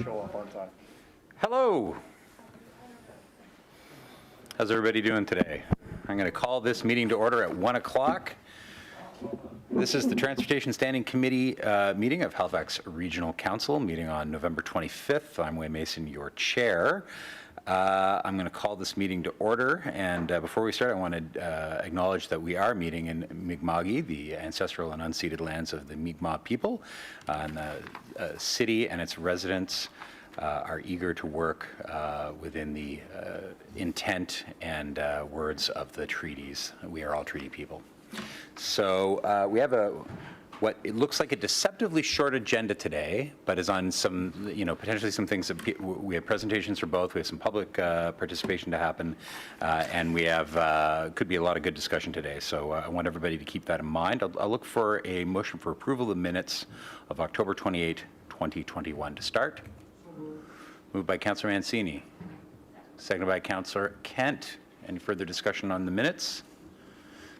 Show up on time. Hello. How's everybody doing today? I'm going to call this meeting to order at 1 o'clock. This is the Transportation Standing Committee meeting of Halifax Regional Council, meeting on November 25th. I'm Wayne Mason, your chair. I'm going to call this meeting to order, and before we start, I want to acknowledge that we are meeting in Mi'kma'ki, the ancestral and unceded lands of the Mi'kmaq people, and the city and its residents are eager to work within the intent and words of the treaties. We are all treaty people. So we have what it looks like a deceptively short agenda today, but is on some, potentially some things that we have presentations for both. We have some public participation to happen, and we have could be a lot of good discussion today. So I want everybody to keep that in mind. I'll look for a motion for approval of the minutes of October 28, 2021 to start. Moved by Councillor Mancini, seconded by Councillor Kent. Any further discussion on the minutes?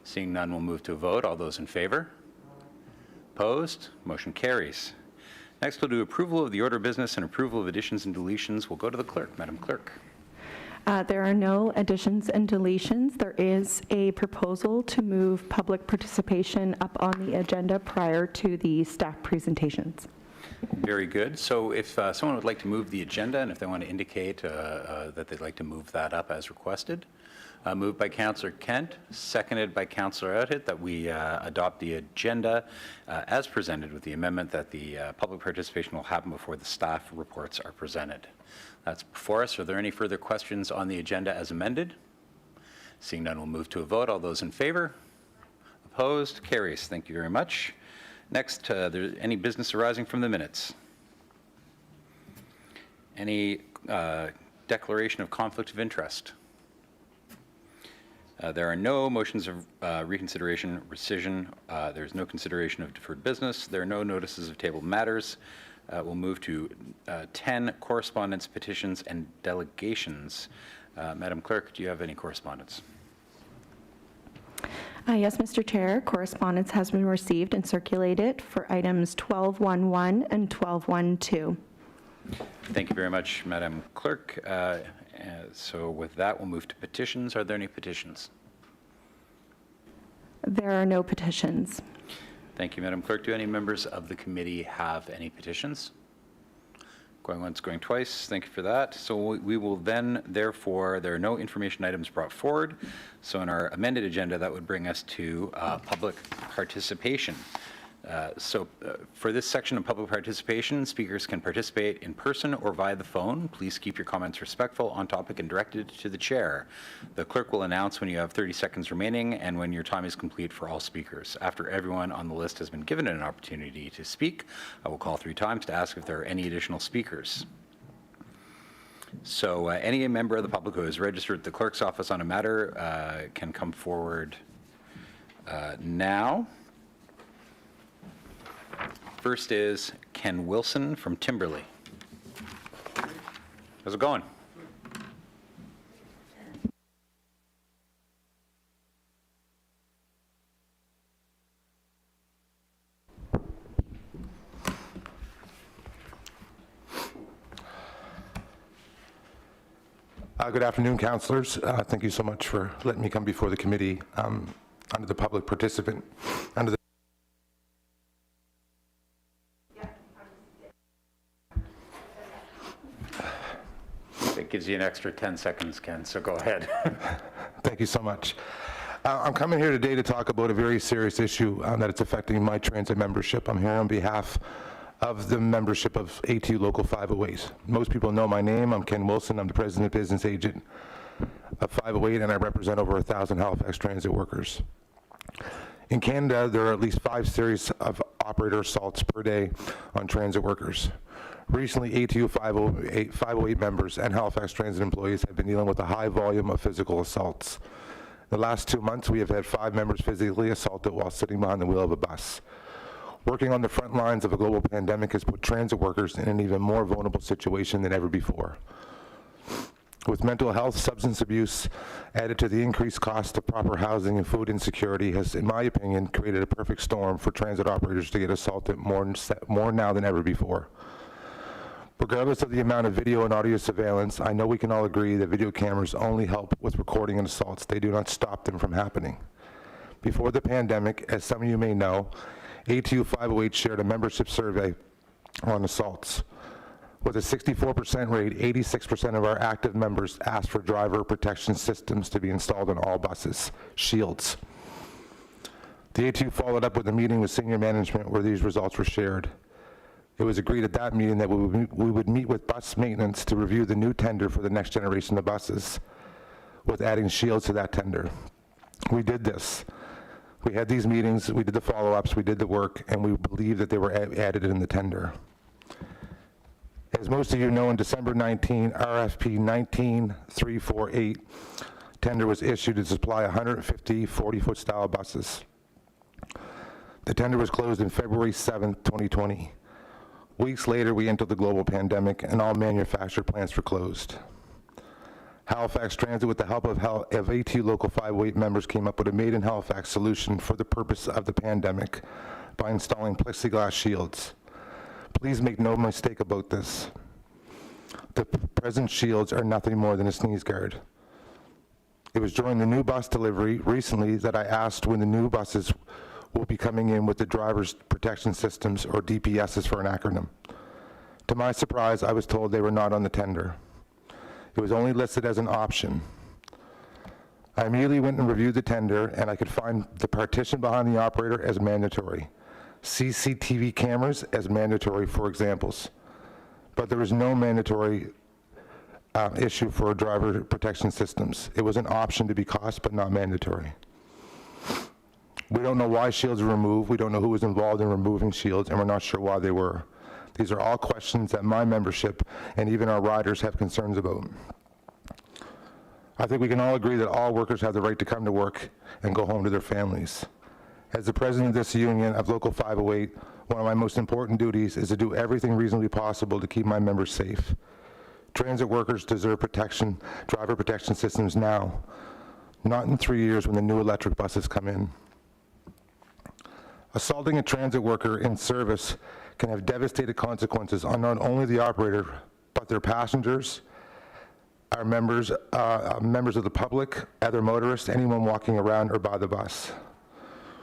Seeing none, we'll move to a vote. All those in favor? Opposed? Motion carries. Next, we'll do approval of the order of business and approval of additions and deletions. We'll go to the clerk. Madam Clerk. There are no additions and deletions. There is a proposal to move public participation up on the agenda prior to the staff presentations. Very good. So if someone would like to move the agenda, and if they want to indicate that they'd like to move that up as requested. Moved by Councillor Kent, seconded by Councillor Outhit, that we adopt the agenda as presented with the amendment that the public participation will happen before the staff reports are presented. That's before us. Are there any further questions on the agenda as amended? Seeing none, we'll move to a vote. All those in favor? Opposed? Carries. Thank you very much. Next, there any business arising from the minutes? Any declaration of conflict of interest? There are no motions of reconsideration, rescission. There's no consideration of deferred business. There are no notices of tabled matters. We'll move to 10 correspondence, petitions, and delegations. Madam Clerk, do you have any correspondence? Yes, Mr. Chair. Correspondence has been received and circulated for items 12.11 and 12.12. Thank you very much, Madam Clerk. So with that, we'll move to petitions. Are there any petitions? There are no petitions. Thank you, Madam Clerk. Do any members of the committee have any petitions? Going once, going twice. Thank you for that. So we will then, therefore, there are no information items brought forward. So in our amended agenda, that would bring us to public participation. For this section of public participation, speakers can participate in person or via the phone. Please keep your comments respectful, on topic, and directed to the chair. The clerk will announce when you have 30 seconds remaining and when your time is complete for all speakers. After everyone on the list has been given an opportunity to speak, I will call 3 times to ask if there are any additional speakers. So any member of the public who is registered at the clerk's office on a matter can come forward now. First is Ken Wilson from Timberley. How's it going? Good afternoon, councillors. Thank you so much for letting me come before the committee under the public participant. Under the It gives you an extra 10 seconds, Ken, so go ahead. Thank you so much. I'm coming here today to talk about a very serious issue that is affecting my transit membership. I'm here on behalf of the membership of ATU Local 508. Most people know my name. I'm Ken Wilson. I'm the president business agent of 508, and I represent over 1,000 Halifax transit workers. In Canada, there are at least 5 series of operator assaults per day on transit workers. Recently, ATU 508 members and Halifax Transit employees have been dealing with a high volume of physical assaults. In the last 2 months, we have had 5 members physically assaulted while sitting behind the wheel of a bus. Working on the front lines of a global pandemic has put transit workers in an even more vulnerable situation than ever before. With mental health, substance abuse added to the increased cost of proper housing and food insecurity has, in my opinion, created a perfect storm for transit operators to get assaulted more now than ever before. Regardless of the amount of video and audio surveillance, I know we can all agree that video cameras only help with recording and assaults. They do not stop them from happening. Before the pandemic, as some of you may know, ATU 508 shared a membership survey on assaults. With a 64% rate, 86% of our active members asked for driver protection systems to be installed on all buses, shields. The ATU followed up with a meeting with senior management where these results were shared. It was agreed at that meeting that we would meet with bus maintenance to review the new tender for the next generation of buses, with adding shields to that tender. We did this. We had these meetings, we did the follow-ups, we did the work, and we believe that they were added in the tender. As most of you know, in December 19, RFP 19348 tender was issued to supply 150 40-foot style buses. The tender was closed on February 7, 2020. Weeks later, we entered the global pandemic and all manufactured plants were closed. Halifax Transit, with the help of ATU Local 508 members, came up with a Made in Halifax solution for the purpose of the pandemic by installing plexiglass shields. Please make no mistake about this. The present shields are nothing more than a sneeze guard. It was during the new bus delivery recently that I asked when the new buses will be coming in with the driver's protection systems, or DPSs for an acronym. To my surprise, I was told they were not on the tender. It was only listed as an option. I immediately went and reviewed the tender, and I could find the partition behind the operator as mandatory, CCTV cameras as mandatory, for examples. But there was no mandatory issue for driver protection systems. It was an option to be cost, but not mandatory. We don't know why shields were removed. We don't know who was involved in removing shields, and we're not sure why they were. These are all questions that my membership and even our riders have concerns about. I think we can all agree that all workers have the right to come to work and go home to their families. As the president of this union of Local 508, one of my most important duties is to do everything reasonably possible to keep my members safe. Transit workers deserve protection, driver protection systems now, not in 3 years when the new electric buses come in. Assaulting a transit worker in service can have devastating consequences on not only the operator, but their passengers, our members of the public, other motorists, anyone walking around or by the bus.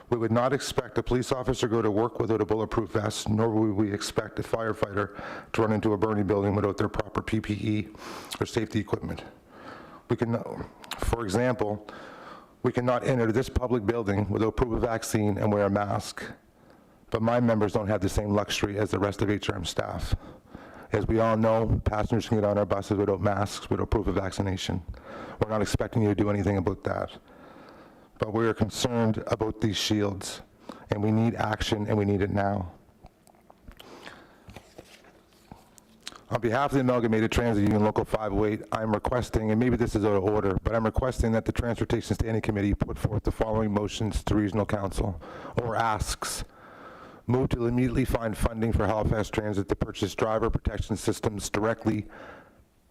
We would not expect a police officer to go to work without a bulletproof vest, nor would we expect a firefighter to run into a burning building without their proper PPE or safety equipment. For example, we cannot enter this public building without proof of vaccine and wear a mask. But my members don't have the same luxury as the rest of HRM staff. As we all know, passengers can get on our buses without masks, without proof of vaccination. We're not expecting you to do anything about that. But we are concerned about these shields, and we need action, and we need it now. On behalf of the Amalgamated Transit Union Local 508, I'm requesting, and maybe this is out of order, but I'm requesting that the Transportation Standing Committee put forth the following motions to Regional Council, or asks. Move to immediately find funding for Halifax Transit to purchase driver protection systems directly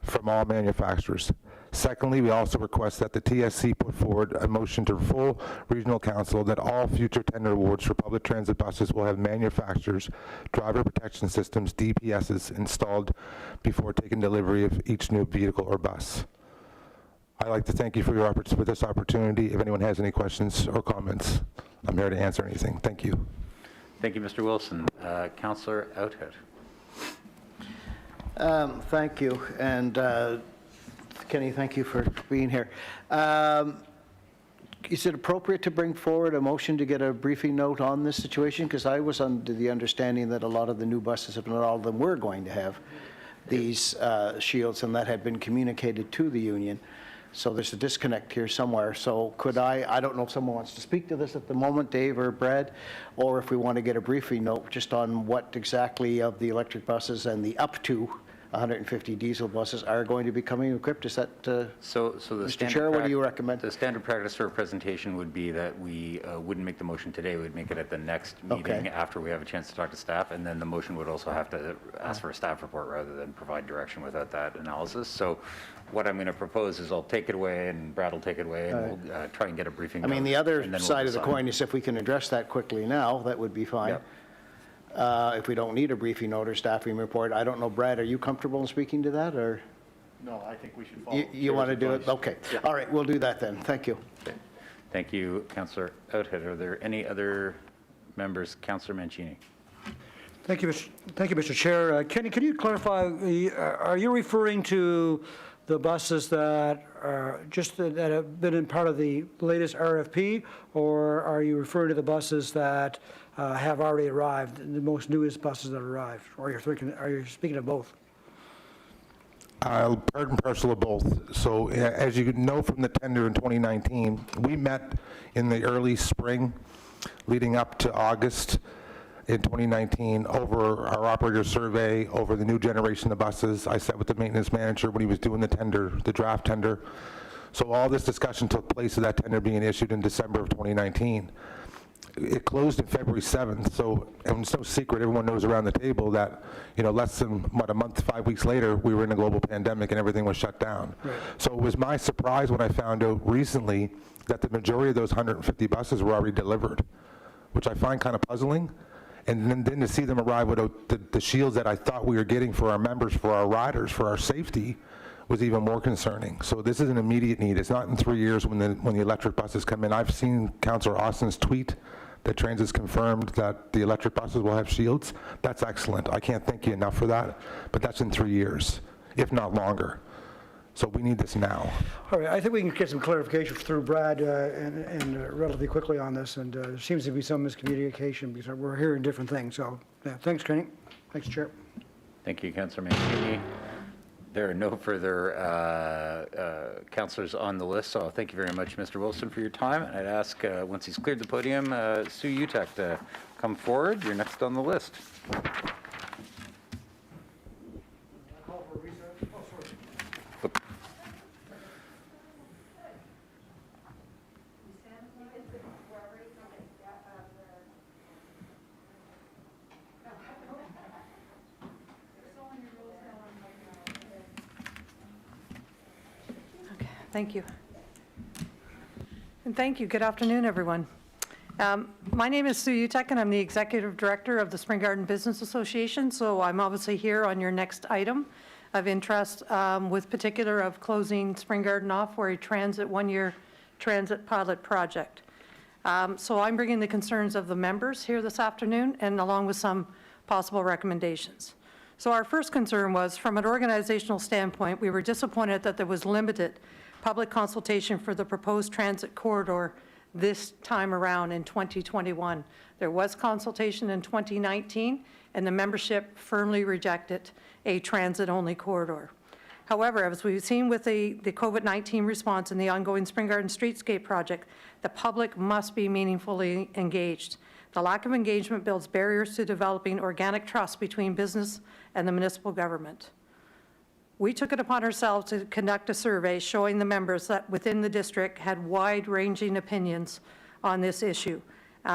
from all manufacturers. Secondly, we also request that the TSC put forward a motion to full Regional Council that all future tender awards for public transit buses will have manufacturers' driver protection systems, DPSs, installed before taking delivery of each new vehicle or bus. I'd like to thank you for this opportunity. If anyone has any questions or comments, I'm here to answer anything. Thank you. Thank you, Mr. Wilson. Councillor Outhood. Thank you, and Kenny, thank you for being here. Is it appropriate to bring forward a motion to get a briefing note on this situation? Because I was under the understanding that a lot of the new buses, if not all of them, were going to have these shields, and that had been communicated to the union. So there's a disconnect here somewhere. So could I don't know if someone wants to speak to this at the moment, Dave or Brad, or if we want to get a briefing note just on what exactly of the electric buses and the up to 150 diesel buses are going to be coming equipped. Is that, So the Mr. Chair, what do you recommend? The standard practice for a presentation would be that we wouldn't make the motion today. We'd make it at the next meeting after we have a chance to talk to staff, and then the motion would also have to ask for a staff report rather than provide direction without that analysis. So what I'm going to propose is I'll take it away, and Brad will take it away, and we'll try and get a briefing. I mean, the other side of the coin is if we can address that quickly now, that would be fine. Yep. if we don't need a briefing note or staffing report. I don't know, Brad, are you comfortable in speaking to that, or No, I think we should follow. you want to Chair's do it? advice. Okay. All right, we'll do that then. Thank you. Thank you, Councillor Outhead. Are there any other members? Councillor Mancini. Thank you, Mr. Chair. Kenny, can you clarify, are you referring to the buses that are that have been in part of the latest RFP, or are you referring to the buses that have already arrived, the most newest buses that arrived? Or are you speaking of both? Part and parcel of both. So as you know from the tender in 2019, we met in the early spring leading up to August in 2019 over our operator survey, over the new generation of buses. I sat with the maintenance manager when he was doing the tender, the draft tender. So all this discussion took place of that tender being issued in December of 2019. It closed on February 7th, so, and it's no secret, everyone knows around the table that, less than, a month, 5 weeks later, we were in a global pandemic and everything was shut down. Right. So it was my surprise when I found out recently that the majority of those 150 buses were already delivered, which I find kind of puzzling. And then to see them arrive without the shields that I thought we were getting for our members, for our riders, for our safety, was even more concerning. So this is an immediate need. It's not in 3 years when the electric buses come in. I've seen Councillor Austin's tweet that Transit's confirmed that the electric buses will have shields. That's excellent. I can't thank you enough for that, but that's in 3 years, if not longer. So we need this now. All right, I think we can get some clarification through Brad and relatively quickly on this, and there seems to be some miscommunication because we're hearing different things. So, yeah, thanks, Kenny. Thanks, Chair. Thank you, Councillor Mancini. There are no further councillors on the list, so thank you very much, Mr. Wilson, for your time. And I'd ask, once he's cleared the podium, Sue Utek to come forward. You're next on the list. Thank you. And thank you. Good afternoon, everyone. My name is Sue Utek, and I'm the Executive Director of the Spring Garden Business Association, so I'm obviously here on your next item of interest, with particular of closing Spring Garden off for a one-year transit pilot project. So I'm bringing the concerns of the members here this afternoon, and along with some possible recommendations. So our first concern was, from an organizational standpoint, we were disappointed that there was limited public consultation for the proposed transit corridor this time around in 2021. There was consultation in 2019, and the membership firmly rejected a transit-only corridor. However, as we've seen with the COVID-19 response and the ongoing Spring Garden Streetscape project, the public must be meaningfully engaged. The lack of engagement builds barriers to developing organic trust between business and the municipal government. We took it upon ourselves to conduct a survey showing the members that within the district had wide-ranging opinions on this issue,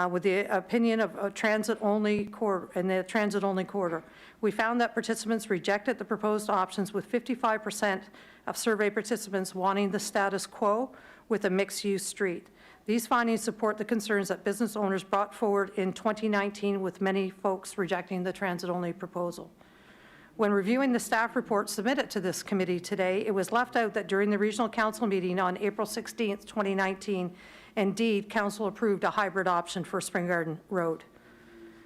with the opinion of a transit-only corridor. We found that participants rejected the proposed options, with 55% of survey participants wanting the status quo with a mixed-use street. These findings support the concerns that business owners brought forward in 2019, with many folks rejecting the transit-only proposal. When reviewing the staff report submitted to this committee today, it was left out that during the Regional Council meeting on April 16th, 2019, indeed, Council approved a hybrid option for Spring Garden Road.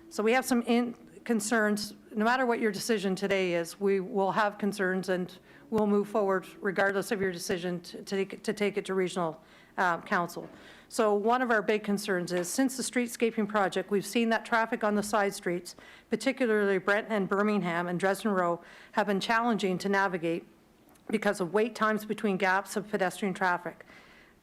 So we have some concerns. No matter what your decision today is, we will have concerns, and we'll move forward regardless of your decision to take it to Regional Council. So one of our big concerns is, since the streetscaping project, we've seen that traffic on the side streets, particularly Brent and Birmingham and Dresden Row, have been challenging to navigate because of wait times between gaps of pedestrian traffic.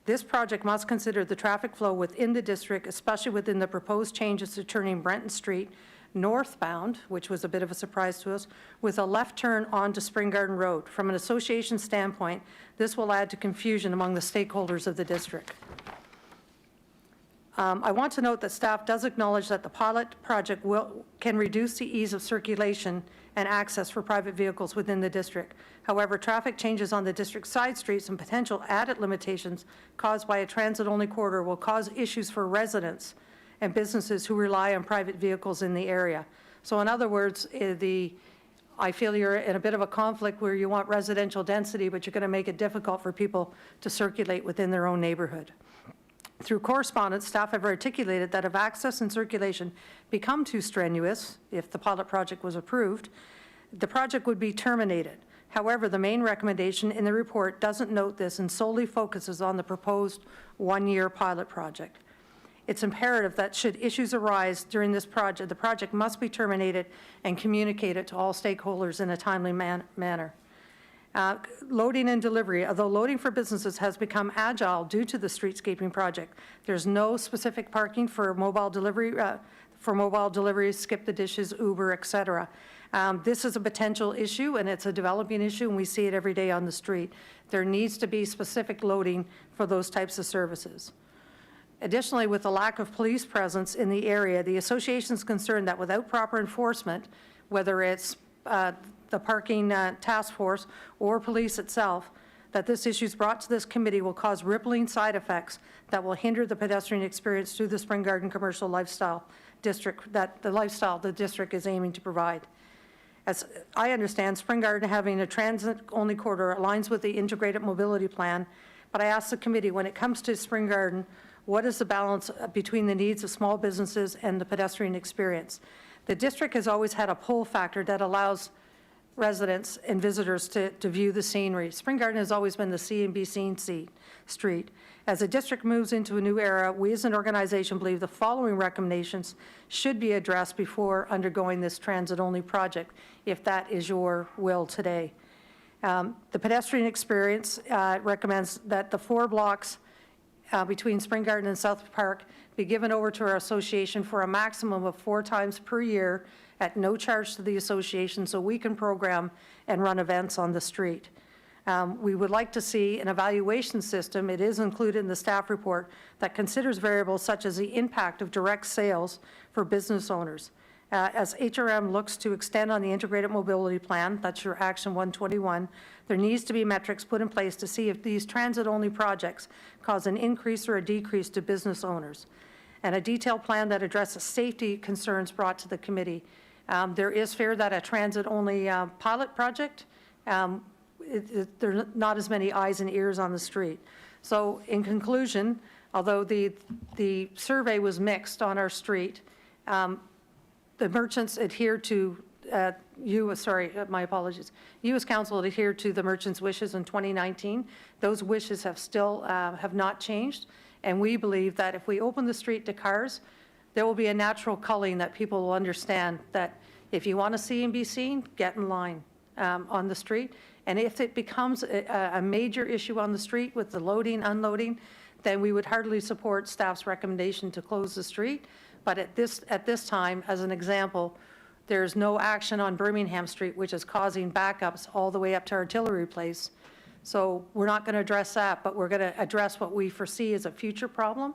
This project must consider the traffic flow within the district, especially within the proposed changes to turning Brenton Street northbound, which was a bit of a surprise to us, with a left turn onto Spring Garden Road. From an association standpoint, this will add to confusion among the stakeholders of the district. I want to note that staff does acknowledge that the pilot project can reduce the ease of circulation and access for private vehicles within the district. However, traffic changes on the district side streets and potential added limitations caused by a transit-only corridor will cause issues for residents and businesses who rely on private vehicles in the area. So in other words, I feel you're in a bit of a conflict where you want residential density, but you're going to make it difficult for people to circulate within their own neighborhood. Through correspondence, staff have articulated that if access and circulation become too strenuous, if the pilot project was approved, the project would be terminated. However, the main recommendation in the report doesn't note this and solely focuses on the proposed one-year pilot project. It's imperative that should issues arise during this project, the project must be terminated and communicated to all stakeholders in a timely manner. Loading and delivery. Although loading for businesses has become agile due to the streetscaping project, there's no specific parking for mobile delivery, skip the dishes, Uber, et cetera. This is a potential issue, and it's a developing issue, and we see it every day on the street. There needs to be specific loading for those types of services. Additionally, with the lack of police presence in the area, the association is concerned that without proper enforcement, whether it's the parking task force or police itself, that this issue is brought to this committee will cause rippling side effects that will hinder the pedestrian experience through the Spring Garden Commercial Lifestyle District, that the lifestyle the district is aiming to provide. As I understand, Spring Garden having a transit-only corridor aligns with the integrated mobility plan, but I ask the committee, when it comes to Spring Garden, what is the balance between the needs of small businesses and the pedestrian experience? The district has always had a pull factor that allows residents and visitors to view the scenery. Spring Garden has always been the see and be seen street. As the district moves into a new era, we as an organization believe the following recommendations should be addressed before undergoing this transit-only project, if that is your will today. The pedestrian experience recommends that the 4 blocks between Spring Garden and South Park be given over to our association for a maximum of 4 times per year at no charge to the association, so we can program and run events on the street. We would like to see an evaluation system, it is included in the staff report, that considers variables such as the impact of direct sales for business owners. As HRM looks to extend on the integrated mobility plan, that's your Action 121, there needs to be metrics put in place to see if these transit-only projects cause an increase or a decrease to business owners, and a detailed plan that addresses safety concerns brought to the committee. There is fear that a transit-only pilot project, there are not as many eyes and ears on the street. So in conclusion, although the survey was mixed on our street, the merchants adhere to, my apologies, you as council adhered to the merchants' wishes in 2019. Those wishes have still have not changed, and we believe that if we open the street to cars, there will be a natural culling that people will understand that if you want to see and be seen, get in line on the street. And if it becomes a major issue on the street with the loading, unloading, then we would heartily support staff's recommendation to close the street. But at this time, as an example, there's no action on Birmingham Street, which is causing backups all the way up to Artillery Place. So we're not going to address that, but we're going to address what we foresee as a future problem.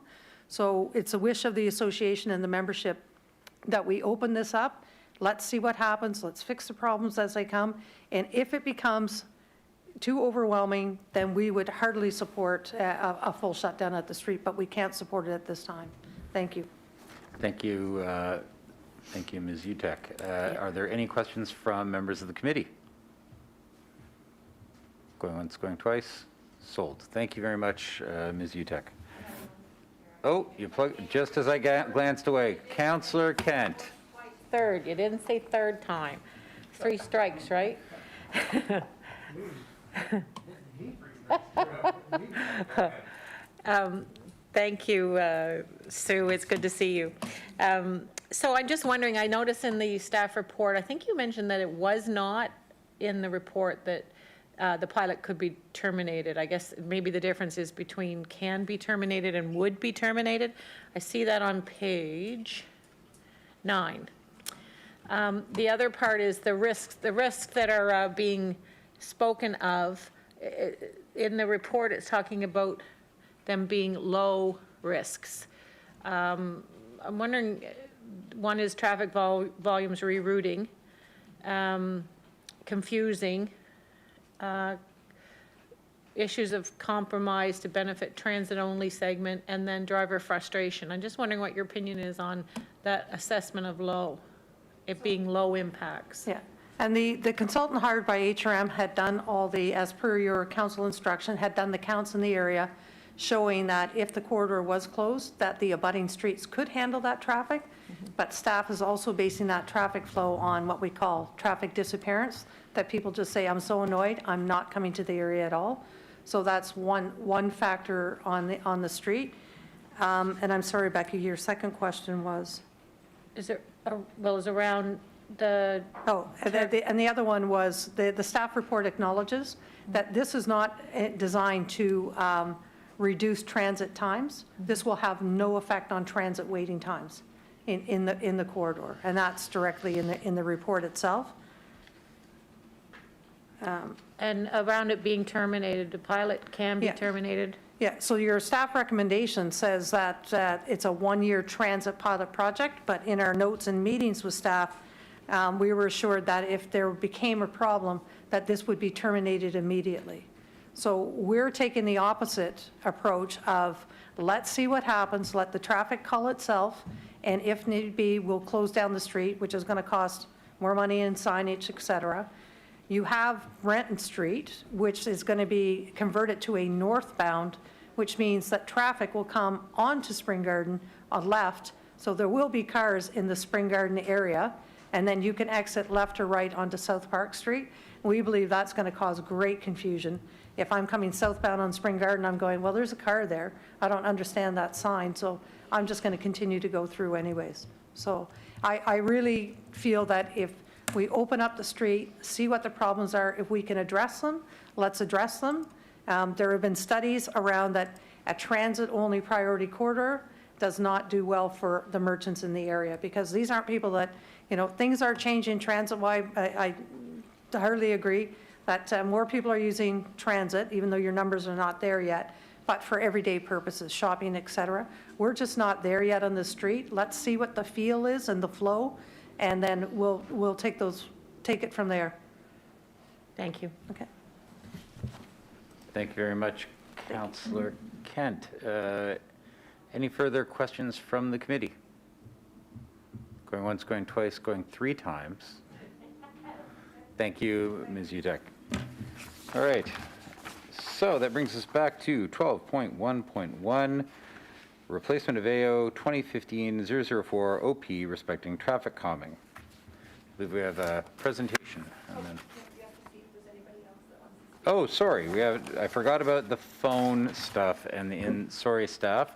So it's a wish of the association and the membership that we open this up. Let's see what happens. Let's fix the problems as they come. And if it becomes too overwhelming, then we would heartily support a full shutdown at the street, but we can't support it at this time. Thank you. Thank you. Thank you, Ms. Utek. Are there any questions from members of the committee? Going once, going twice? Sold. Thank you very much, Ms. Utek. Oh, you plugged, just as I glanced away. Councillor Kent. Third, you didn't say third time. 3 strikes, right? Thank you, Sue. It's good to see you. So I'm just wondering, I noticed in the staff report, I think you mentioned that it was not in the report that the pilot could be terminated. I guess maybe the difference is between can be terminated and would be terminated. I see that on page 9. The other part is the risks that are being spoken of. In the report, it's talking about them being low risks. I'm wondering, one is traffic volumes rerouting, confusing, issues of compromise to benefit transit-only segment, and then driver frustration. I'm just wondering what your opinion is on that assessment of low. it being low impacts. Yeah, and the consultant hired by HRM had done all the, as per your council instruction, had done the counts in the area, showing that if the corridor was closed, that the abutting streets could handle that traffic, but staff is also basing that traffic flow on what we call traffic disappearance, that people just say, I'm so annoyed, I'm not coming to the area at all. So that's one factor on the street. And I'm sorry, Becky, your second question was? Is there, well, is around the, Oh, and the other one was, the staff report acknowledges that this is not designed to reduce transit times. This will have no effect on transit waiting times in the corridor, and that's directly in the report itself. and around it being terminated, the pilot can be Yeah. terminated? Yeah, so your staff recommendation says that it's a one-year transit pilot project, but in our notes and meetings with staff, we were assured that if there became a problem, that this would be terminated immediately. So we're taking the opposite approach of, let's see what happens, let the traffic cull itself, and if need be, we'll close down the street, which is going to cost more money in signage, et cetera. You have Renton Street, which is going to be converted to a northbound, which means that traffic will come onto Spring Garden on left, so there will be cars in the Spring Garden area, and then you can exit left or right onto South Park Street. We believe that's going to cause great confusion. If I'm coming southbound on Spring Garden, I'm going, well, there's a car there. I don't understand that sign, so I'm just going to continue to go through anyways. So I really feel that if we open up the street, see what the problems are, if we can address them, let's address them. There have been studies around that a transit-only priority corridor does not do well for the merchants in the area, because these aren't people that, things are changing transit-wide. I hardly agree that more people are using transit, even though your numbers are not there yet, but for everyday purposes, shopping, et cetera. We're just not there yet on the street. Let's see what the feel is and the flow, and then we'll take it from there. Thank you. Okay. Thank you very much, Councillor Kent. Any further questions from the committee? Going once, going twice, going three times. Thank you, Ms. Utek. All right, so that brings us back to 12.1.1, replacement of AO 2015-004 OP respecting traffic calming. I believe we have a presentation. And then, oh, sorry, I forgot about the phone stuff and sorry, staff.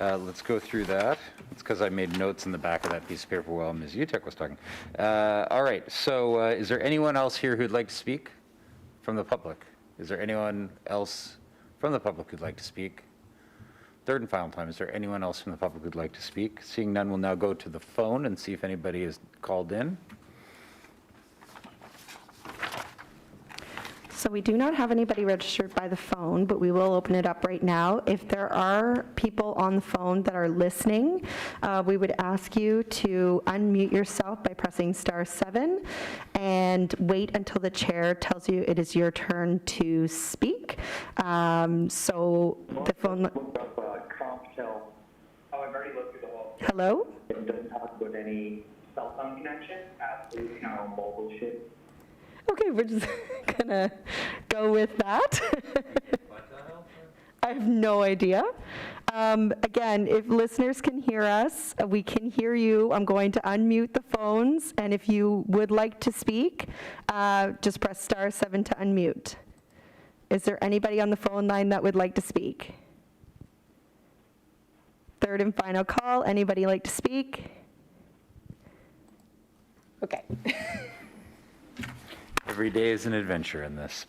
Let's go through that. It's because I made notes in the back of that piece of paper while Ms. Utek was talking. All right, so is there anyone else here who'd like to speak from the public? Is there anyone else from the public who'd like to speak? Third and final time, is there anyone else from the public who'd like to speak? Seeing none, we'll now go to the phone and see if anybody is called in. So we do not have anybody registered by the phone, but we will open it up right now. If there are people on the phone that are listening, we would ask you to unmute yourself by pressing *7 and wait until the chair tells you it is your turn to speak. So the phone... Hello? It doesn't talk about any cell phone connection, absolutely no mobile shit. Okay, we're just gonna go with that. I have no idea. Again, if listeners can hear us, we can hear you. I'm going to unmute the phones, and if you would like to speak, just press *7 to unmute. Is there anybody on the phone line that would like to speak? Third and final call. Anybody like to speak? Okay. Every day is an adventure in this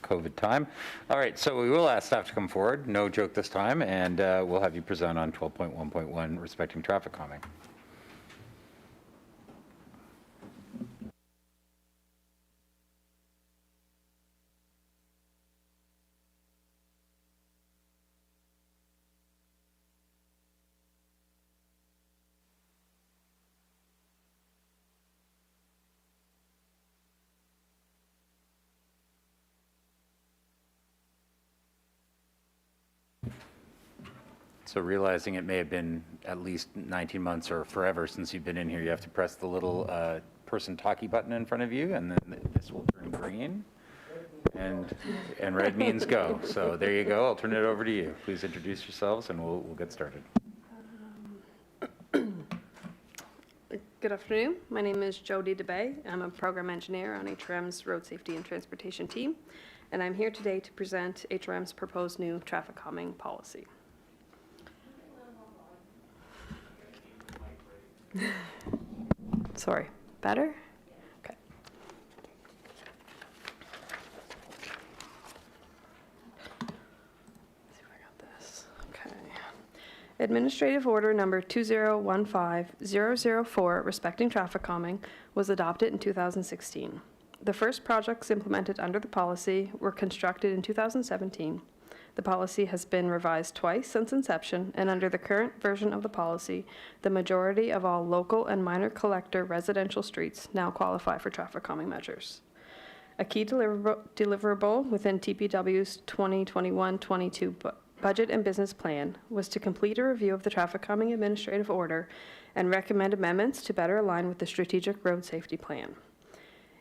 COVID time. All right, so we will ask staff to come forward, no joke this time, and we'll have you present on 12.1.1 respecting traffic calming. So realizing it may have been at least 19 months or forever since you've been in here, you have to press the little person talkie button in front of you, and then this will turn green, and red means go. So there you go. I'll turn it over to you. Please introduce yourselves, and we'll get started. Good afternoon. My name is Jody DeBay. I'm a program engineer on HRM's Road Safety and Transportation team, and I'm here today to present HRM's proposed new traffic calming policy. Sorry, better? Okay. Let's see if I got this. Okay. Administrative Order Number 2015004, respecting traffic calming, was adopted in 2016. The first projects implemented under the policy were constructed in 2017. The policy has been revised twice since inception, and under the current version of the policy, the majority of all local and minor collector residential streets now qualify for traffic calming measures. A key deliverable within TPW's 2021-22 Budget and Business Plan was to complete a review of the traffic calming administrative order and recommend amendments to better align with the Strategic Road Safety Plan.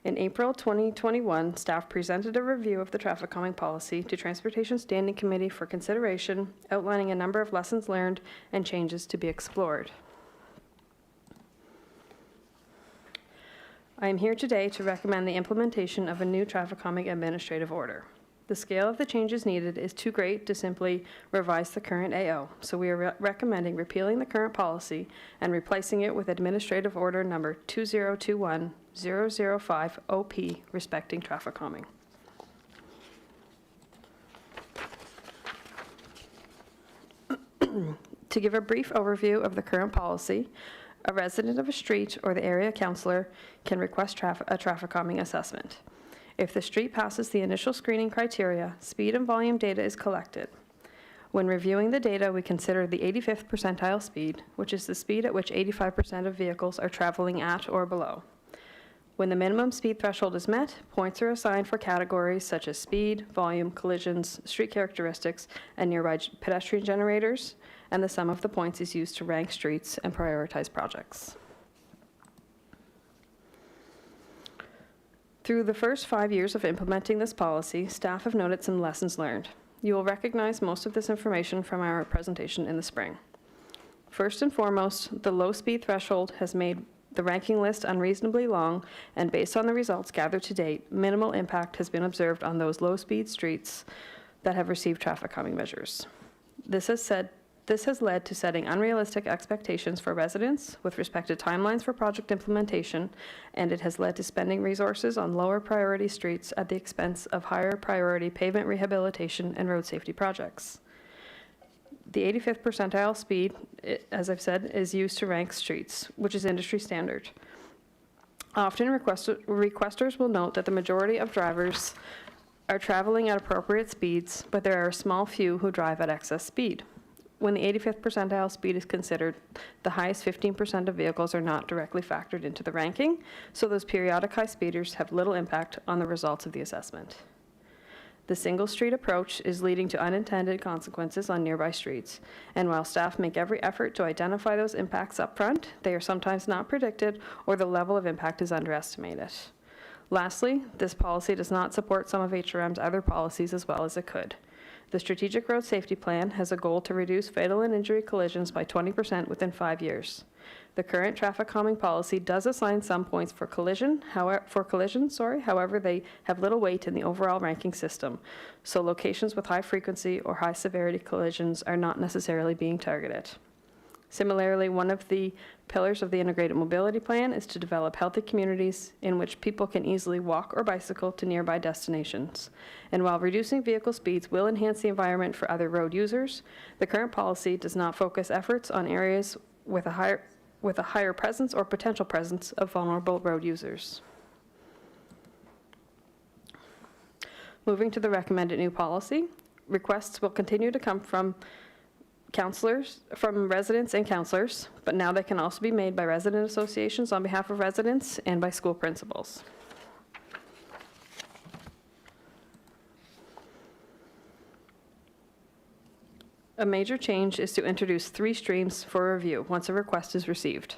In April 2021, staff presented a review of the traffic calming policy to Transportation Standing Committee for consideration, outlining a number of lessons learned and changes to be explored. I am here today to recommend the implementation of a new traffic calming administrative order. The scale of the changes needed is too great to simply revise the current AO, so we are recommending repealing the current policy and replacing it with Administrative Order Number 2021-005 OP, respecting traffic calming. To give a brief overview of the current policy, a resident of a street or the area councillor can request a traffic calming assessment. If the street passes the initial screening criteria, speed and volume data is collected. When reviewing the data, we consider the 85th percentile speed, which is the speed at which 85% of vehicles are traveling at or below. When the minimum speed threshold is met, points are assigned for categories such as speed, volume, collisions, street characteristics, and nearby pedestrian generators, and the sum of the points is used to rank streets and prioritize projects. Through the first 5 years of implementing this policy, staff have noted some lessons learned. You will recognize most of this information from our presentation in the spring. First and foremost, the low speed threshold has made the ranking list unreasonably long, and based on the results gathered to date, minimal impact has been observed on those low speed streets that have received traffic calming measures. This has led to setting unrealistic expectations for residents with respect to timelines for project implementation, and it has led to spending resources on lower priority streets at the expense of higher priority pavement rehabilitation and road safety projects. The 85th percentile speed, as I've said, is used to rank streets, which is industry standard. Often requesters will note that the majority of drivers are traveling at appropriate speeds, but there are a small few who drive at excess speed. When the 85th percentile speed is considered, the highest 15% of vehicles are not directly factored into the ranking, so those periodic high speeders have little impact on the results of the assessment. The single street approach is leading to unintended consequences on nearby streets, and while staff make every effort to identify those impacts up front, they are sometimes not predicted or the level of impact is underestimated. Lastly, this policy does not support some of HRM's other policies as well as it could. The Strategic Road Safety Plan has a goal to reduce fatal and injury collisions by 20% within 5 years. The current traffic calming policy does assign some points for collisions, however, they have little weight in the overall ranking system, so locations with high frequency or high severity collisions are not necessarily being targeted. Similarly, one of the pillars of the Integrated Mobility Plan is to develop healthy communities in which people can easily walk or bicycle to nearby destinations. And while reducing vehicle speeds will enhance the environment for other road users, the current policy does not focus efforts on areas with a higher presence or potential presence of vulnerable road users. Moving to the recommended new policy, requests will continue to come from residents and counselors, but now they can also be made by resident associations on behalf of residents and by school principals. A major change is to introduce 3 streams for review once a request is received.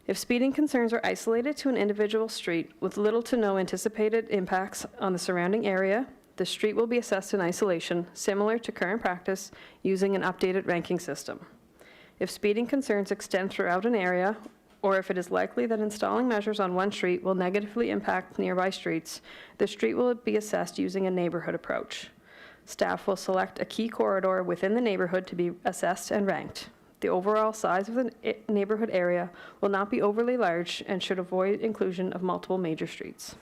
If speeding concerns are isolated to an individual street with little to no anticipated impacts on the surrounding area, the street will be assessed in isolation, similar to current practice, using an updated ranking system. If speeding concerns extend throughout an area, or if it is likely that installing measures on one street will negatively impact nearby streets, the street will be assessed using a neighborhood approach. Staff will select a key corridor within the neighborhood to be assessed and ranked. The overall size of the neighborhood area will not be overly large and should avoid inclusion of multiple major streets.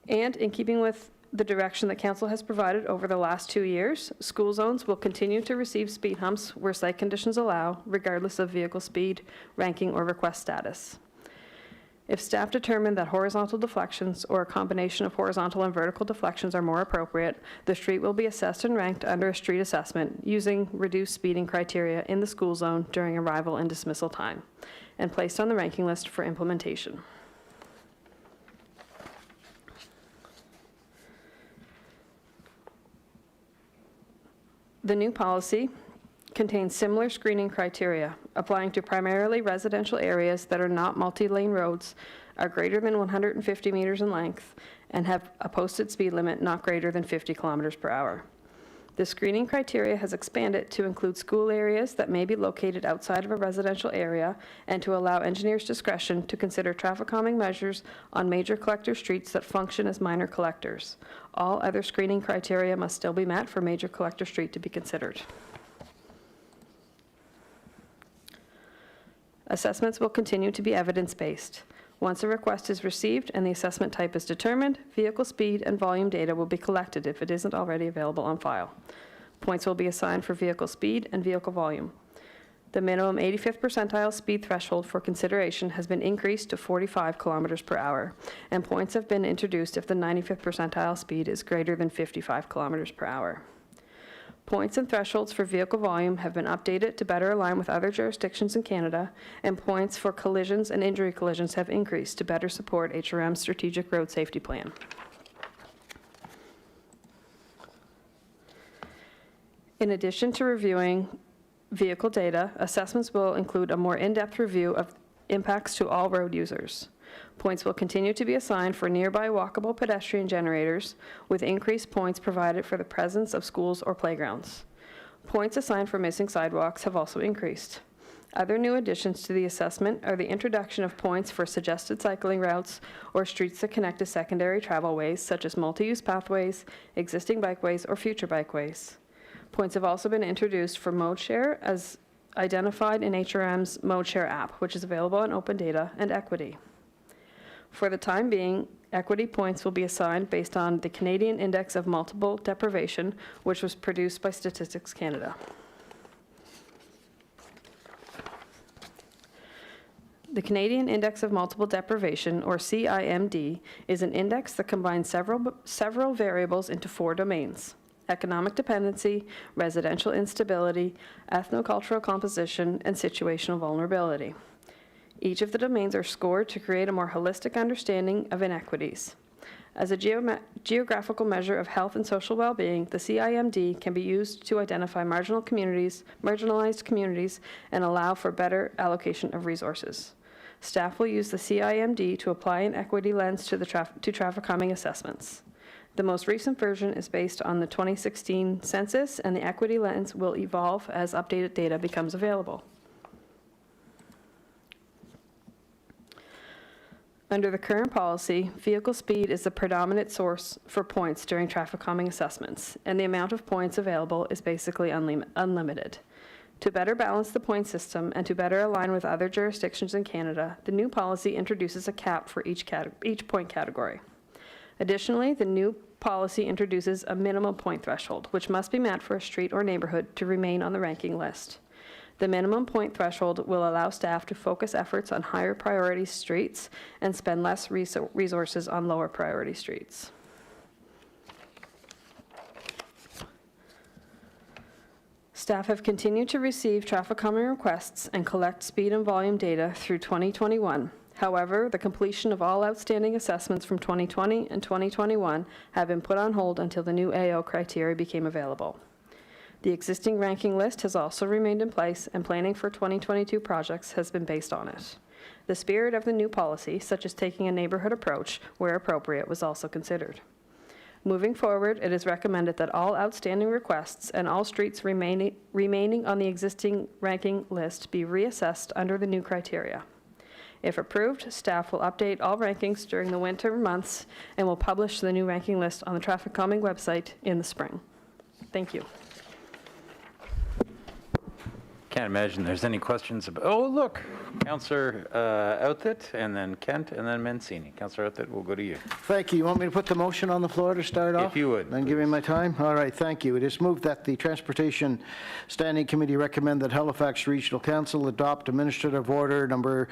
And in keeping with the direction that Council has provided over the last 2 years, school zones will continue to receive speed humps where site conditions allow, regardless of vehicle speed, ranking, or request status. If staff determine that horizontal deflections or a combination of horizontal and vertical deflections are more appropriate, the street will be assessed and ranked under a street assessment using reduced speeding criteria in the school zone during arrival and dismissal time, and placed on the ranking list for implementation. The new policy contains similar screening criteria, applying to primarily residential areas that are not multi-lane roads, are greater than 150 meters in length, and have a posted speed limit not greater than 50 kilometers per hour. The screening criteria has expanded to include school areas that may be located outside of a residential area and to allow engineers' discretion to consider traffic calming measures on major collector streets that function as minor collectors. All other screening criteria must still be met for major collector street to be considered. Assessments will continue to be evidence-based. Once a request is received and the assessment type is determined, vehicle speed and volume data will be collected if it isn't already available on file. Points will be assigned for vehicle speed and vehicle volume. The minimum 85th percentile speed threshold for consideration has been increased to 45 kilometers per hour, and points have been introduced if the 95th percentile speed is greater than 55 kilometers per hour. Points and thresholds for vehicle volume have been updated to better align with other jurisdictions in Canada, and points for collisions and injury collisions have increased to better support HRM's strategic road safety plan. In addition to reviewing vehicle data, assessments will include a more in-depth review of impacts to all road users. Points will continue to be assigned for nearby walkable pedestrian generators, with increased points provided for the presence of schools or playgrounds. Points assigned for missing sidewalks have also increased. Other new additions to the assessment are the introduction of points for suggested cycling routes or streets that connect to secondary travel ways, such as multi-use pathways, existing bikeways, or future bikeways. Points have also been introduced for mode share as identified in HRM's mode share app, which is available on open data, and equity. For the time being, equity points will be assigned based on the Canadian Index of Multiple Deprivation, which was produced by Statistics Canada. The Canadian Index of Multiple Deprivation, or CIMD, is an index that combines several variables into 4 domains: economic dependency, residential instability, ethnocultural composition, and situational vulnerability. Each of the domains are scored to create a more holistic understanding of inequities. As a geographical measure of health and social well-being, the CIMD can be used to identify marginalized communities, and allow for better allocation of resources. Staff will use the CIMD to apply an equity lens to traffic calming assessments. The most recent version is based on the 2016 census, and the equity lens will evolve as updated data becomes available. Under the current policy, vehicle speed is the predominant source for points during traffic calming assessments, and the amount of points available is basically unlimited. To better balance the point system and to better align with other jurisdictions in Canada, the new policy introduces a cap for each point category. Additionally, the new policy introduces a minimum point threshold, which must be met for a street or neighborhood to remain on the ranking list. The minimum point threshold will allow staff to focus efforts on higher priority streets and spend less resources on lower priority streets. Staff have continued to receive traffic calming requests and collect speed and volume data through 2021. However, the completion of all outstanding assessments from 2020 and 2021 have been put on hold until the new AO criteria became available. The existing ranking list has also remained in place, and planning for 2022 projects has been based on it. The spirit of the new policy, such as taking a neighborhood approach where appropriate, was also considered. Moving forward, it is recommended that all outstanding requests and all streets remaining on the existing ranking list be reassessed under the new criteria. If approved, staff will update all rankings during the winter months and will publish the new ranking list on the traffic calming website in the spring. Thank you. Can't imagine there's any questions about, oh, look, Councillor Outthit, and then Kent, and then Mancini. Councillor Outthit, we'll go to you. Thank you. You want me to put the motion on the floor to start off? If you would, Then give me my time? All right, thank you. It is moved that the Transportation Standing Committee recommend that Halifax Regional Council adopt Administrative Order number,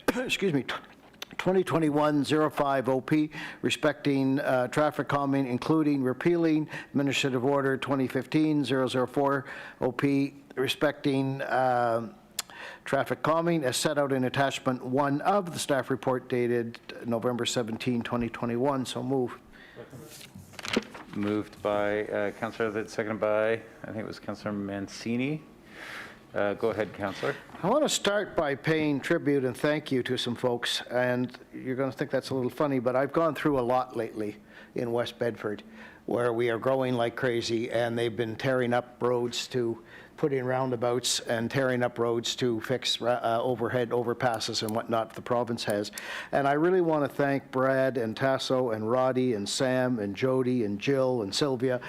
2021-05 OP, respecting traffic calming, including repealing Administrative Order 2015-004 OP, respecting traffic calming as set out in attachment 1 of the staff report dated November 17, 2021. So move. Moved by Councillor Outthit, seconded by, I think it was Councillor Mancini. Go ahead, Councillor. I want to start by paying tribute and thank you to some folks, and you're going to think that's a little funny, but I've gone through a lot lately in West Bedford where we are growing like crazy, and they've been tearing up roads to put in roundabouts and tearing up roads to fix overhead overpasses and whatnot the province has. And I really want to thank Brad and Tasso and Roddy and Sam and Jody and Jill and Sylvia,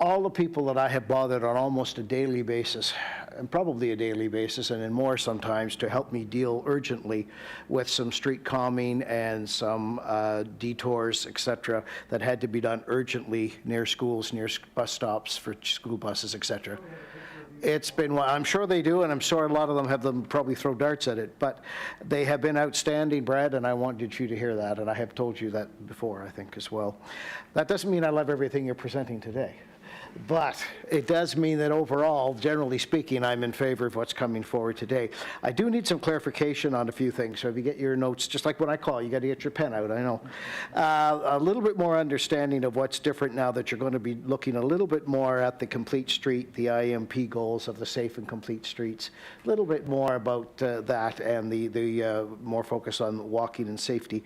all the people that I have bothered on almost a daily basis, and probably a daily basis and in more sometimes, to help me deal urgently with some street calming and some detours, etc., that had to be done urgently near schools, near bus stops for school buses, etc. It's been, I'm sure they do, and I'm sure a lot of them have them probably throw darts at it, but they have been outstanding, Brad, and I wanted you to hear that, and I have told you that before, I think, as well. That doesn't mean I love everything you're presenting today, but it does mean that overall, generally speaking, I'm in favor of what's coming forward today. I do need some clarification on a few things, so if you get your notes, just like when I call, you got to get your pen out, I know. A little bit more understanding of what's different now that you're going to be looking a little bit more at the complete street, the IMP goals of the safe and complete streets, a little bit more about that and the more focus on walking and safety.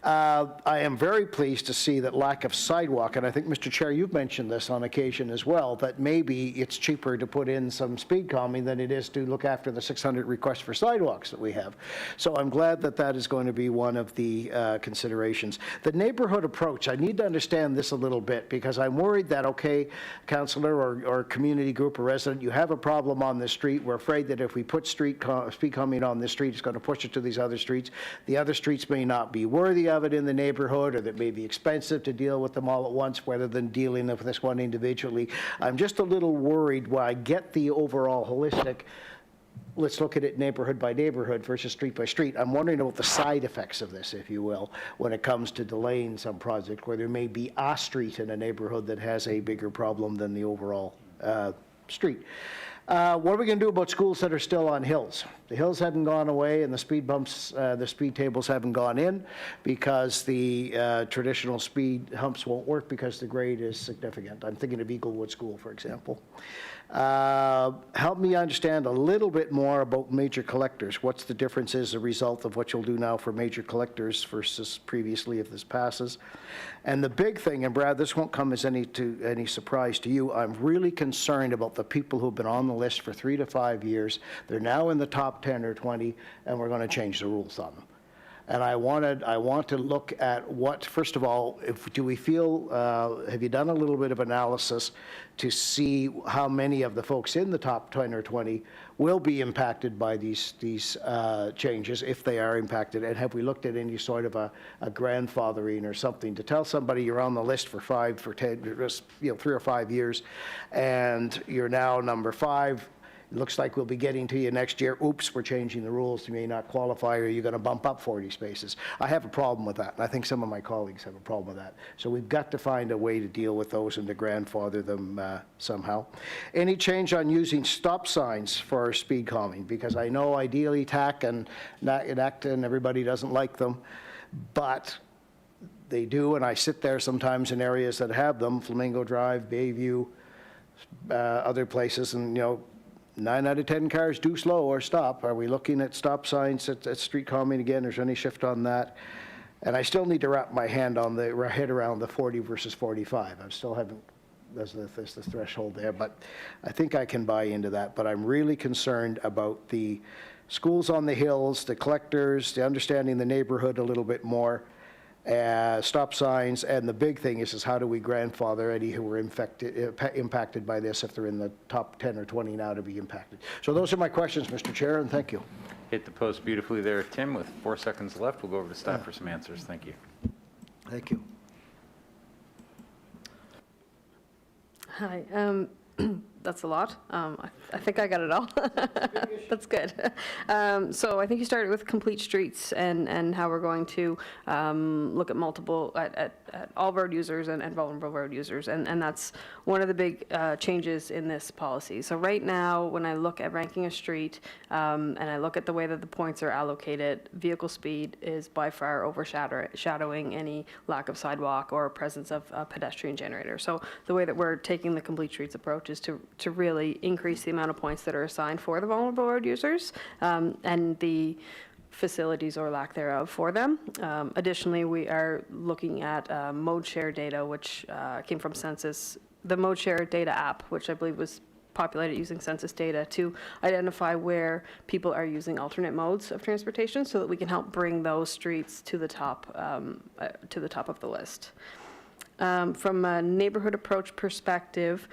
I am very pleased to see that lack of sidewalk, and I think, Mr. Chair, you've mentioned this on occasion as well, that maybe it's cheaper to put in some speed calming than it is to look after the 600 requests for sidewalks that we have. So I'm glad that that is going to be one of the considerations. The neighborhood approach, I need to understand this a little bit, because I'm worried that, okay, councillor or community group or resident, you have a problem on this street. We're afraid that if we put speed calming on this street, it's going to push it to these other streets. The other streets may not be worthy of it in the neighborhood, or that may be expensive to deal with them all at once rather than dealing with this one individually. I'm just a little worried while I get the overall holistic, let's look at it neighborhood by neighborhood versus street by street. I'm wondering about the side effects of this, if you will, when it comes to delaying some project where there may be a street in a neighborhood that has a bigger problem than the overall street. What are we going to do about schools that are still on hills? The hills haven't gone away, and the speed bumps, the speed tables haven't gone in because the traditional speed humps won't work because the grade is significant. I'm thinking of Eaglewood School, for example. Help me understand a little bit more about major collectors. What's the difference as a result of what you'll do now for major collectors versus previously if this passes? And the big thing, and Brad, this won't come as any surprise to you, I'm really concerned about the people who've been on the list for 3 to 5 years. They're now in the top 10 or 20, and we're going to change the rules on them. And I want to look at what, first of all, do we feel, have you done a little bit of analysis to see how many of the folks in the top 10 or 20 will be impacted by these changes, if they are impacted? And have we looked at any sort of a grandfathering or something to tell somebody you're on the list for 5, for 10, just, 3 or 5 years, and you're now number 5. It looks like we'll be getting to you next year. Oops, we're changing the rules. You may not qualify, or you're going to bump up 40 spaces. I have a problem with that, and I think some of my colleagues have a problem with that. So we've got to find a way to deal with those and to grandfather them somehow. Any change on using stop signs for speed calming? Because I know ideally TAC and Acton, everybody doesn't like them, but they do, and I sit there sometimes in areas that have them, Flamingo Drive, Bayview, other places, and, 9 out of 10 cars do slow or stop. Are we looking at stop signs at street calming again? Is there any shift on that? And I still need to wrap my head around the 40 versus 45. I still haven't, there's the threshold there, but I think I can buy into that. But I'm really concerned about the schools on the hills, the collectors, the understanding the neighborhood a little bit more, stop signs, and the big thing is how do we grandfather any who were impacted by this if they're in the top 10 or 20 now to be impacted. So those are my questions, Mr. Chair, and thank you. Hit the post beautifully there, Tim. With 4 seconds left, we'll go over to staff for some answers. Thank you. Thank you. Hi, that's a lot. I think I got it all. That's good. So I think you started with complete streets and how we're going to look at at all road users and vulnerable road users. And that's one of the big changes in this policy. So right now, when I look at ranking a street and I look at the way that the points are allocated, vehicle speed is by far overshadowing any lack of sidewalk or presence of a pedestrian generator. So the way that we're taking the complete streets approach is to really increase the amount of points that are assigned for the vulnerable road users and the facilities or lack thereof for them. Additionally, we are looking at mode share data, which came from Census, the mode share data app, which I believe was populated using census data to identify where people are using alternate modes of transportation so that we can help bring those streets to the top of the list. From a neighborhood approach perspective,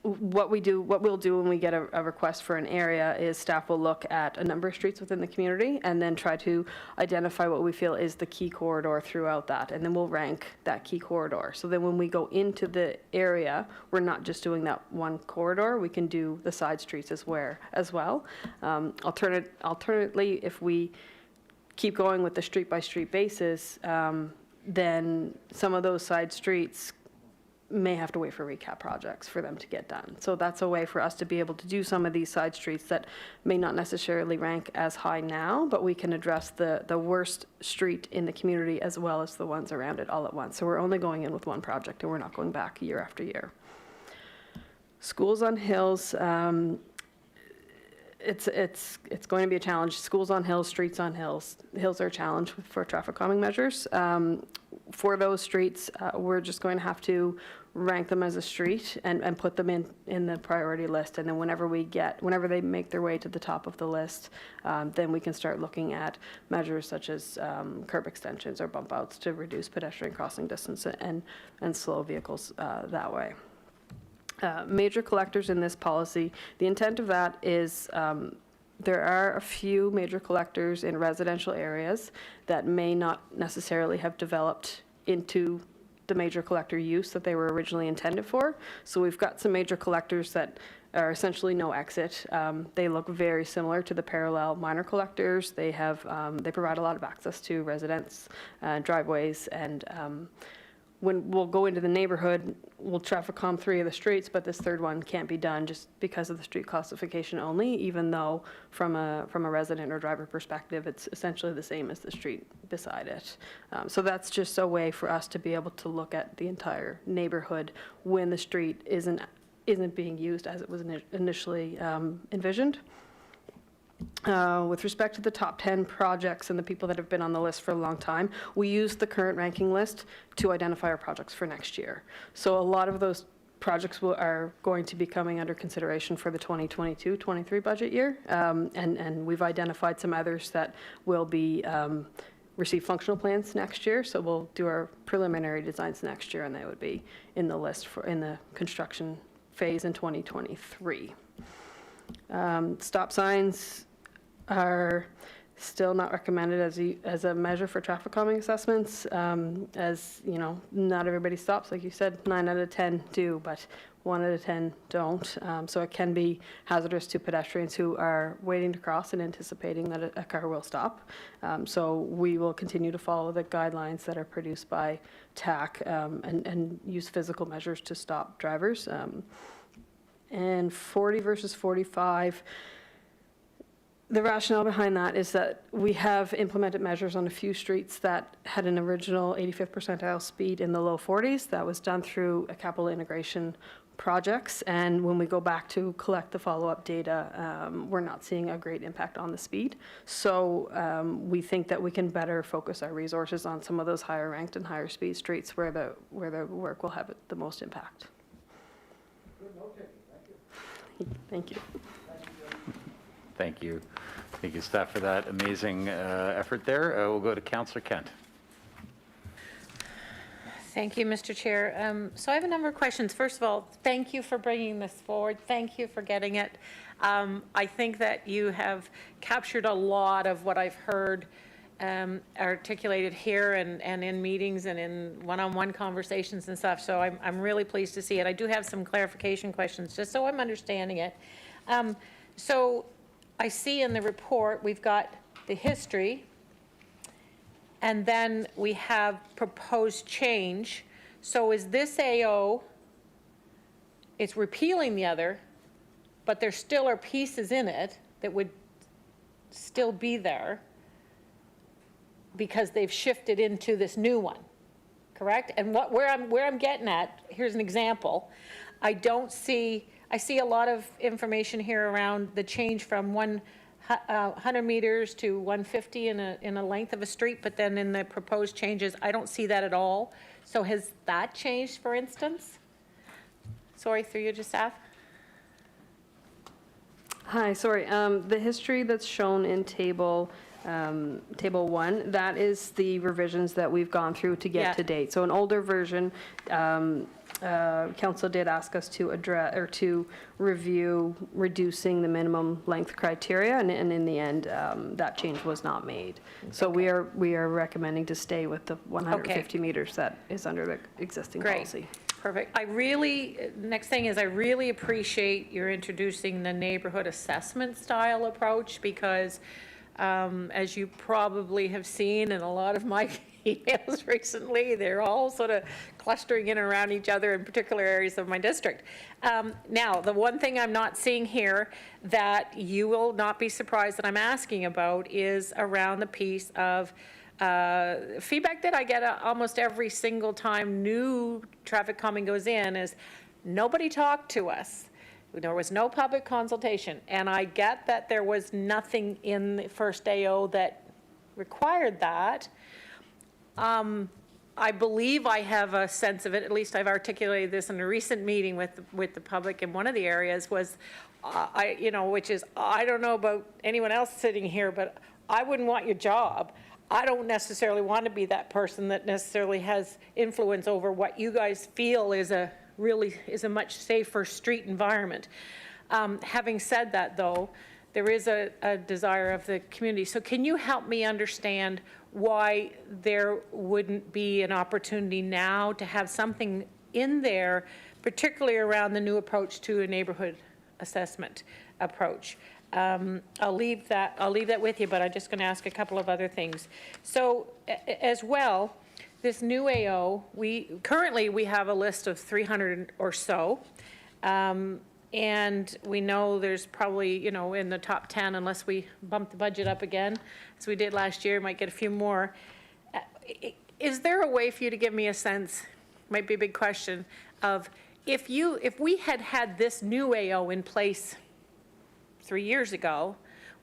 what we'll do when we get a request for an area is staff will look at a number of streets within the community and then try to identify what we feel is the key corridor throughout that, and then we'll rank that key corridor. So then when we go into the area, we're not just doing that one corridor, we can do the side streets as well. Alternately, if we keep going with the street-by-street basis, then some of those side streets may have to wait for recap projects for them to get done. So that's a way for us to be able to do some of these side streets that may not necessarily rank as high now, but we can address the worst street in the community as well as the ones around it all at once. So we're only going in with one project and we're not going back year after year. Schools on hills, it's going to be a challenge. Schools on hills, streets on hills. Hills are a challenge for traffic calming measures. For those streets, we're just going to have to rank them as a street and put them in the priority list. And then whenever they make their way to the top of the list, then we can start looking at measures such as curb extensions or bump outs to reduce pedestrian crossing distance and slow vehicles that way. Major collectors in this policy, the intent of that is there are a few major collectors in residential areas that may not necessarily have developed into the major collector use that they were originally intended for. So we've got some major collectors that are essentially no exit. They look very similar to the parallel minor collectors. They provide a lot of access to residents, driveways, and when we'll go into the neighborhood, we'll traffic calm 3 of the streets, but this third one can't be done just because of the street classification only, even though from a resident or driver perspective, it's essentially the same as the street beside it. So that's just a way for us to be able to look at the entire neighborhood when the street isn't being used as it was initially envisioned. With respect to the top 10 projects and the people that have been on the list for a long time, we use the current ranking list to identify our projects for next year. So a lot of those projects are going to be coming under consideration for the 2022-23 budget year, and we've identified some others that will be receive functional plans next year. So we'll do our preliminary designs next year, and they would be in the list in the construction phase in 2023. Stop signs are still not recommended as a measure for traffic calming assessments. As you know, not everybody stops. Like you said, 9 out of 10 do, but 1 out of 10 don't. So it can be hazardous to pedestrians who are waiting to cross and anticipating that a car will stop. So we will continue to follow the guidelines that are produced by TAC and use physical measures to stop drivers. And 40 versus 45, the rationale behind that is that we have implemented measures on a few streets that had an original 85th percentile speed in the low 40s. That was done through a capital integration projects, and when we go back to collect the follow-up data, we're not seeing a great impact on the speed. So we think that we can better focus our resources on some of those higher ranked and higher speed streets where the work will have the most impact. Thank you. Thank you. Thank you, staff, for that amazing effort there. We'll go to Councillor Kent. Thank you, Mr. Chair. So I have a number of questions. First of all, thank you for bringing this forward. Thank you for getting it. I think that you have captured a lot of what I've heard articulated here and in meetings and in one-on-one conversations and stuff. So I'm really pleased to see it. I do have some clarification questions, just so I'm understanding it. So I see in the report we've got the history, and then we have proposed change. So is this AO, it's repealing the other, but there still are pieces in it that would still be there because they've shifted into this new one, correct? And where I'm getting at, here's an example. I see a lot of information here around the change from 100 meters to 150 in a length of a street, but then in the proposed changes, I don't see that at all. So has that changed, for instance? Sorry, through you, just staff. Hi, sorry. The history that's shown in table 1, that is the revisions that we've gone through to get to date. So an older version, council did ask us to address or to review reducing the minimum length criteria, and in the end, that change was not made. So we are recommending to stay with the 150 meters that is under the existing policy. Perfect. Next thing is I really appreciate your introducing the neighborhood assessment style approach, because as you probably have seen in a lot of my emails recently, they're all sort of clustering in around each other in particular areas of my district. Now, the one thing I'm not seeing here that you will not be surprised that I'm asking about is around the piece of feedback that I get almost every single time new traffic calming goes in is nobody talked to us. There was no public consultation, and I get that there was nothing in the first AO that required that. I believe I have a sense of it, at least I've articulated this in a recent meeting with the public in one of the areas was, which is, I don't know about anyone else sitting here, but I wouldn't want your job. I don't necessarily want to be that person that necessarily has influence over what you guys feel is a much safer street environment. Having said that, though, there is a desire of the community. So can you help me understand why there wouldn't be an opportunity now to have something in there, particularly around the new approach to a neighborhood assessment approach? I'll leave that with you, but I'm just going to ask a couple of other things. So as well, this new AO, currently we have a list of 300 or so, and we know there's probably, in the top 10, unless we bump the budget up again, as we did last year, might get a few more. Is there a way for you to give me a sense, might be a big question, of if we had this new AO in place 3 years ago,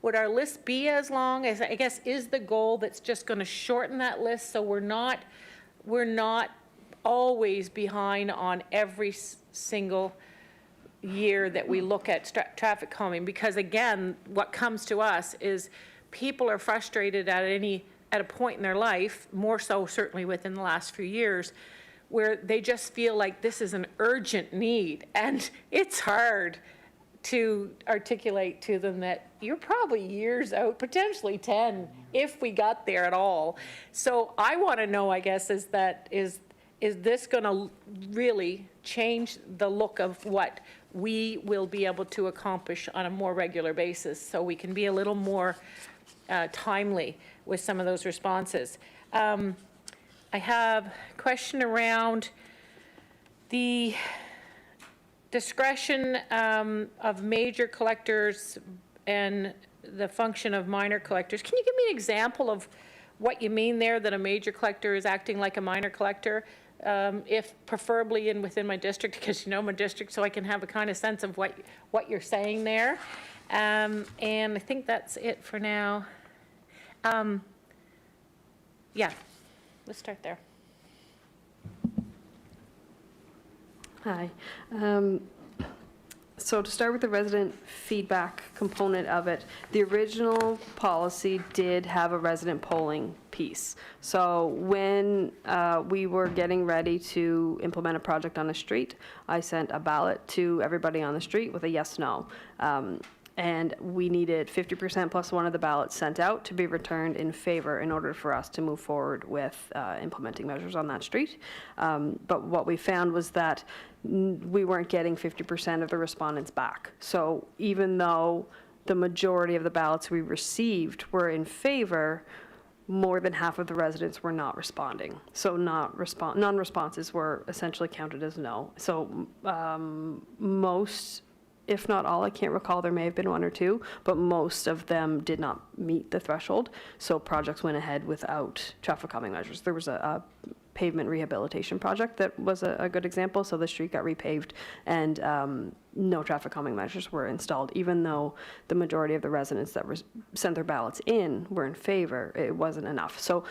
would our list be as long as, I guess, is the goal that's just going to shorten that list so we're not always behind on every single year that we look at traffic calming? Because again, what comes to us is people are frustrated at a point in their life, more so certainly within the last few years, where they just feel like this is an urgent need, and it's hard to articulate to them that you're probably years out, potentially 10, if we got there at all. So I want to know, I guess, is this going to really change the look of what we will be able to accomplish on a more regular basis, so we can be a little more timely with some of those responses? I have a question around the discretion of major collectors and the function of minor collectors. Can you give me an example of what you mean there, that a major collector is acting like a minor collector? if preferably within my district, because you know my district, so I can have a kind of sense of what you're saying there. And I think that's it for now. Yeah, let's start there. Hi. So to start with the resident feedback component of it, the original policy did have a resident polling piece. So when we were getting ready to implement a project on the street, I sent a ballot to everybody on the street with a yes, no. And we needed 50% plus one of the ballots sent out to be returned in favor in order for us to move forward with implementing measures on that street. But what we found was that we weren't getting 50% of the respondents back. So even though the majority of the ballots we received were in favor, more than half of the residents were not responding. So non-responses were essentially counted as no. So most, if not all, I can't recall, there may have been one or two, but most of them did not meet the threshold. So projects went ahead without traffic calming measures. There was a pavement rehabilitation project that was a good example. So the street got repaved and no traffic calming measures were installed, even though the majority of the residents that sent their ballots in were in favor. It wasn't enough. So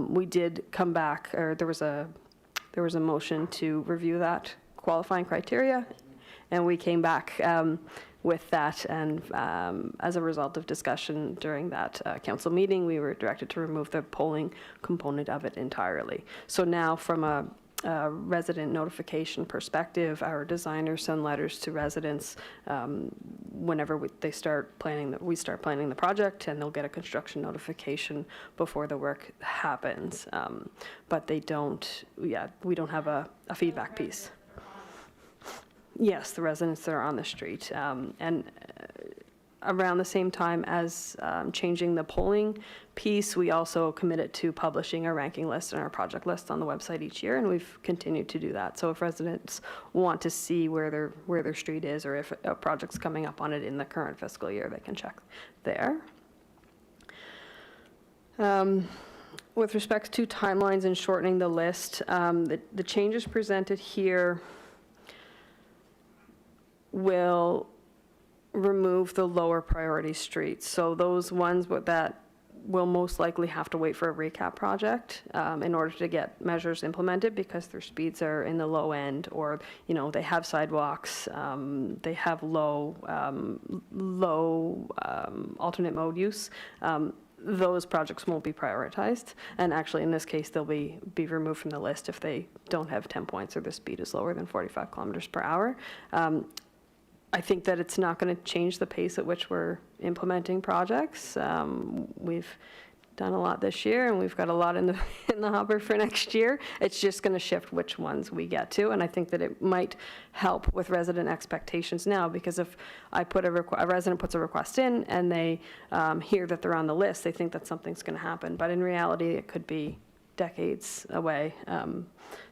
we did come back, or there was a motion to review that qualifying criteria, and we came back with that, and as a result of discussion during that council meeting, we were directed to remove the polling component of it entirely. So now from a resident notification perspective, our designers send letters to residents whenever we start planning the project, and they'll get a construction notification before the work happens. But they don't, we don't have a feedback piece. Yes, the residents that are on the street. And around the same time as changing the polling piece, we also committed to publishing our ranking list and our project list on the website each year, and we've continued to do that. So if residents want to see where their street is, or if a project's coming up on it in the current fiscal year, they can check there. With respect to timelines and shortening the list, the changes presented here will remove the lower priority streets. So those ones that will most likely have to wait for a recap project in order to get measures implemented, because their speeds are in the low end, or they have sidewalks, they have low alternate mode use. Those projects won't be prioritized, and actually in this case they'll be removed from the list if they don't have 10 points or the speed is lower than 45 kilometers per hour. I think that it's not going to change the pace at which we're implementing projects. We've done a lot this year, and we've got a lot in the hopper for next year. It's just going to shift which ones we get to, and I think that it might help with resident expectations now, because if I put a resident puts a request in and they hear that they're on the list, they think that something's going to happen, but in reality it could be decades away.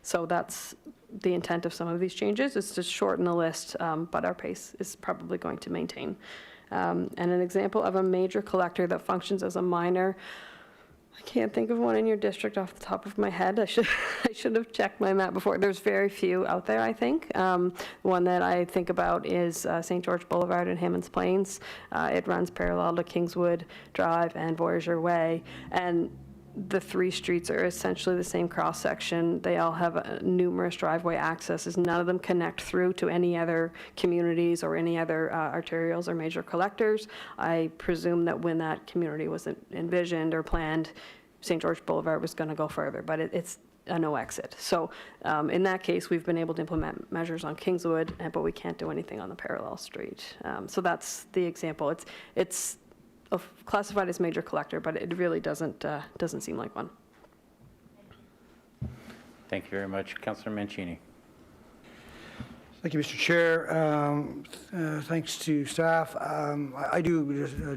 So that's the intent of some of these changes, is to shorten the list, but our pace is probably going to maintain. And an example of a major collector that functions as a minor, I can't think of one in your district off the top of my head. I should have checked my map before. There's very few out there, I think. One that I think about is St. George Boulevard in Hammonds Plains. It runs parallel to Kingswood Drive and Voyager Way, and the three streets are essentially the same cross-section. They all have numerous driveway accesses. None of them connect through to any other communities or any other arterials or major collectors. I presume that when that community was envisioned or planned, St. George Boulevard was going to go further, but it's a no exit. So in that case, we've been able to implement measures on Kingswood, but we can't do anything on the parallel street. So that's the example. It's classified as major collector, but it really doesn't seem like one. Thank you very much. Councillor Mancini. Thank you, Mr. Chair. Thanks to staff.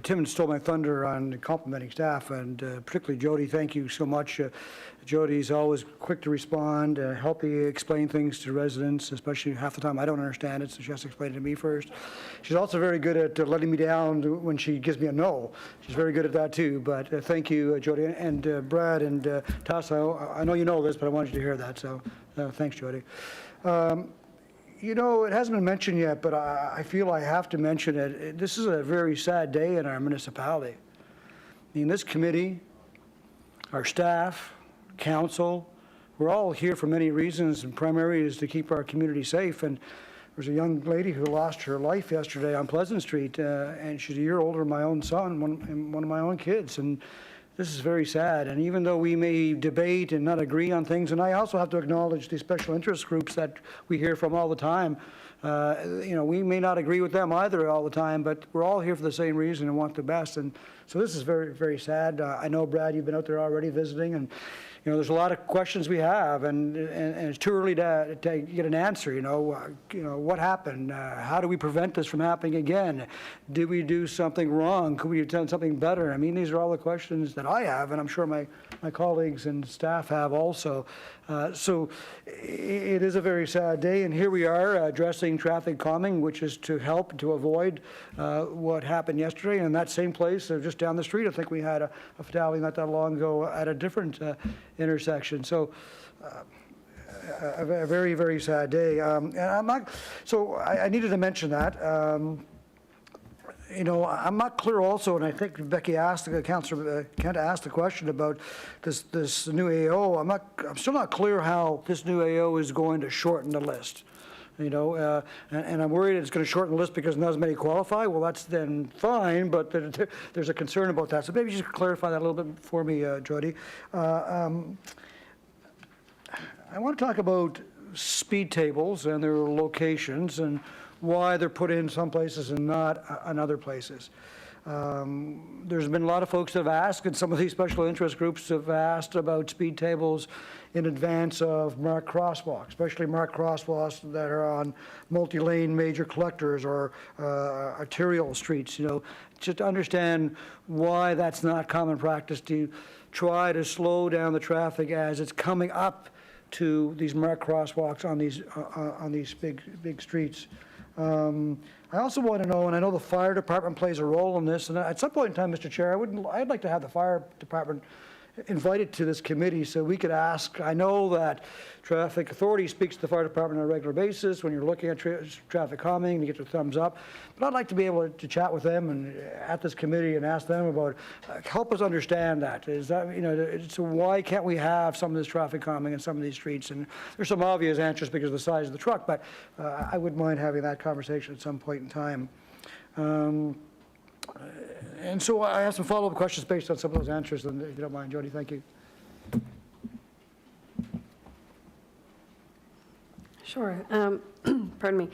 Tim stole my thunder on complimenting staff, and particularly Jody. Thank you so much. Jody's always quick to respond, help me explain things to residents, especially half the time I don't understand it, so she has to explain it to me first. She's also very good at letting me down when she gives me a no. She's very good at that too, but thank you, Jody. And Brad and Tassa, I know you know this, but I wanted you to hear that, so Thanks, Jody. You know, it hasn't been mentioned yet, but I feel I have to mention it. This is a very sad day in our municipality. I mean, this committee, our staff, council, we're all here for many reasons, and primary is to keep our community safe. And there's a young lady who lost her life yesterday on Pleasant Street, and she's a year older than my own son, one of my own kids. And this is very sad. And even though we may debate and not agree on things, and I also have to acknowledge the special interest groups that we hear from all the time, you know, we may not agree with them either all the time, but we're all here for the same reason and want the best. And so this is very, very sad. I know, Brad, you've been out there already visiting, and you know, there's a lot of questions we have, and it's too early to get an answer. You know, what happened? How do we prevent this from happening again? Did we do something wrong? Could we have done something better? I mean, these are all the questions that I have, and I'm sure my colleagues and staff have also. So it is a very sad day, and here we are addressing traffic calming, which is to help to avoid what happened yesterday. And in that same place, just down the street, I think we had a fatality not that long ago at a different intersection. So a very, very sad day. And I'm not, so I needed to mention that. You know, I'm not clear also, and I think Becky asked, Councillor Kent asked the question about this new AO. I'm still not clear how this new AO is going to shorten the list. You know, and I'm worried it's going to shorten the list because not as many qualify. Well, that's then fine, but there's a concern about that. So maybe just clarify that a little bit for me, Jody. I want to talk about speed tables and their locations and why they're put in some places and not in other places. There's been a lot of folks that have asked, and some of these special interest groups have asked about speed tables in advance of marked crosswalks, especially marked crosswalks that are on multi-lane major collectors or arterial streets, you know, just to understand why that's not common practice to try to slow down the traffic as it's coming up to these marked crosswalks on these big streets. I also want to know, and I know the fire department plays a role in this, and at some point in time, Mr. Chair, I'd like to have the fire department invited to this committee so we could ask. I know that traffic authority speaks to the fire department on a regular basis when you're looking at traffic calming to get your thumbs up, but I'd like to be able to chat with them and at this committee and ask them about, help us understand that. Is that, you know, so why can't we have some of this traffic calming in some of these streets? And there's some obvious answers because of the size of the truck, but I wouldn't mind having that conversation at some point in time. And so I have some follow-up questions based on some of those answers, and if you don't mind, Jody, thank you. Sure. Pardon me.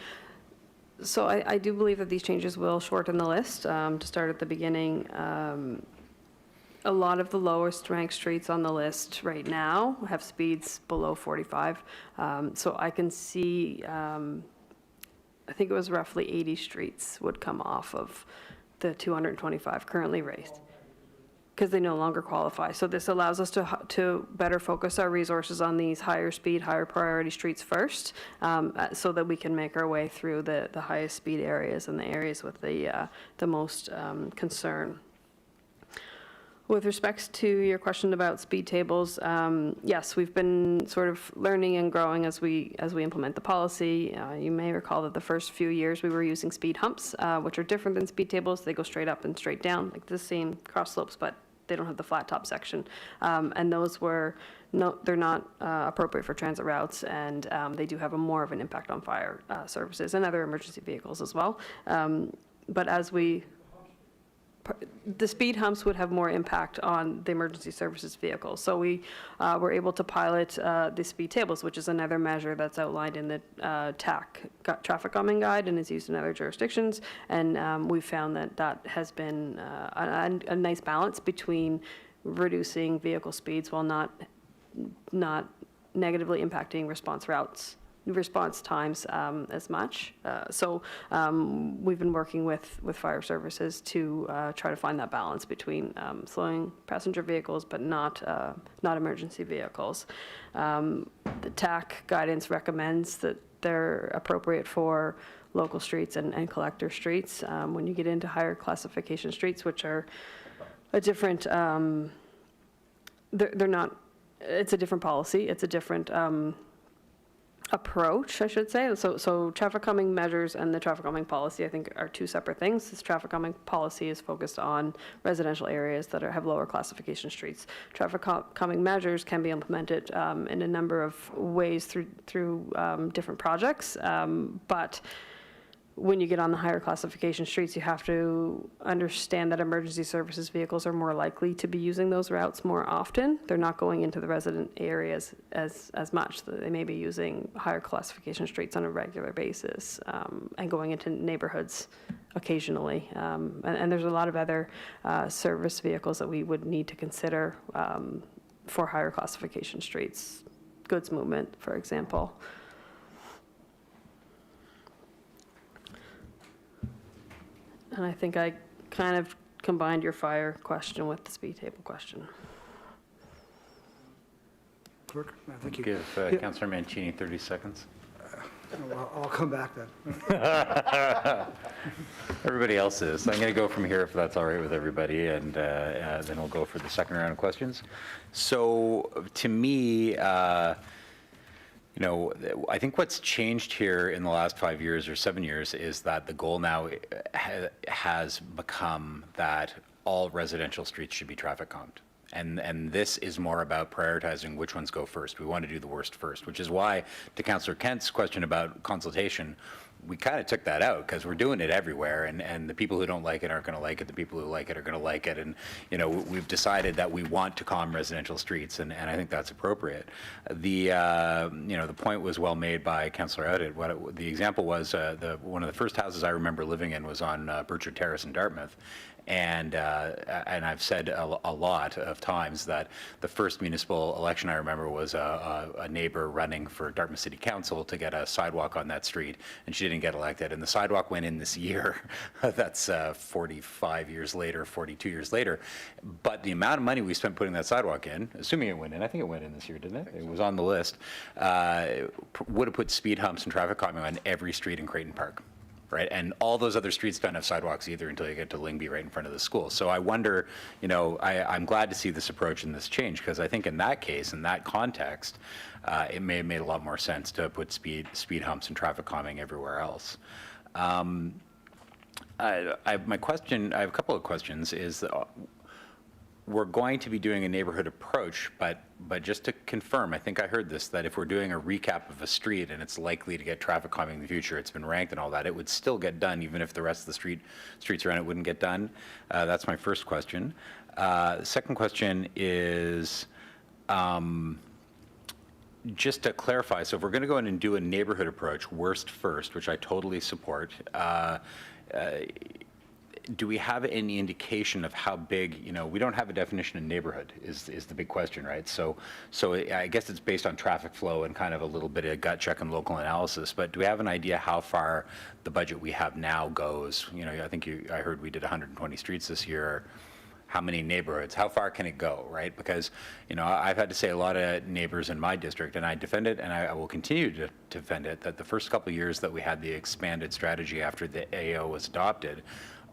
So I do believe that these changes will shorten the list. To start at the beginning, a lot of the lowest ranked streets on the list right now have speeds below 45. So I can see, I think it was roughly 80 streets would come off of the 225 currently raised because they no longer qualify. So this allows us to better focus our resources on these higher speed, higher priority streets first, so that we can make our way through the highest speed areas and the areas with the most concern. With respects to your question about speed tables, yes, we've been sort of learning and growing as we implement the policy. You may recall that the first few years we were using speed humps, which are different than speed tables. They go straight up and straight down, like the same cross slopes, but they don't have the flat top section. And those were they're not appropriate for transit routes, and they do have more of an impact on fire services and other emergency vehicles as well. But as the speed humps would have more impact on the emergency services vehicles. So we were able to pilot the speed tables, which is another measure that's outlined in the TAC traffic calming guide and is used in other jurisdictions. And we found that has been a nice balance between reducing vehicle speeds while not negatively impacting response times as much. So we've been working with fire services to try to find that balance between slowing passenger vehicles but not emergency vehicles. The TAC guidance recommends that they're appropriate for local streets and collector streets. When you get into higher classification streets, which are a different, they're not, it's a different policy, it's a different approach, I should say. So traffic calming measures and the traffic calming policy, I think, are two separate things. This traffic calming policy is focused on residential areas that have lower classification streets. Traffic calming measures can be implemented in a number of ways through different projects, but when you get on the higher classification streets, you have to understand that emergency services vehicles are more likely to be using those routes more often. They're not going into the resident areas as much. They may be using higher classification streets on a regular basis and going into neighborhoods occasionally. And there's a lot of other service vehicles that we would need to consider for higher classification streets. Goods movement, for example. And I think I kind of combined your fire question with the speed table question. Clerk, thank you. Give Councillor Mancini 30 seconds. I'll come back then. Everybody else is. I'm going to go from here if that's all right with everybody, and then we'll go for the second round of questions. So to me, I think what's changed here in the last 5 years or 7 years is that the goal now has become that all residential streets should be traffic calmed. And this is more about prioritizing which ones go first. We want to do the worst first, which is why, to Councillor Kent's question about consultation, we kind of took that out because we're doing it everywhere, and the people who don't like it aren't going to like it. The people who like it are going to like it, and we've decided that we want to calm residential streets, and I think that's appropriate. The the point was well made by Councillor Oudit. The example was one of the first houses I remember living in was on Burchard Terrace in Dartmouth. And I've said a lot of times that the first municipal election I remember was a neighbor running for Dartmouth City Council to get a sidewalk on that street, and she didn't get elected. And the sidewalk went in this year. That's 45 years later, 42 years later. But the amount of money we spent putting that sidewalk in, assuming it went in, I think it went in this year, didn't it? It was on the list, would have put speed humps and traffic calming on every street in Creighton Park. Right, and all those other streets don't have sidewalks either until you get to Lingby right in front of the school. So I wonder, I'm glad to see this approach and this change, because I think in that case, in that context, it may have made a lot more sense to put speed humps and traffic calming everywhere else. I have a couple of questions. Is we're going to be doing a neighborhood approach, but just to confirm, I think I heard this, that if we're doing a recap of a street and it's likely to get traffic calming in the future, it's been ranked and all that, it would still get done even if the rest of the streets around it wouldn't get done. That's my first question. The second question is, just to clarify, so if we're going to go in and do a neighborhood approach, worst first, which I totally support, do we have any indication of how big, we don't have a definition of neighborhood is the big question, right? So I guess it's based on traffic flow and kind of a little bit of gut check and local analysis, but do we have an idea how far the budget we have now goes? I think I heard we did 120 streets this year. How many neighborhoods? How far can it go, right? Because, I've had to say a lot of neighbors in my district, and I defend it, and I will continue to defend it, that the first couple of years that we had the expanded strategy after the AO was adopted,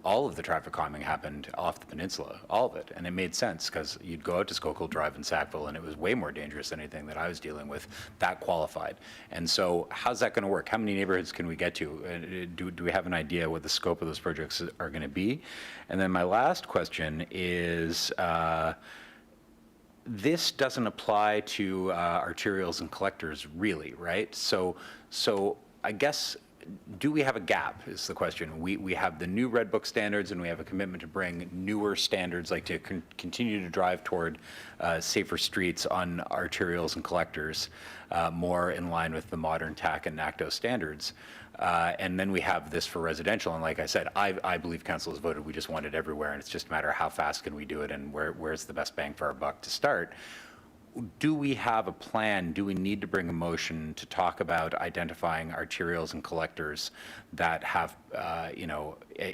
all of the traffic calming happened off the peninsula, all of it. And it made sense because you'd go out to Schuylkill Drive in Sackville and it was way more dangerous than anything that I was dealing with. That qualified. And so how's that going to work? How many neighborhoods can we get to? Do we have an idea what the scope of those projects are going to be? And then my last question is, this doesn't apply to arterials and collectors really, right? So I guess, do we have a gap is the question. We have the new Red Book standards and we have a commitment to bring newer standards, like to continue to drive toward safer streets on arterials and collectors, more in line with the modern TAC and NACTO standards. And then we have this for residential, and like I said, I believe council has voted we just want it everywhere, and it's just a matter of how fast can we do it and where's the best bang for our buck to start. Do we have a plan? Do we need to bring a motion to talk about identifying arterials and collectors that have,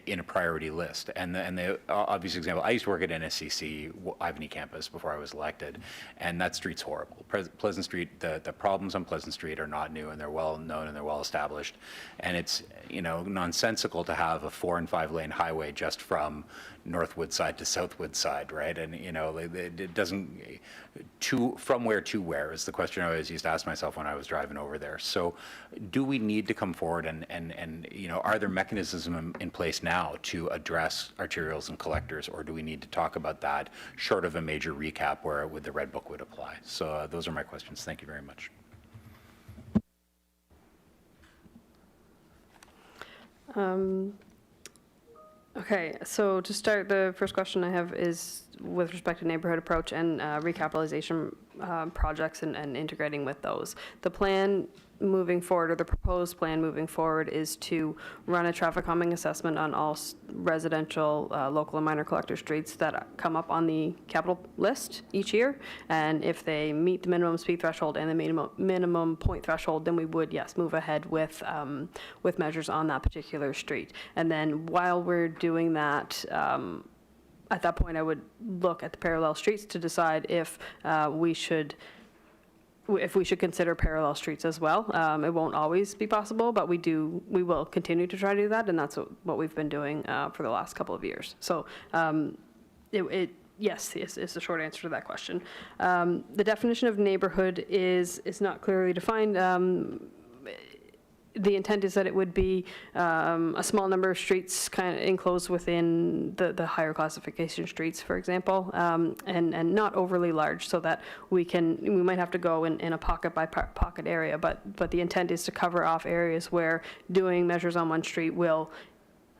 in a priority list. And the obvious example, I used to work at NSCC, Ivany campus, before I was elected, and that street's horrible. Pleasant Street, the problems on Pleasant Street are not new, and they're well known and they're well established. And it's, nonsensical to have a 4 and 5 lane highway just from North Woodside to South Woodside, right? And, it doesn't, from where to where is the question I always used to ask myself when I was driving over there. So do we need to come forward and are there mechanisms in place now to address arterials and collectors, or do we need to talk about that short of a major recap where the Red Book would apply? So those are my questions. Thank you very much. Okay, so to start, the first question I have is with respect to neighborhood approach and recapitalization projects and integrating with those. The plan moving forward, or the proposed plan moving forward, is to run a traffic calming assessment on all residential, local and minor collector streets that come up on the capital list each year. And if they meet the minimum speed threshold and the minimum point threshold, then we would, yes, move ahead with measures on that particular street. And then while we're doing that, at that point, I would look at the parallel streets to decide if we should consider parallel streets as well. It won't always be possible, but we will continue to try to do that, and that's what we've been doing for the last couple of years. So yes, is the short answer to that question. The definition of neighborhood is not clearly defined. The intent is that it would be a small number of streets kind of enclosed within the higher classification streets, for example, and not overly large, so that we might have to go in a pocket by pocket area, but the intent is to cover off areas where doing measures on one street will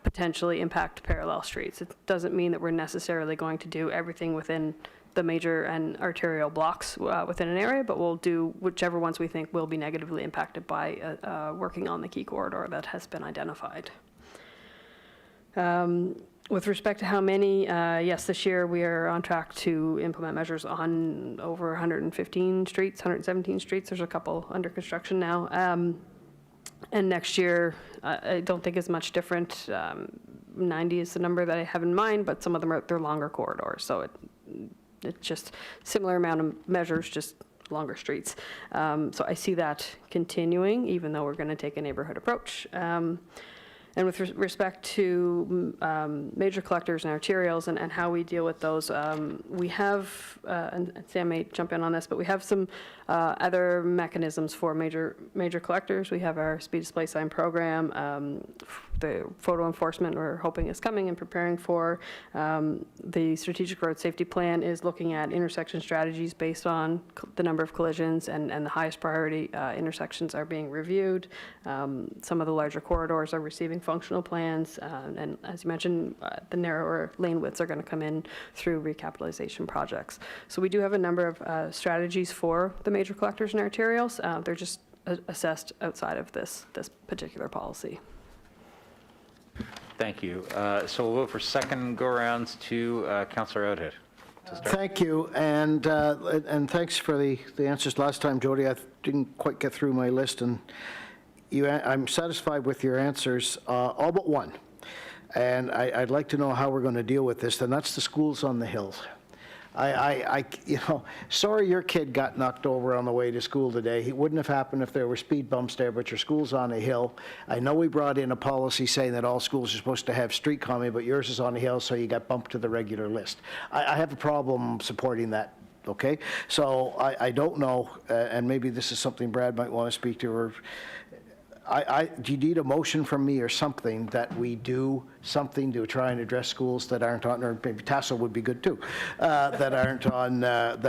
potentially impact parallel streets. It doesn't mean that we're necessarily going to do everything within the major and arterial blocks within an area, but we'll do whichever ones we think will be negatively impacted by working on the key corridor that has been identified. With respect to how many, yes, this year we are on track to implement measures on over 115 streets, 117 streets. There's a couple under construction now. And next year, I don't think is much different. 90 is the number that I have in mind, but some of them they're longer corridors, so it's just similar amount of measures, just longer streets. So I see that continuing, even though we're going to take a neighborhood approach. And with respect to major collectors and arterials and how we deal with those, we have, and Sam may jump in on this, but we have some other mechanisms for major collectors. We have our speed display sign program, the photo enforcement we're hoping is coming and preparing for. The strategic road safety plan is looking at intersection strategies based on the number of collisions, and the highest priority intersections are being reviewed. Some of the larger corridors are receiving functional plans, and as you mentioned, the narrower lane widths are going to come in through recapitalization projects. So we do have a number of strategies for the major collectors and arterials. They're just assessed outside of this particular policy. Thank you. So we'll go for second go-arounds to Councillor Oudhead. Thank you, and thanks for the answers last time, Jody. I didn't quite get through my list, and I'm satisfied with your answers, all but one. And I'd like to know how we're going to deal with this, and that's the schools on the hills. Sorry your kid got knocked over on the way to school today. It wouldn't have happened if there were speed bumps there, but your school's on a hill. I know we brought in a policy saying that all schools are supposed to have street calming, but yours is on a hill, so you got bumped to the regular list. I have a problem supporting that, okay? So I don't know, and maybe this is something Brad might want to speak to, or do you need a motion from me or something that we do something to try and address schools that aren't on, or maybe Tassel would be good too, that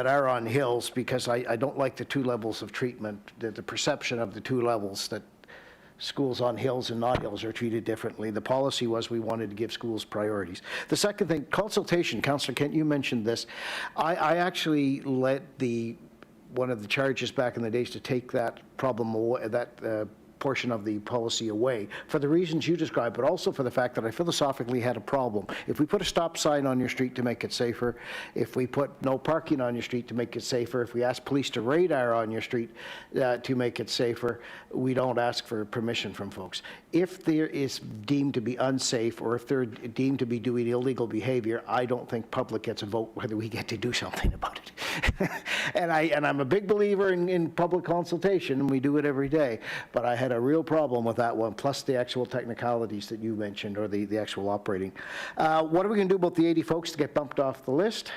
are on hills, because I don't like the two levels of treatment, the perception of the two levels, that schools on hills and not hills are treated differently. The policy was we wanted to give schools priorities. The second thing, consultation. Councillor Kent, you mentioned this. I actually led one of the charges back in the days to take that problem away, that portion of the policy away for the reasons you described, but also for the fact that I philosophically had a problem. If we put a stop sign on your street to make it safer, if we put no parking on your street to make it safer, if we ask police to radar on your street to make it safer, we don't ask for permission from folks. If there is deemed to be unsafe, or if they're deemed to be doing illegal behavior, I don't think public gets a vote whether we get to do something about it. and I'm a big believer in public consultation, and we do it every day, but I had a real problem with that one, plus the actual technicalities that you mentioned, or the actual operating. What are we going to do about the 80 folks to get bumped off the list?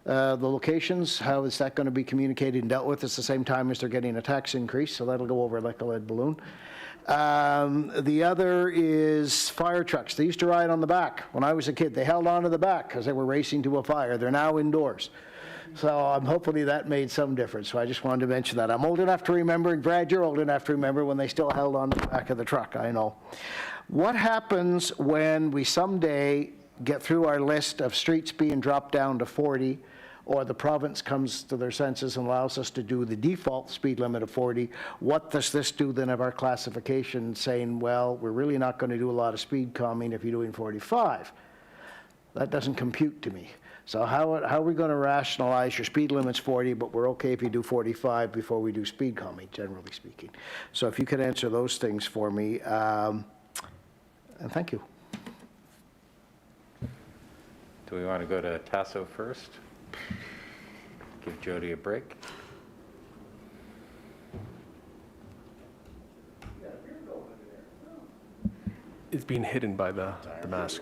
The locations, how is that going to be communicated and dealt with at the same time as they're getting a tax increase? So that'll go over like a lead balloon. The other is fire trucks. They used to ride on the back. When I was a kid, they held on to the back because they were racing to a fire. They're now indoors. So hopefully that made some difference. So I just wanted to mention that. I'm old enough to remember, and Brad, you're old enough to remember when they still held on to the back of the truck, I know. What happens when we someday get through our list of streets being dropped down to 40, or the province comes to their senses and allows us to do the default speed limit of 40, what does this do then of our classification, saying, well, we're really not going to do a lot of speed calming if you're doing 45? That doesn't compute to me. So how are we going to rationalize your speed limit's 40, but we're okay if you do 45 before we do speed calming, generally speaking? So if you could answer those things for me, and thank you. Do we want to go to Tasso first? Give Jody a break. It's being hidden by the mask.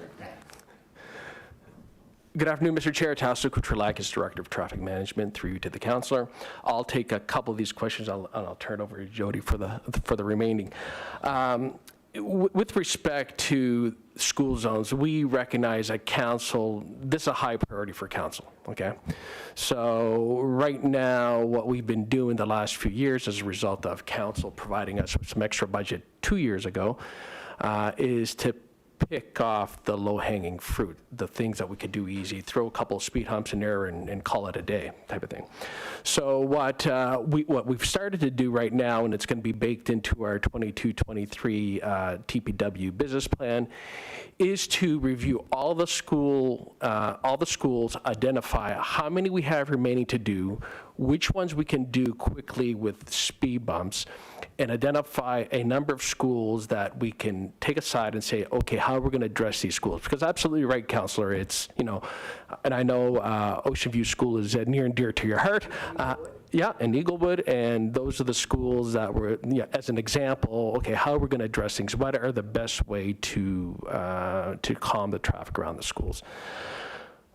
Good afternoon, Mr. Chair. Tasso Kutralakis, Director of Traffic Management, through you to the councillor. I'll take a couple of these questions, and I'll turn it over to Jody for the remaining. With respect to school zones, we recognize at council, this is a high priority for council, okay? So right now, what we've been doing the last few years as a result of council providing us with some extra budget 2 years ago, is to pick off the low-hanging fruit, the things that we could do easy, throw a couple of speed humps in there and call it a day type of thing. So what we've started to do right now, and it's going to be baked into our 22-23 TPW business plan, is to review all the schools, identify how many we have remaining to do, which ones we can do quickly with speed bumps, and identify a number of schools that we can take aside and say, okay, how are we going to address these schools? Because absolutely right, Councillor, it's, you know, and I know Ocean View School is near and dear to your heart. Yeah, and Eaglewood, and those are the schools that were, yeah, as an example, okay, how are we going to address things? What are the best way to calm the traffic around the schools?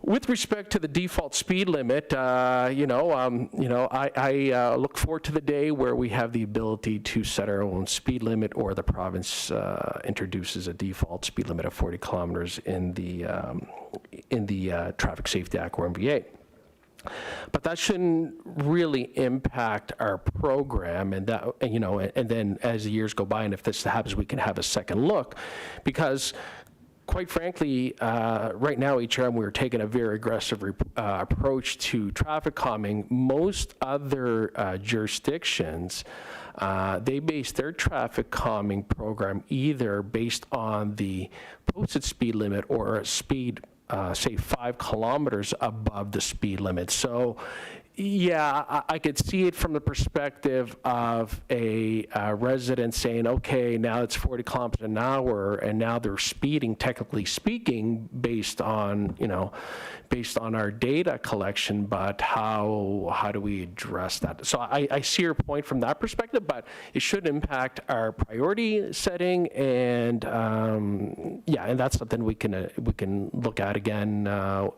With respect to the default speed limit, I look forward to the day where we have the ability to set our own speed limit, or the province introduces a default speed limit of 40 kilometers in the Traffic Safety Act, or MVA. But that shouldn't really impact our program, and that, and then as the years go by, and if this happens, we can have a second look, because quite frankly, right now, HRM, we're taking a very aggressive approach to traffic calming. Most other jurisdictions, they base their traffic calming program either based on the posted speed limit or a speed, say 5 kilometers above the speed limit. So yeah, I could see it from the perspective of a resident saying, okay, now it's 40 kilometers an hour, and now they're speeding, technically speaking, based on our data collection, but how do we address that? So I see your point from that perspective, but it should impact our priority setting, and yeah, and that's something we can look at again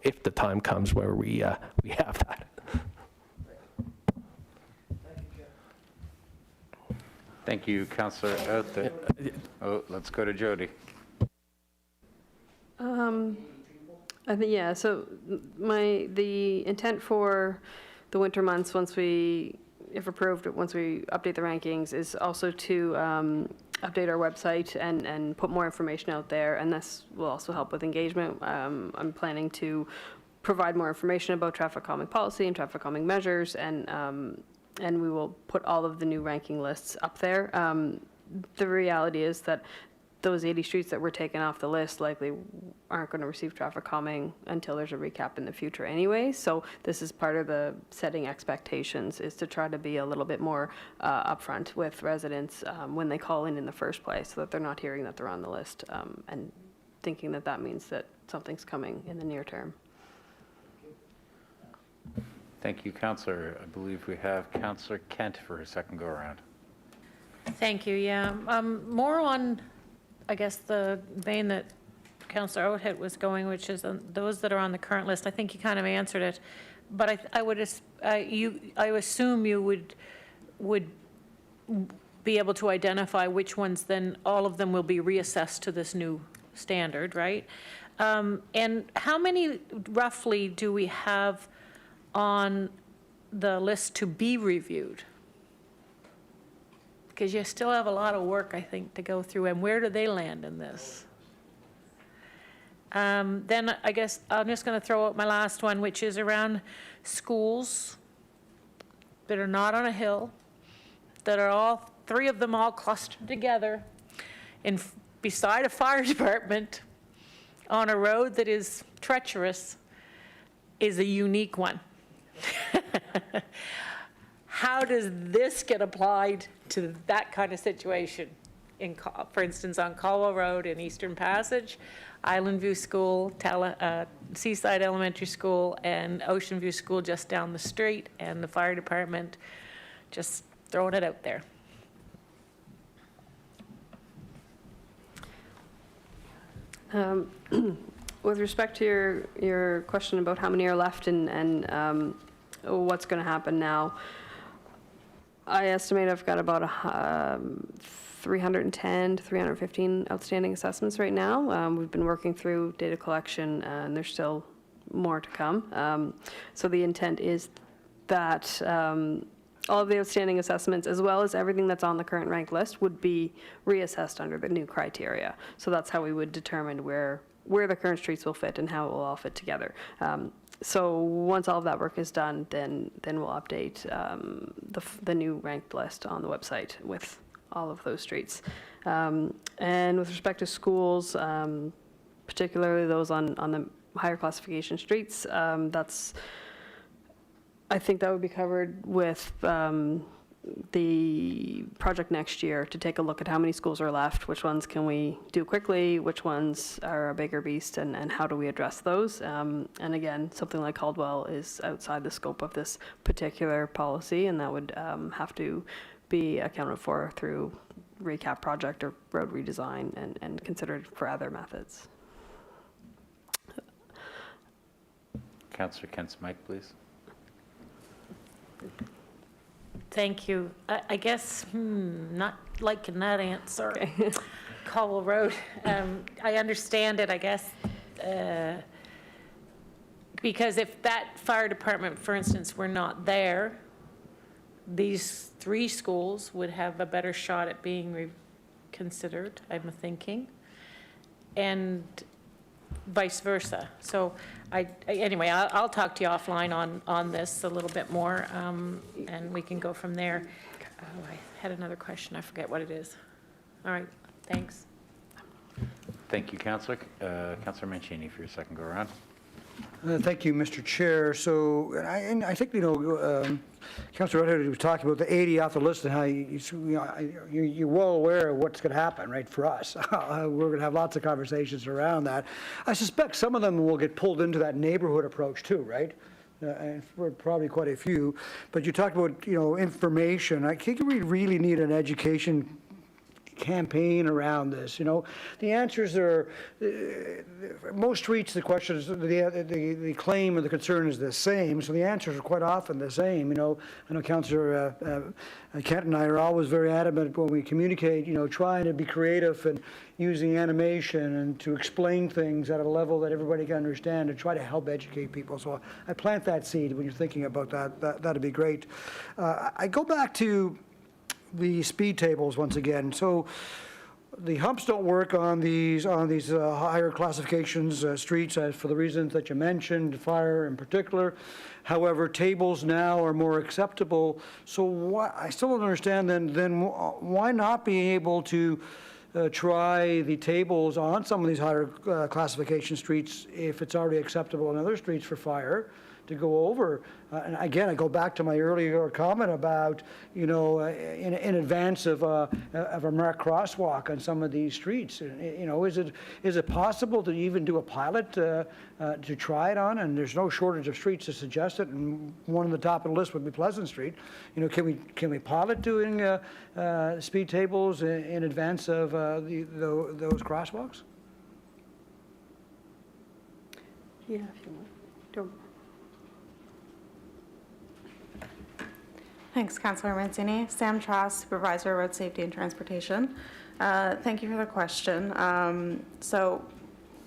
if the time comes where we have that. Thank you, Councillor. Let's go to Jody. I think, yeah, so the intent for the winter months, if approved, once we update the rankings, is also to update our website and put more information out there, and this will also help with engagement. I'm planning to provide more information about traffic calming policy and traffic calming measures, and we will put all of the new ranking lists up there. the reality is that those 80 streets that were taken off the list likely aren't going to receive traffic calming until there's a recap in the future anyway. So this is part of the setting expectations, is to try to be a little bit more upfront with residents when they call in the first place, so that they're not hearing that they're on the list and thinking that that means that something's coming in the near term. Thank you, Councillor. I believe we have Councillor Kent for his second go-around. Thank you, yeah. More on, I guess, the vein that Councillor Oathead was going, which is those that are on the current list. I think you kind of answered it, but I assume you would be able to identify which ones then all of them will be reassessed to this new standard, right? And how many roughly do we have on the list to be reviewed? Because you still have a lot of work, I think, to go through, and where do they land in this? Then I guess I'm just going to throw out my last one, which is around schools that are not on a hill, that are all, 3 of them all clustered together beside a fire department on a road that is treacherous, is a unique one. How does this get applied to that kind of situation? For instance, on Caldwell Road in Eastern Passage, Island View School, Seaside Elementary School, and Ocean View School just down the street, and the fire department, just throwing it out there. With respect to your question about how many are left and what's going to happen now, I estimate I've got about 310 to 315 outstanding assessments right now. We've been working through data collection, and there's still more to come. So the intent is that all of the outstanding assessments, as well as everything that's on the current ranked list, would be reassessed under the new criteria. So that's how we would determine where the current streets will fit and how it will all fit together. So once all of that work is done, then we'll update the new ranked list on the website with all of those streets. And with respect to schools, particularly those on the higher classification streets, I think that would be covered with the project next year, to take a look at how many schools are left, which ones can we do quickly, which ones are a bigger beast, and how do we address those. And again, something like Caldwell is outside the scope of this particular policy, and that would have to be accounted for through recap project or road redesign and considered for other methods. Councillor Kent's mic, please. Thank you. I guess, not liking that answer. Caldwell Road, I understand it, I guess, because if that fire department, for instance, were not there, these 3 schools would have a better shot at being reconsidered, I'm thinking, and vice versa. So anyway, I'll talk to you offline on this a little bit more, and we can go from there. Oh, I had another question. I forget what it is. All right, thanks. Thank you, Councillor. Councillor Mancini for your second go-around. Thank you, Mr. Chair. So I think, Councillor Oathead was talking about the 80 off the list and how you're well aware of what's going to happen, right, for us. We're going to have lots of conversations around that. I suspect some of them will get pulled into that neighborhood approach too, right? And for probably quite a few. But you talked about, information. I think we really need an education campaign around this. The answers are, most streets, the question is, the claim or the concern is the same, so the answers are quite often the same. I know Councillor Kent and I are always very adamant when we communicate, trying to be creative and using animation and to explain things at a level that everybody can understand and try to help educate people. So I plant that seed when you're thinking about that. That'd be great. I go back to the speed tables once again. So the humps don't work on these higher classifications streets for the reasons that you mentioned, fire in particular. However, tables now are more acceptable. So I still don't understand then why not be able to try the tables on some of these higher classification streets if it's already acceptable on other streets for fire to go over. And again, I go back to my earlier comment about, in advance of a marked crosswalk on some of these streets. Is it possible to even do a pilot to try it on? And there's no shortage of streets to suggest it, and one on the top of the list would be Pleasant Street. Can we pilot doing speed tables in advance of those crosswalks? Yeah, if you want. Don't. Thanks, Councillor Mancini. Sam Trask, Supervisor, Road Safety and Transportation. Thank you for the question. So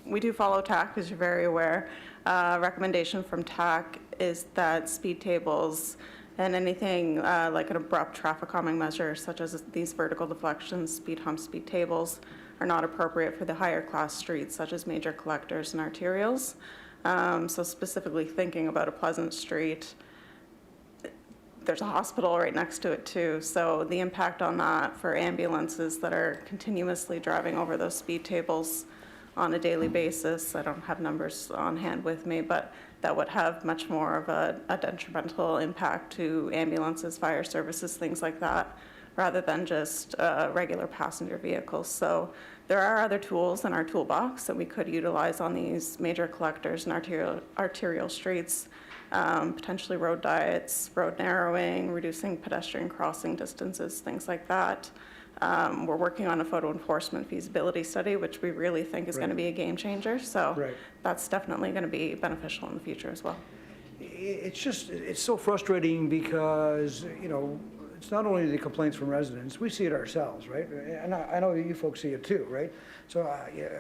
we do follow TAC, as you're very aware. Recommendation from TAC is that speed tables and anything like an abrupt traffic calming measure, such as these vertical deflections, speed humps, speed tables, are not appropriate for the higher class streets, such as major collectors and arterials. So specifically thinking about a Pleasant Street, there's a hospital right next to it too. So the impact on that for ambulances that are continuously driving over those speed tables on a daily basis, I don't have numbers on hand with me, but that would have much more of a detrimental impact to ambulances, fire services, things like that, rather than just regular passenger vehicles. So there are other tools in our toolbox that we could utilize on these major collectors and arterial streets. Potentially road diets, road narrowing, reducing pedestrian crossing distances, things like that. We're working on a photo enforcement feasibility study, which we really think is going to be a game changer. So that's definitely going to be beneficial in the future as well. It's so frustrating because, it's not only the complaints from residents, we see it ourselves, right? And I know you folks see it too, right? So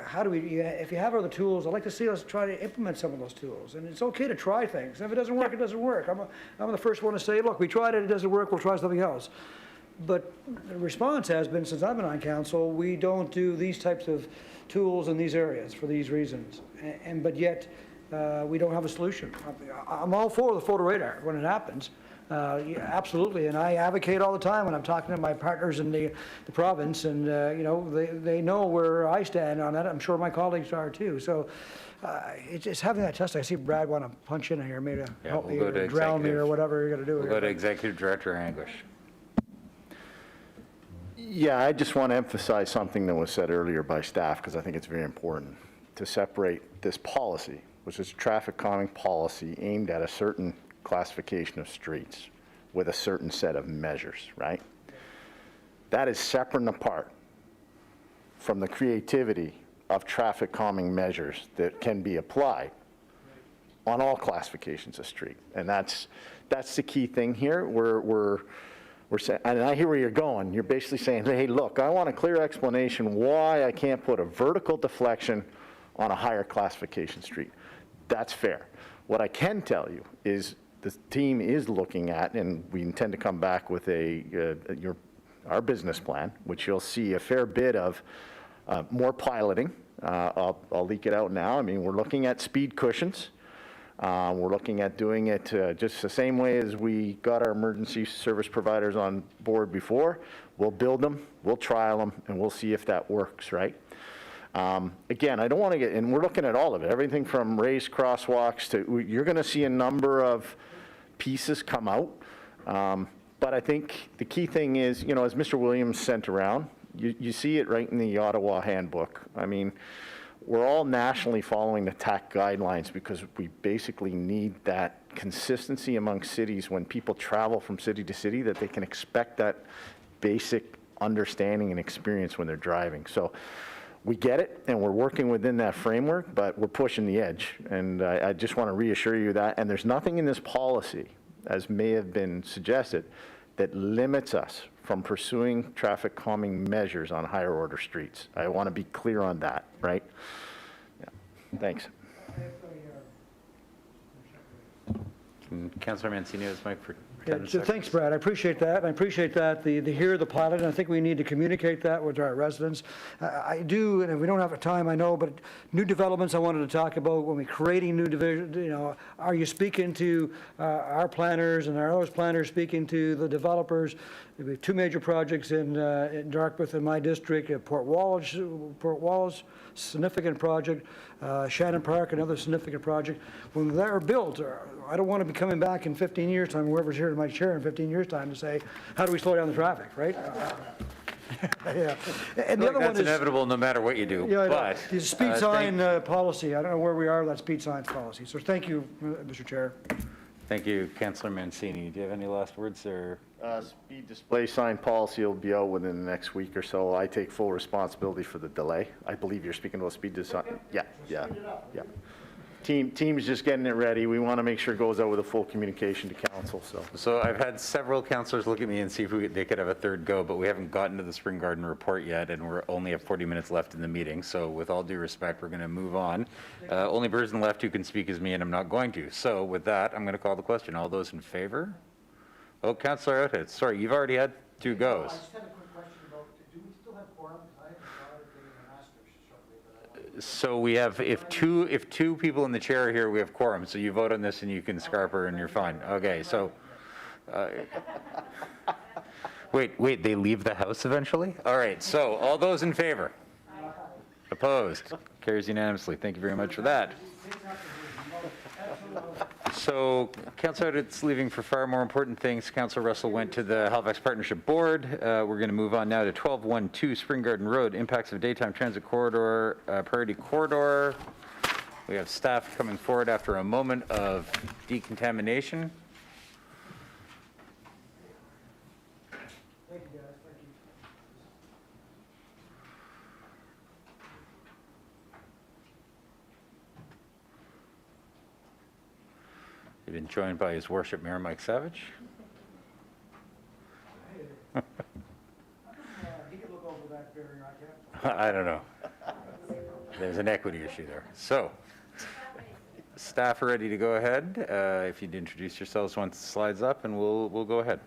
how do we, if you have other tools, I'd like to see us try to implement some of those tools. And it's okay to try things. If it doesn't work, it doesn't work. I'm the first one to say, look, we tried it, it doesn't work, we'll try something else. But the response has been, since I've been on council, we don't do these types of tools in these areas for these reasons. But yet, we don't have a solution. I'm all for the photo radar when it happens. Yeah, absolutely, and I advocate all the time when I'm talking to my partners in the province, and they know where I stand on that. I'm sure my colleagues are too. So it's having that test. I see Brad want to punch in here, maybe to help me or drown me or whatever you're going to do. We'll go to Executive Director Anglish. Yeah, I just want to emphasize something that was said earlier by staff, because I think it's very important to separate this policy, which is a traffic calming policy aimed at a certain classification of streets with a certain set of measures, right? That is separate and apart from the creativity of traffic calming measures that can be applied on all classifications of street. And that's the key thing here. We're saying, and I hear where you're going. You're basically saying, hey, look, I want a clear explanation why I can't put a vertical deflection on a higher classification street. That's fair. What I can tell you is the team is looking at, and we intend to come back with our business plan, which you'll see a fair bit of more piloting. I'll leak it out now. I mean, we're looking at speed cushions. We're looking at doing it just the same way as we got our emergency service providers on board before. We'll build them, we'll trial them, and we'll see if that works, right? Again, I don't want to get, and we're looking at all of it, everything from raised crosswalks to, you're going to see a number of pieces come out. But I think the key thing is, as Mr. Williams sent around, you see it right in the Ottawa handbook. I mean, we're all nationally following the TAC guidelines because we basically need that consistency among cities when people travel from city to city, that they can expect that basic understanding and experience when they're driving. So we get it, and we're working within that framework, but we're pushing the edge. And I just want to reassure you that. And there's nothing in this policy, as may have been suggested, that limits us from pursuing traffic calming measures on higher order streets. I want to be clear on that, right? Yeah. Thanks. Councillor Mancini has mic for Yeah, 10 so seconds. thanks, Brad. I appreciate that. And I appreciate that, the hear the pilot, and I think we need to communicate that with our residents. I do, and we don't have time, I know, but new developments I wanted to talk about when we're creating new division, you know, are you speaking to our planners, and are those planners speaking to the developers? We have two major projects in Dartmouth in my district, Port Wallace, significant project, Shannon Park, another significant project. When they're built, I don't want to be coming back in 15 years' time, whoever's here in my chair in 15 years' time, to say, how do we slow down the traffic, right? Yeah. And the other one That's is, inevitable no matter what you do, yeah, I know. but. The speed thank- sign policy, I don't know where we are with that speed signs policy. So thank you, Mr. Chair. Thank you, Councillor Mancini. Do you have any last words, or? Speed display sign policy will be out within the next week or so. I take full responsibility for the delay. I believe you're speaking about speed design. Yeah. Team's just getting it ready. We want to make sure it goes out with a full communication to council, so. So I've had several councillors look at me and see if they could have a third go, but we haven't gotten to the Spring Garden report yet, and we're only have 40 minutes left in the meeting. So with all due respect, we're going to move on. Only person left who can speak is me, and I'm not going to. So with that, I'm going to call the question. All those in favor? Oh, Councillor Oathead, sorry, you've already had two goes. I just had a quick question about, do we still have quorum? Because I haven't bothered getting an asterisk shortly, but I So we have, if two people in the chair are here, we have quorum. So you vote on this and you can scarper and you're fine. Okay, so, wait, they leave the house eventually? All right, so all those in favor? Opposed? Carries unanimously. Thank you very much for that. So Councillor Oathead's leaving for far more important things. Councillor Russell went to the Halifax Partnership Board. We're going to move on now to 1212 Spring Garden Road, impacts of daytime transit corridor, priority corridor. We have staff coming forward after a moment of decontamination. Thank you, guys. Thank you. He's been joined by His Worship Mayor Mike Savage. He could look over that barrier, I can't. I don't know. There's an equity issue there. So, staff are ready to go ahead. If you'd introduce yourselves once the slide's up, and we'll go ahead.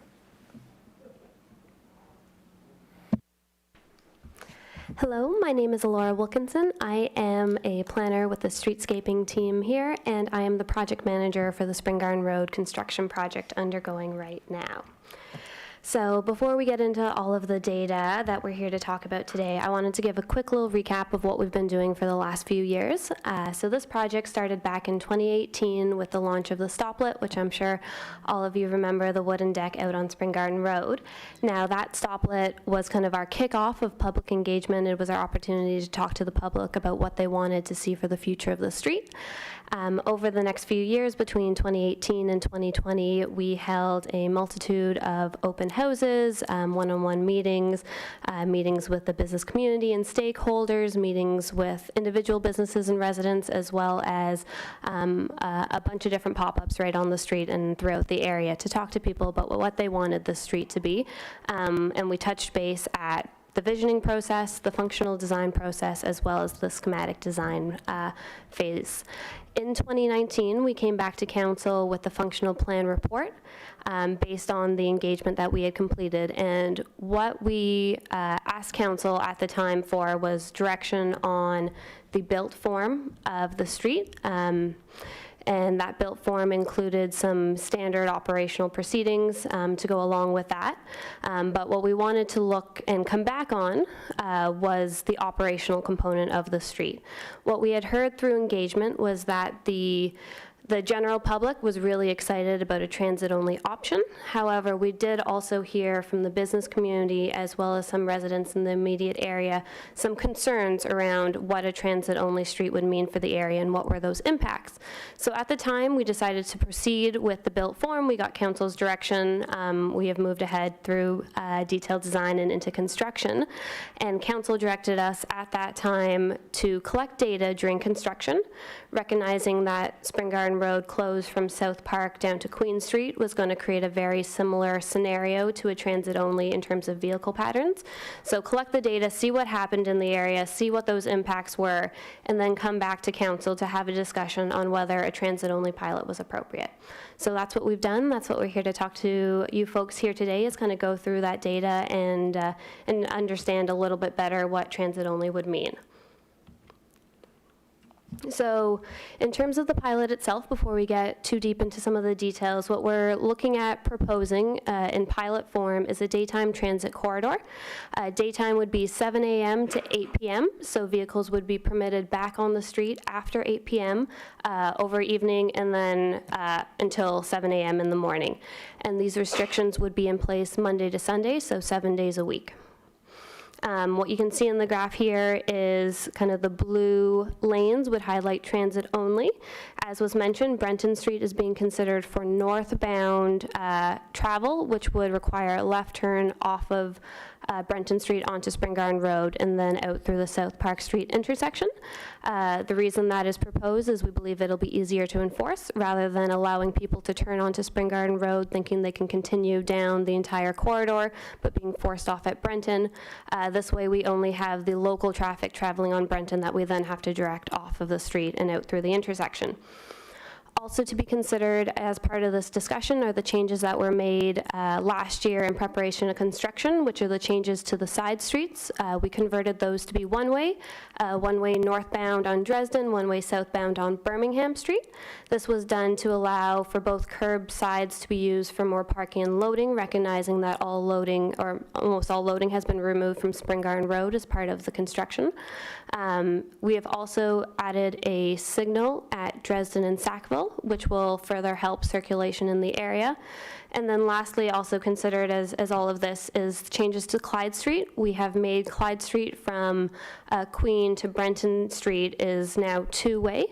Hello, my name is Laura Wilkinson. I am a planner with the streetscaping team here, and I am the project manager for the Spring Garden Road construction project undergoing right now. So before we get into all of the data that we're here to talk about today, I wanted to give a quick little recap of what we've been doing for the last few years. So this project started back in 2018 with the launch of the stoplet, which I'm sure all of you remember, the wooden deck out on Spring Garden Road. Now that stoplet was kind of our kickoff of public engagement. It was our opportunity to talk to the public about what they wanted to see for the future of the street. Over the next few years, between 2018 and 2020, we held a multitude of open houses, one-on-one meetings, meetings with the business community and stakeholders, meetings with individual businesses and residents, as well as a bunch of different pop-ups right on the street and throughout the area to talk to people about what they wanted the street to be. And we touched base at the visioning process, the functional design process, as well as the schematic design phase. In 2019, we came back to council with the functional plan report based on the engagement that we had completed. And what we asked council at the time for was direction on the built form of the street. And that built form included some standard operational proceedings to go along with that. But what we wanted to look and come back on was the operational component of the street. What we had heard through engagement was that the general public was really excited about a transit-only option. However, we did also hear from the business community, as well as some residents in the immediate area, some concerns around what a transit-only street would mean for the area and what were those impacts. So at the time, we decided to proceed with the built form. We got council's direction. We have moved ahead through detailed design and into construction. And council directed us at that time to collect data during construction, recognizing that Spring Garden Garden Road closed from South Park down to Queen Street was going to create a very similar scenario to a transit-only in terms of vehicle patterns. So collect the data, see what happened in the area, see what those impacts were, and then come back to council to have a discussion on whether a transit-only pilot was appropriate. So that's what we've done. That's what we're here to talk to you folks here today, is kind of go through that data and understand a little bit better what transit-only would mean. So in terms of the pilot itself, before we get too deep into some of the details, what we're looking at proposing in pilot form is a daytime transit corridor. Daytime would be 7 a.m. to 8 p.m., so vehicles would be permitted back on the street after 8 p.m. Over evening and then until 7 a.m. in the morning. And these restrictions would be in place Monday to Sunday, so 7 days a week. What you can see in the graph here is kind of the blue lanes would highlight transit only. As was mentioned, Brenton Street is being considered for northbound travel, which would require a left turn off of Brenton Street onto Spring Garden Road and then out through the South Park Street intersection. The reason that is proposed is we believe it'll be easier to enforce rather than allowing people to turn onto Spring Garden Road thinking they can continue down the entire corridor but being forced off at Brenton. This way we only have the local traffic traveling on Brenton that we then have to direct off of the street and out through the intersection. Also to be considered as part of this discussion are the changes that were made last year in preparation of construction, which are the changes to the side streets. We converted those to be one-way northbound on Dresden, one-way southbound on Birmingham Street. This was done to allow for both curb sides to be used for more parking and loading, recognizing that all loading, or almost all loading, has been removed from Spring Garden Road as part of the construction. We have also added a signal at Dresden and Sackville, which will further help circulation in the area. And then lastly, also considered as all of this is changes to Clyde Street. We have made Clyde Street from Queen to Brenton Street is now two-way.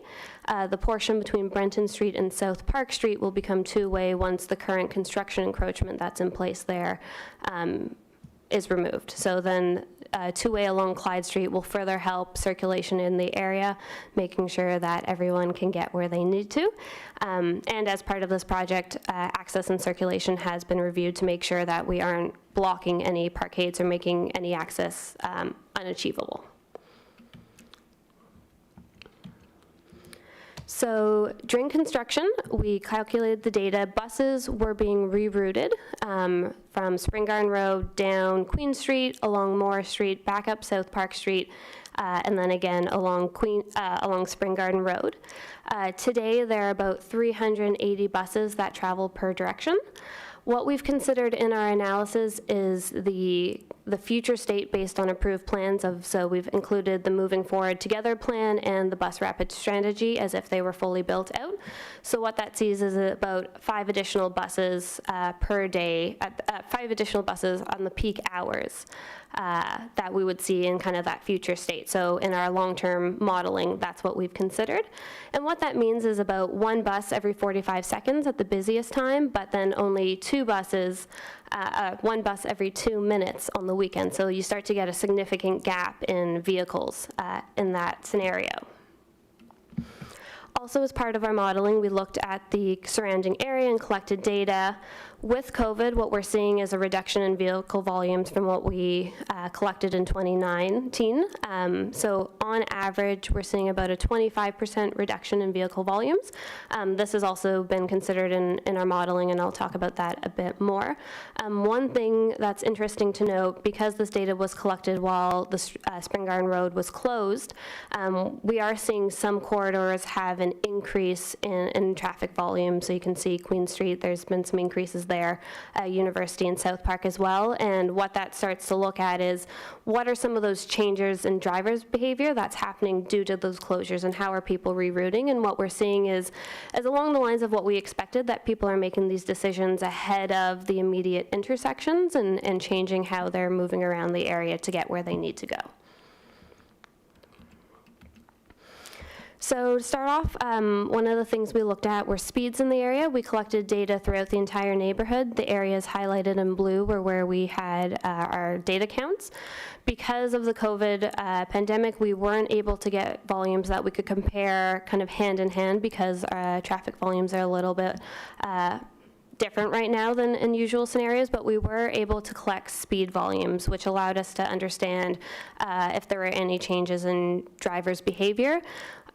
The portion between Brenton Street and South Park Street will become two-way once the current construction encroachment that's in place there is removed. So then two-way along Clyde Street will further help circulation in the area, making sure that everyone can get where they need to. And as part of this project, access and circulation has been reviewed to make sure that we aren't blocking any parkades or making any access unachievable. So during construction, we calculated the data. Buses were being rerouted from Spring Garden Road down Queen Street, along Moore Street, back up South Park Street, and then again along Spring Garden Road. Today, there are about 380 buses that travel per direction. What we've considered in our analysis is the future state based on approved plans so we've included the Moving Forward Together plan and the bus rapid strategy as if they were fully built out. So what that sees is about 5 additional buses per day, 5 additional buses on the peak hours that we would see in kind of that future state. So in our long-term modeling, that's what we've considered. And what that means is about 1 bus every 45 seconds at the busiest time, but then only 2 buses, 1 bus every 2 minutes on the weekend. So you start to get a significant gap in vehicles in that scenario. Also, as part of our modeling, we looked at the surrounding area and collected data. With COVID, what we're seeing is a reduction in vehicle volumes from what we collected in 2019. So on average, we're seeing about a 25% reduction in vehicle volumes. This has also been considered in our modeling, and I'll talk about that a bit more. One thing that's interesting to note, because this data was collected while the Spring Garden Road was closed, we are seeing some corridors have an increase in traffic volume. So you can see Queen Street, there's been some increases there, University and South Park as well. And what that starts to look at is what are some of those changes in drivers' behavior that's happening due to those closures, and how are people rerouting? And what we're seeing is along the lines of what we expected, that people are making these decisions ahead of the immediate intersections and changing how they're moving around the area to get where they need to go. So to start off, one of the things we looked at were speeds in the area. We collected data throughout the entire neighborhood. The areas highlighted in blue were where we had our data counts. Because of the COVID pandemic, we weren't able to get volumes that we could compare kind of hand in hand because traffic volumes are a little bit different right now than in usual scenarios, but we were able to collect speed volumes, which allowed us to understand if there were any changes in drivers' behavior.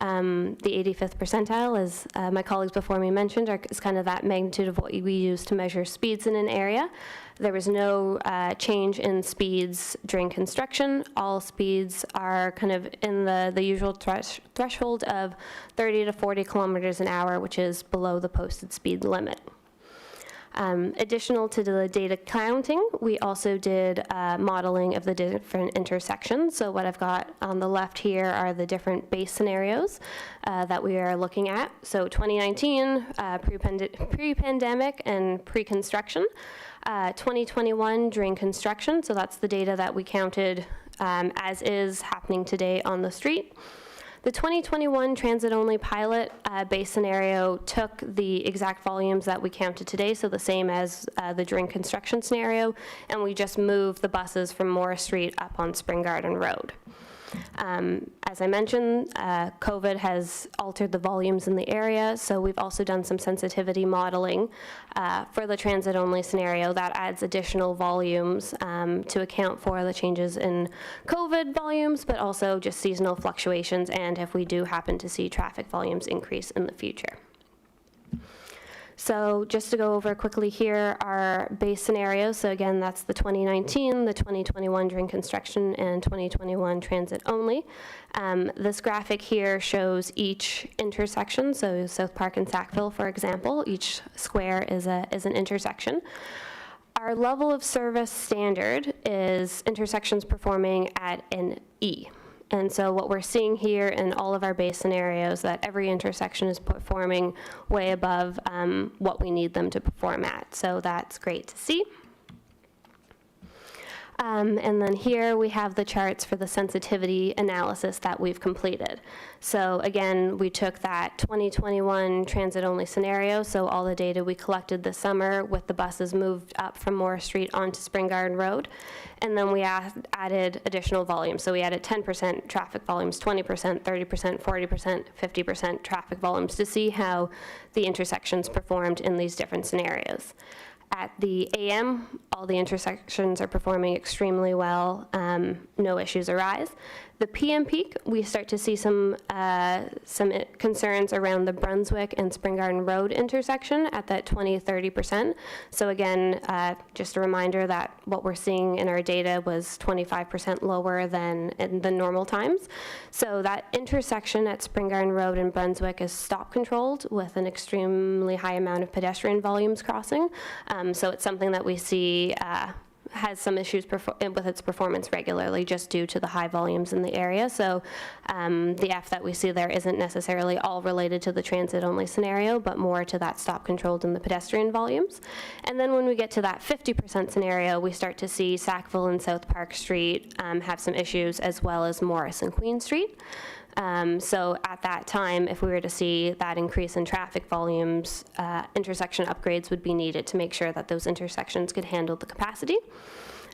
The 85th percentile, as my colleagues before me mentioned, is kind of that magnitude of what we use to measure speeds in an area. There was no change in speeds during construction. All speeds are kind of in the usual threshold of 30 to 40 kilometers an hour, which is below the posted speed limit. Additional to the data counting, we also did modeling of the different intersections. So what I've got on the left here are the different base scenarios that we are looking at. So 2019, pre-pandemic and pre-construction. 2021 during construction, so that's the data that we counted as is happening today on the street. The 2021 transit-only pilot base scenario took the exact volumes that we counted today, so the same as the during construction scenario, and we just moved the buses from Morris Street up on Spring Garden Road. As I mentioned, COVID has altered the volumes in the area, so we've also done some sensitivity modeling for the transit-only scenario that adds additional volumes to account for the changes in COVID volumes, but also just seasonal fluctuations and if we do happen to see traffic volumes increase in the future. So just to go over quickly here, our base scenarios. So again, that's the 2019, the 2021 during construction, and 2021 transit only. This graphic here shows each intersection. So South Park and Sackville, for example, each square is an intersection. Our level of service standard is intersections performing at an E. And so what we're seeing here in all of our base scenarios, that every intersection is performing way above what we need them to perform at. So that's great to see. And then here we have the charts for the sensitivity analysis that we've completed. So again, we took that 2021 transit-only scenario, so all the data we collected this summer with the buses moved up from Morris Street onto Spring Garden Road, and then we added additional volume. So we added 10% traffic volumes, 20%, 30%, 40%, 50% traffic volumes to see how the intersections performed in these different scenarios. At the AM, all the intersections are performing extremely well. No issues arise. The PM peak, we start to see some concerns around the Brunswick and Spring Garden Road intersection at that 20-30%. So again, just a reminder that what we're seeing in our data was 25% lower than in the normal times. So that intersection at Spring Garden Road and Brunswick is stop controlled with an extremely high amount of pedestrian volumes crossing. So it's something that we see has some issues with its performance regularly just due to the high volumes in the area. So the F that we see there isn't necessarily all related to the transit-only scenario, but more to that stop controlled in the pedestrian volumes. And then when we get to that 50% scenario, we start to see Sackville and South Park Street have some issues, as well as Morris and Queen Street. So at that time, if we were to see that increase in traffic volumes, intersection upgrades would be needed to make sure that those intersections could handle the capacity.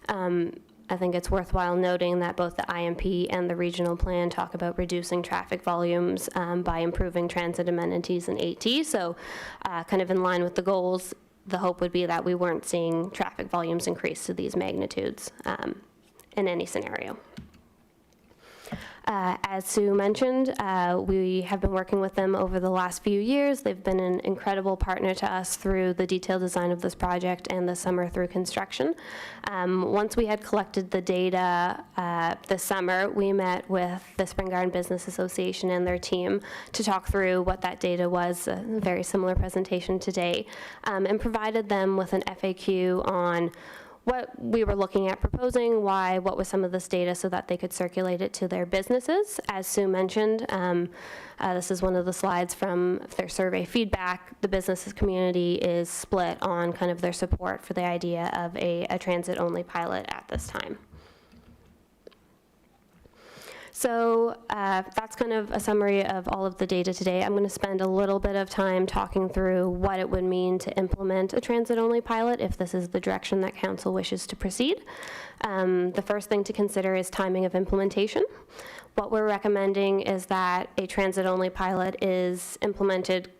I think it's worthwhile noting that both the IMP and the regional plan talk about reducing traffic volumes by improving transit amenities and AT. So kind of in line with the goals, the hope would be that we weren't seeing traffic volumes increase to these magnitudes in any scenario. As Sue mentioned, we have been working with them over the last few years. They've been an incredible partner to us through the detailed design of this project and the summer through construction. Once we had collected the data this summer, we met with the Spring Garden Business Association and their team to talk through what that data was, a very similar presentation today, and provided them with an FAQ on what we were looking at proposing, why, what was some of this data so that they could circulate it to their businesses. As Sue mentioned, this is one of the slides from their survey feedback. The business community is split on kind of their support for the idea of a transit-only pilot at this time. So that's kind of a summary of all of the data today. I'm going to spend a little bit of time talking through what it would mean to implement a transit-only pilot if this is the direction that council wishes to proceed. The first thing to consider is timing of implementation. What we're recommending is that a transit-only pilot is implemented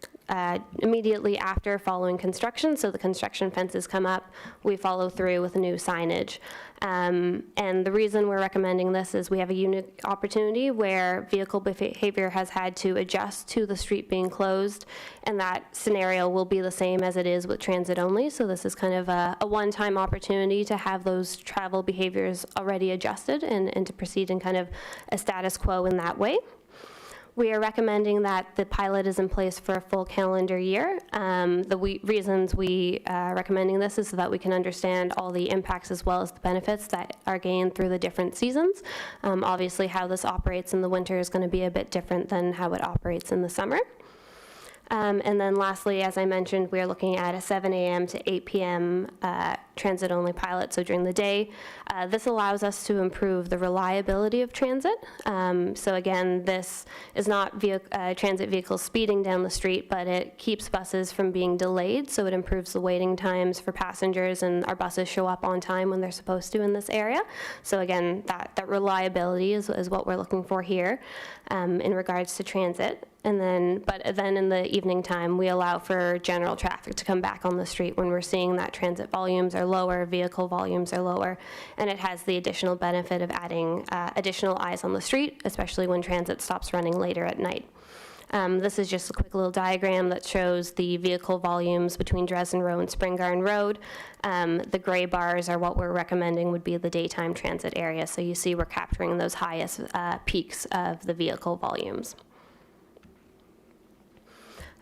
immediately after following construction. So the construction fences come up, we follow through with new signage. And the reason we're recommending this is we have a unique opportunity where vehicle behavior has had to adjust to the street being closed, and that scenario will be the same as it is with transit only. So this is kind of a one-time opportunity to have those travel behaviors already adjusted and to proceed in kind of a status quo in that way. We are recommending that the pilot is in place for a full calendar year. The reasons we are recommending this is so that we can understand all the impacts as well as the benefits that are gained through the different seasons. Obviously, how this operates in the winter is going to be a bit different than how it operates in the summer. And then lastly, as I mentioned, we're looking at a 7 a.m. to 8 p.m. Transit-only pilot, so during the day. This allows us to improve the reliability of transit. So again, this is not transit vehicles speeding down the street, but it keeps buses from being delayed, so it improves the waiting times for passengers, and our buses show up on time when they're supposed to in this area. So again, that reliability is what we're looking for here in regards to transit. And then, but then in the evening time, we allow for general traffic to come back on the street when we're seeing that transit volumes are lower, vehicle volumes are lower, and it has the additional benefit of adding additional eyes on the street, especially when transit stops running later at night. This is just a quick little diagram that shows the vehicle volumes between Dresden Road and Spring Garden Road. The gray bars are what we're recommending would be the daytime transit area. So you see we're capturing those highest peaks of the vehicle volumes.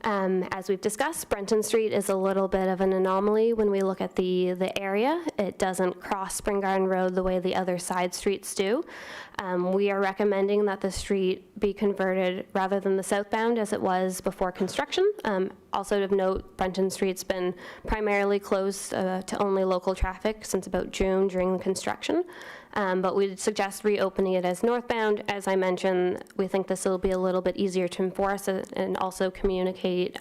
As we've discussed, Brenton Street is a little bit of an anomaly when we look at the area. It doesn't cross Spring Garden Road the way the other side streets do. We are recommending that the street be converted rather than the southbound as it was before construction. Also of note, Brenton Street's been primarily closed to only local traffic since about June during the construction. But we'd suggest reopening it as northbound. As I mentioned, we think this will be a little bit easier to enforce and also communicate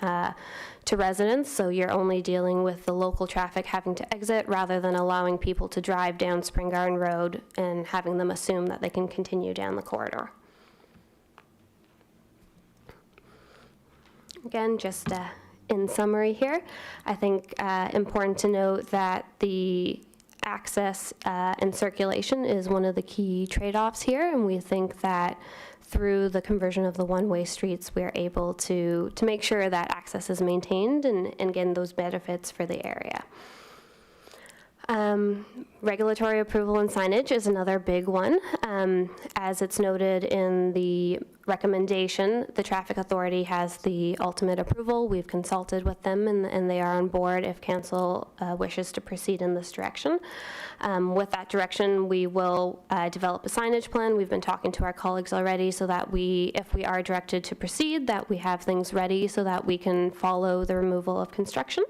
to residents, so you're only dealing with the local traffic having to exit rather than allowing people to drive down Spring Garden Road and having them assume that they can continue down the corridor. Again, just in summary here, I think important to note that the access and circulation is one of the key trade-offs here, and we think that through the conversion of the one-way streets, we're able to make sure that access is maintained and gain those benefits for the area. Regulatory approval and signage is another big one. As it's noted in the recommendation, the traffic authority has the ultimate approval. We've consulted with them and they are on board if council wishes to proceed in this direction. With that direction, we will develop a signage plan. We've been talking to our colleagues already so that if we are directed to proceed, that we have things ready so that we can follow the removal of construction.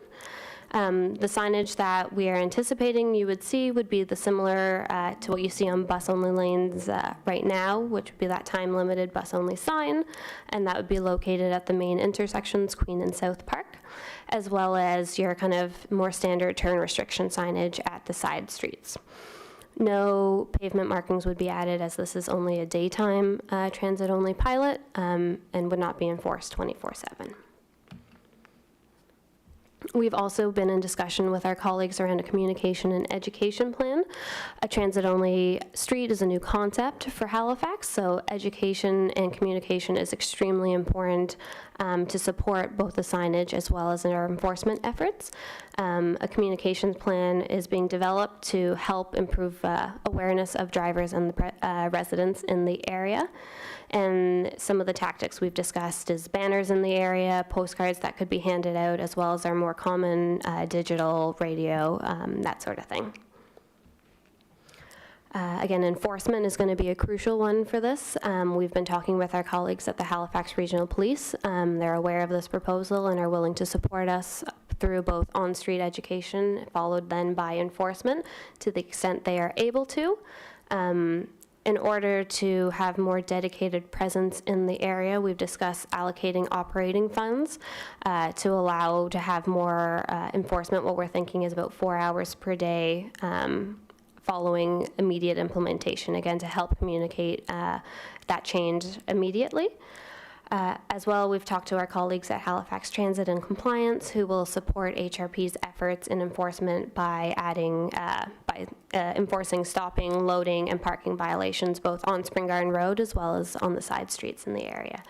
The signage that we are anticipating you would see would be the similar to what you see on bus-only lanes right now, which would be that time-limited bus-only sign, and that would be located at the main intersections, Queen and South Park, as well as your kind of more standard turn restriction signage at the side streets. No pavement markings would be added as this is only a daytime transit-only pilot and would not be enforced 24/7. We've also been in discussion with our colleagues around a communication and education plan. A transit-only street is a new concept for Halifax, so education and communication is extremely important to support both the signage as well as our enforcement efforts. A communications plan is being developed to help improve awareness of drivers and the residents in the area. And some of the tactics we've discussed is banners in the area, postcards that could be handed out, as well as our more common digital, radio, that sort of thing. Again, enforcement is going to be a crucial one for this. We've been talking with our colleagues at the Halifax Regional Police. They're aware of this proposal and are willing to support us through both on-street education, followed then by enforcement to the extent they are able to. In order to have more dedicated presence in the area, we've discussed allocating operating funds to allow to have more enforcement. What we're thinking is about 4 hours per day following immediate implementation, again, to help communicate that change immediately. As well, we've talked to our colleagues at Halifax Transit and Compliance, who will support HRP's efforts in enforcement by enforcing stopping, loading, and parking violations both on Spring Garden Road as well as on the side streets in the area.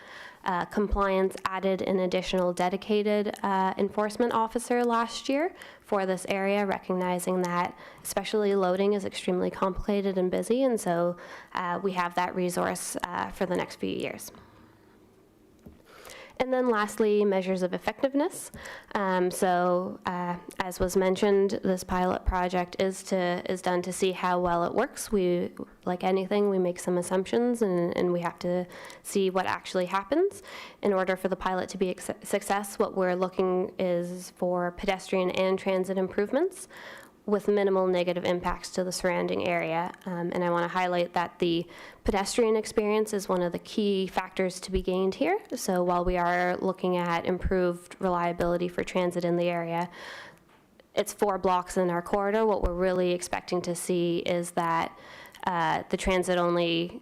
Compliance added an additional dedicated enforcement officer last year for this area, recognizing that especially loading is extremely complicated and busy, and so we have that resource for the next few years. And then lastly, measures of effectiveness. As was mentioned, this pilot project is done to see how well it works. We, like anything, we make some assumptions and we have to see what actually happens. In order for the pilot to be a success, what we're looking is for pedestrian and transit improvements with minimal negative impacts to the surrounding area. And I want to highlight that the pedestrian experience is one of the key factors to be gained here. So while we are looking at improved reliability for transit in the area, it's 4 blocks in our corridor. What we're really expecting to see is that the transit-only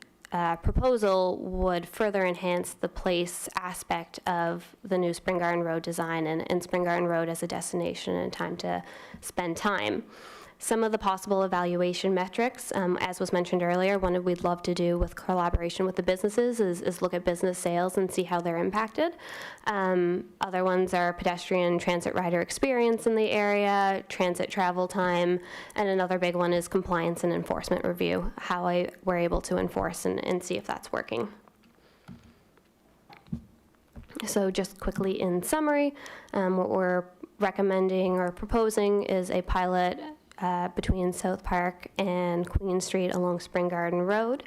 proposal would further enhance the place aspect of the new Spring Garden Road design and Spring Garden Road as a destination and time to spend time. Some of the possible evaluation metrics, as was mentioned earlier, one we'd love to do with collaboration with the businesses is look at business sales and see how they're impacted. Other ones are pedestrian transit rider experience in the area, transit travel time, and another big one is compliance and enforcement review, how we're able to enforce and see if that's working. So just quickly in summary, what we're recommending or proposing is a pilot between South Park and Queen Street along Spring Garden Road.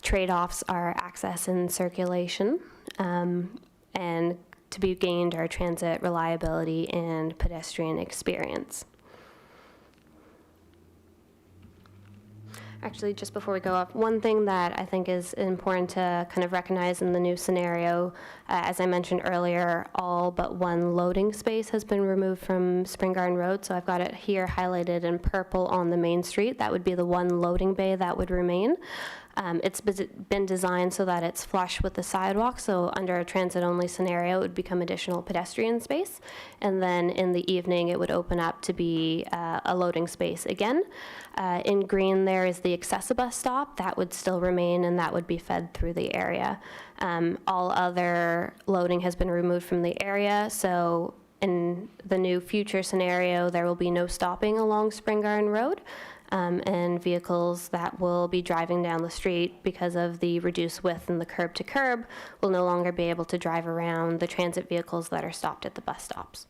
Trade-offs are access and circulation, and to be gained are transit reliability and pedestrian experience. Actually, just before we go up, one thing that I think is important to kind of recognize in the new scenario, as I mentioned earlier, all but one loading space has been removed from Spring Garden Road. So I've got it here highlighted in purple on the main street. That would be the one loading bay that would remain. It's been designed so that it's flush with the sidewalk, so under a transit-only scenario, it would become additional pedestrian space, and then in the evening, it would open up to be a loading space again. In green, there is the Accessibus stop. That would still remain, and that would be fed through the area. All other loading has been removed from the area, so in the new future scenario, there will be no stopping along Spring Garden Road. And vehicles that will be driving down the street because of the reduced width and the curb to curb will no longer be able to drive around the transit vehicles that are stopped at the bus stops.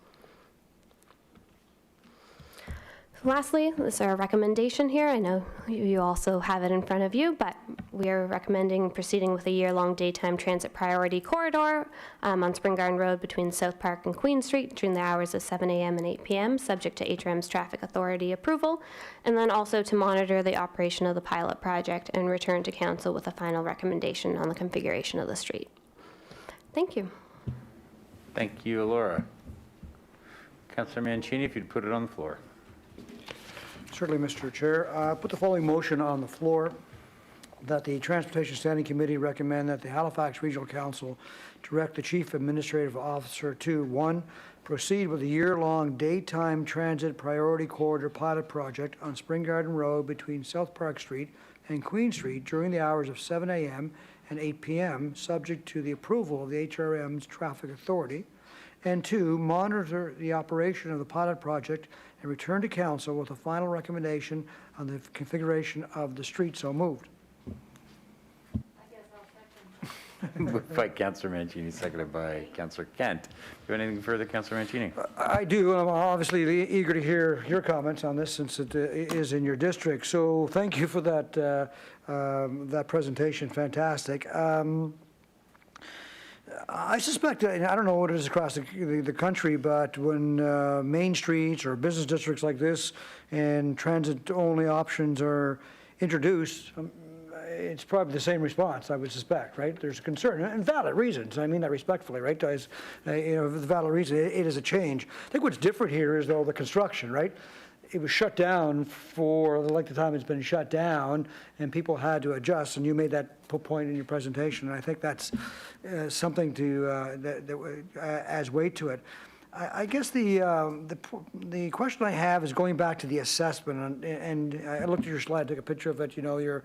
Lastly, this is our recommendation here. I know you also have it in front of you, but we are recommending proceeding with a year-long daytime transit priority corridor on Spring Garden Road between South Park and Queen Street between the hours of 7 a.m. and 8 p.m., subject to HRM's Traffic Authority approval, and then also to monitor the operation of the pilot project and return to Council with a final recommendation on the configuration of the street. Thank you. Thank you, Laura. Councillor Mancini, if you'd put it on the floor. Certainly, Mr. Chair. Put the following motion on the floor, that the Transportation Standing Committee recommend that the Halifax Regional Council direct the Chief Administrative Officer to, 1, proceed with a year-long daytime transit priority corridor pilot project on Spring Garden Road between South Park Street and Queen Street during the hours of 7 a.m. and 8 p.m., subject to the approval of the HRM's Traffic Authority, and 2, monitor the operation of the pilot project and return to Council with a final recommendation on the configuration of the street. So moved. Moved by Councillor Mancini, seconded by Councillor Kent. Do you have anything further, Councillor Mancini? I do. I'm obviously eager to hear your comments on this since it is in your district. So thank you for that, that presentation. Fantastic. I suspect, I don't know what it is across the country, but when main streets or business districts like this and transit-only options are introduced, it's probably the same response, I would suspect, right? There's concern, and valid reasons. I mean that respectfully, right? As, the valid reason, it is a change. I think what's different here is, though, the construction, right? It was shut down for the length of time it's been shut down, and people had to adjust, and you made that point in your presentation, and I think that's something to, that adds weight to it. I guess the question I have is going back to the assessment, and I looked at your slide, took a picture of it, your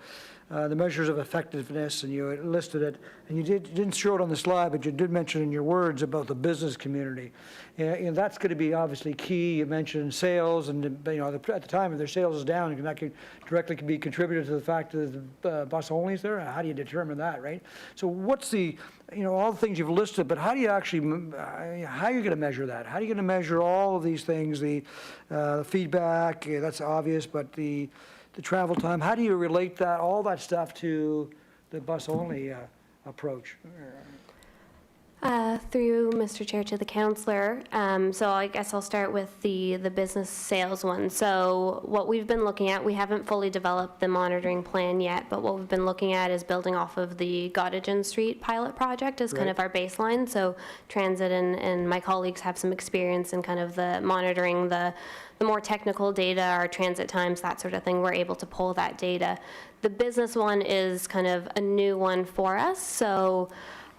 the measures of effectiveness, and you listed it, and you didn't show it on the slide, but you did mention in your words about the business community. That's going to be obviously key. You mentioned sales, and at the time if their sales is down, that can directly be contributed to the fact that the bus only is there. How do you determine that, right? So what's the, all the things you've listed, but how do you actually, how are you going to measure that? How are you going to measure all of these things, the feedback, that's obvious, but the travel time, how do you relate that, all that stuff to the bus-only approach? Through Mr. Chair to the councillor. So I guess I'll start with the business sales one. So what we've been looking at, we haven't fully developed the monitoring plan yet, but what we've been looking at is building off of the Gottingen Street pilot project as kind of our baseline. So Transit and my colleagues have some experience in kind of the monitoring the more technical data, our transit times, that sort of thing. We're able to pull that data. The business one is kind of a new one for us. So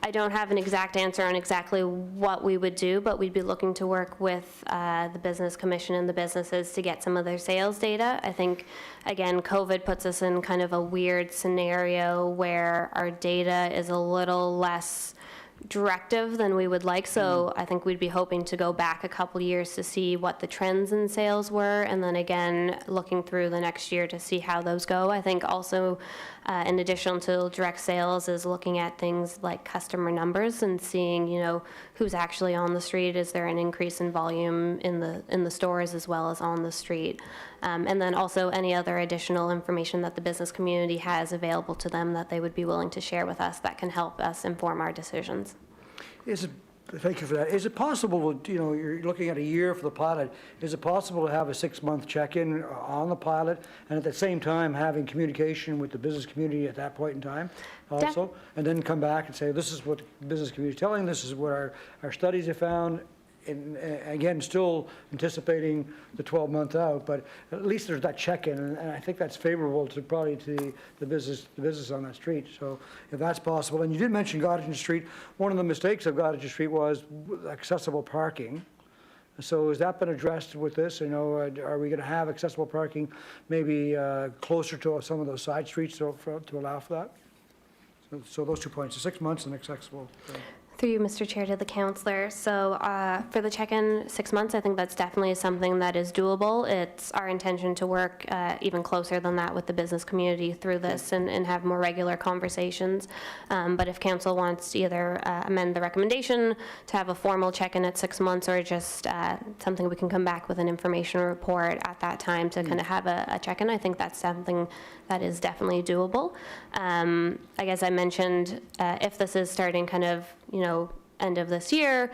I don't have an exact answer on exactly what we would do, but we'd be looking to work with the Business Commission and the businesses to get some of their sales data. I think, again, COVID puts us in kind of a weird scenario where our data is a little less directive than we would like. So I think we'd be hoping to go back a couple years to see what the trends in sales were, and then again looking through the next year to see how those go. I think also in addition to direct sales is looking at things like customer numbers and seeing who's actually on the street. Is there an increase in volume in the stores as well as on the street? And then also any other additional information that the business community has available to them that they would be willing to share with us that can help us inform our decisions. Thank you for that. Is it possible, you're looking at a year for the pilot, is it possible to have a 6-month check-in on the pilot and at the same time having communication with the business community at that point in time also? And then come back and say, this is what the business community is telling, this is what our studies have found, and again, still anticipating the 12-month out, but at least there's that check-in, and I think that's favorable to probably to the business on that street. So if that's possible, and you did mention Gottingen Street. One of the mistakes of Gottingen Street was accessible parking. So has that been addressed with this? Are we going to have accessible parking maybe closer to some of those side streets to allow for that? So those 2 points, 6 months and accessible. Through you, Mr. Chair, to the councillor. So for the check-in 6 months, I think that's definitely something that is doable. It's our intention to work even closer than that with the business community through this and have more regular conversations. But if council wants to either amend the recommendation to have a formal check-in at 6 months, or just something we can come back with an information report at that time to kind of have a check-in, I think that's something that is definitely doable. I guess I mentioned if this is starting kind of, end of this year,